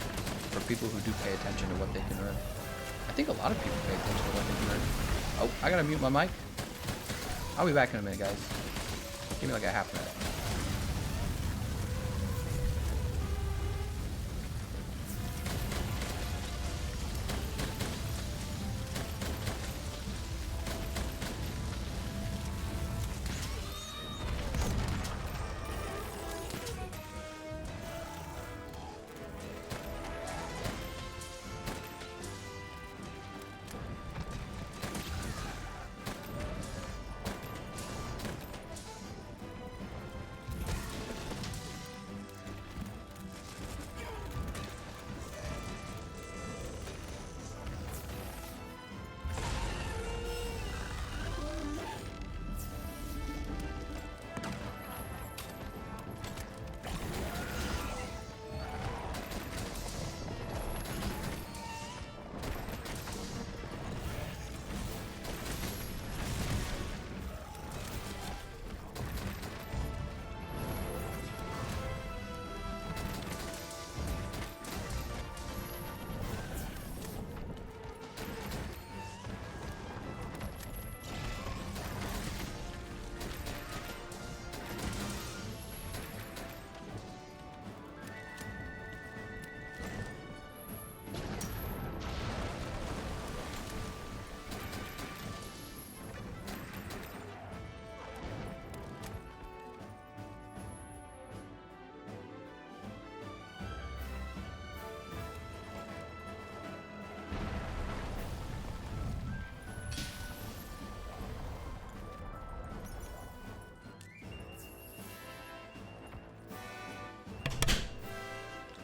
for people who do pay attention to what they can earn. I think a lot of people pay attention to what they can earn. Oh, I gotta mute my mic. I'll be back in a minute, guys. Give me like a half minute.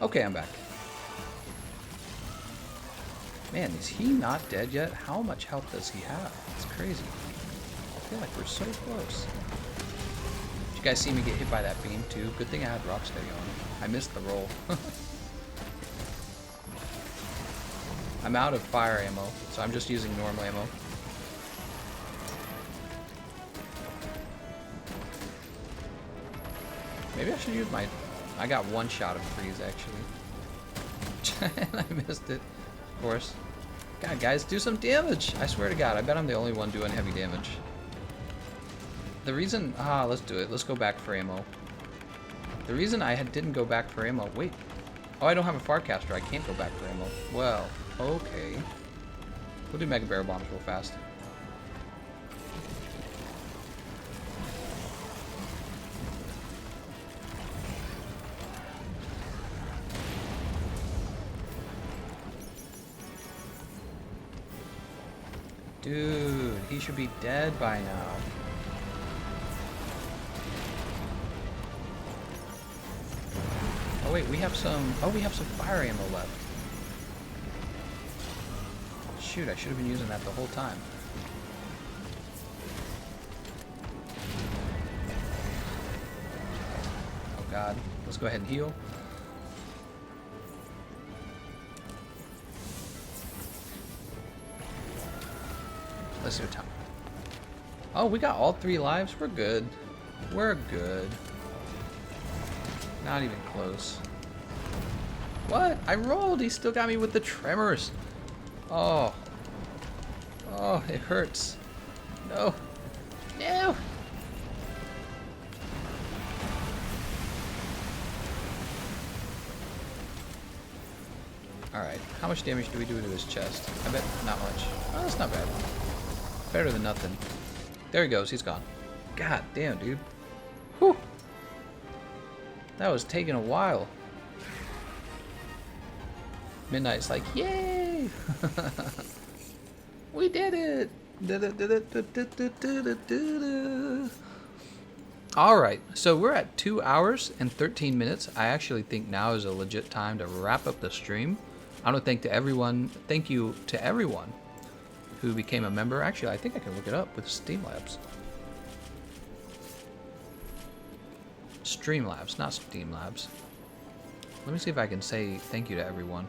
Okay, I'm back. Man, is he not dead yet? How much health does he have? It's crazy. I feel like we're so close. Did you guys see me get hit by that beam too? Good thing I had Rocksteady on. I missed the roll. I'm out of fire ammo, so I'm just using normal ammo. Maybe I should use my... I got one shot of freeze, actually. And I missed it, of course. God, guys, do some damage! I swear to God, I bet I'm the only one doing heavy damage. The reason... let's do it. Let's go back for ammo. The reason I didn't go back for ammo... Wait. Oh, I don't have a Farcaster. I can't go back for ammo. Well, okay. We'll do Mega Barrel Bombs real fast. Dude, he should be dead by now. Oh wait, we have some... Oh, we have some fire ammo left. Shoot, I should have been using that the whole time. Oh God. Let's go ahead and heal. Let's do a time. Oh, we got all 3 lives? We're good. We're good. Not even close. What? I rolled! He still got me with the tremors! Oh. Oh, it hurts. No. No! Alright, how much damage do we do to his chest? I bet not much. Oh, that's not bad. Better than nothing. There he goes, he's gone. God damn, dude. Whew. That was taking a while. Midnight's like, yay! We did it! Alright, so we're at 2 hours and 13 minutes. I actually think now is a legit time to wrap up the stream. I want to thank you to everyone who became a member. Actually, I think I can look it up with Streamlabs. Streamlabs, not Steamlabs. Let me see if I can say thank you to everyone.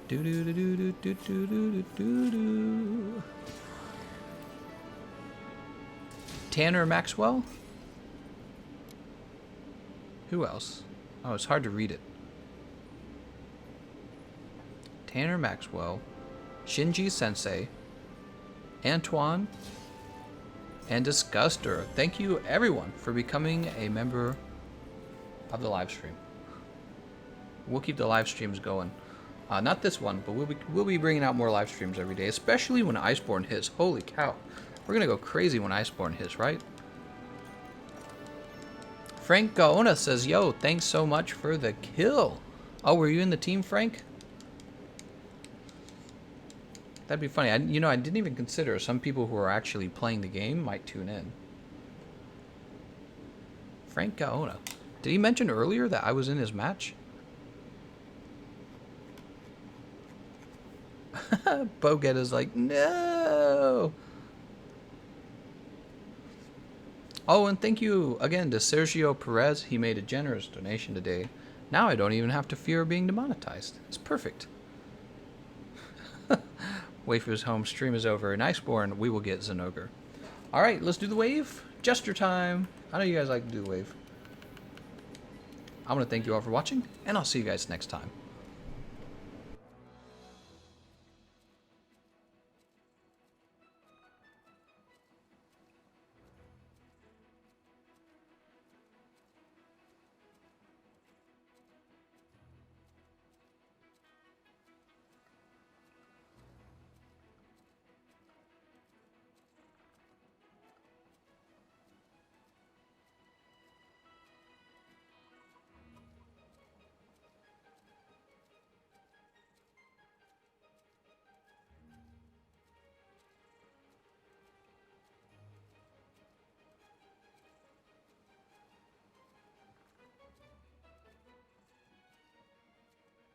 Do do do do do do do do do do. Tanner Maxwell? Who else? Oh, it's hard to read it. Tanner Maxwell, Shinji Sensei, Antoine, and Disguster. Thank you everyone for becoming a member of the live stream. We'll keep the live streams going. Not this one, but we'll be bringing out more live streams every day, especially when Iceborne hits. Holy cow. We're going to go crazy when Iceborne hits, right? Frank Gaona says, yo, thanks so much for the kill. Oh, were you in the team, Frank? That'd be funny. I didn't even consider some people who are actually playing the game might tune in. Frank Gaona. Did he mention earlier that I was in his match? Bogetta's like, no! Oh, and thank you again to Sergio Perez. He made a generous donation today. Now I don't even have to fear being demonetized. It's perfect. Waifu's home stream is over. In Iceborne, we will get Zenogre. Alright, let's do the wave. Gesture time. I know you guys like to do the wave. I want to thank you all for watching, and I'll see you guys next time.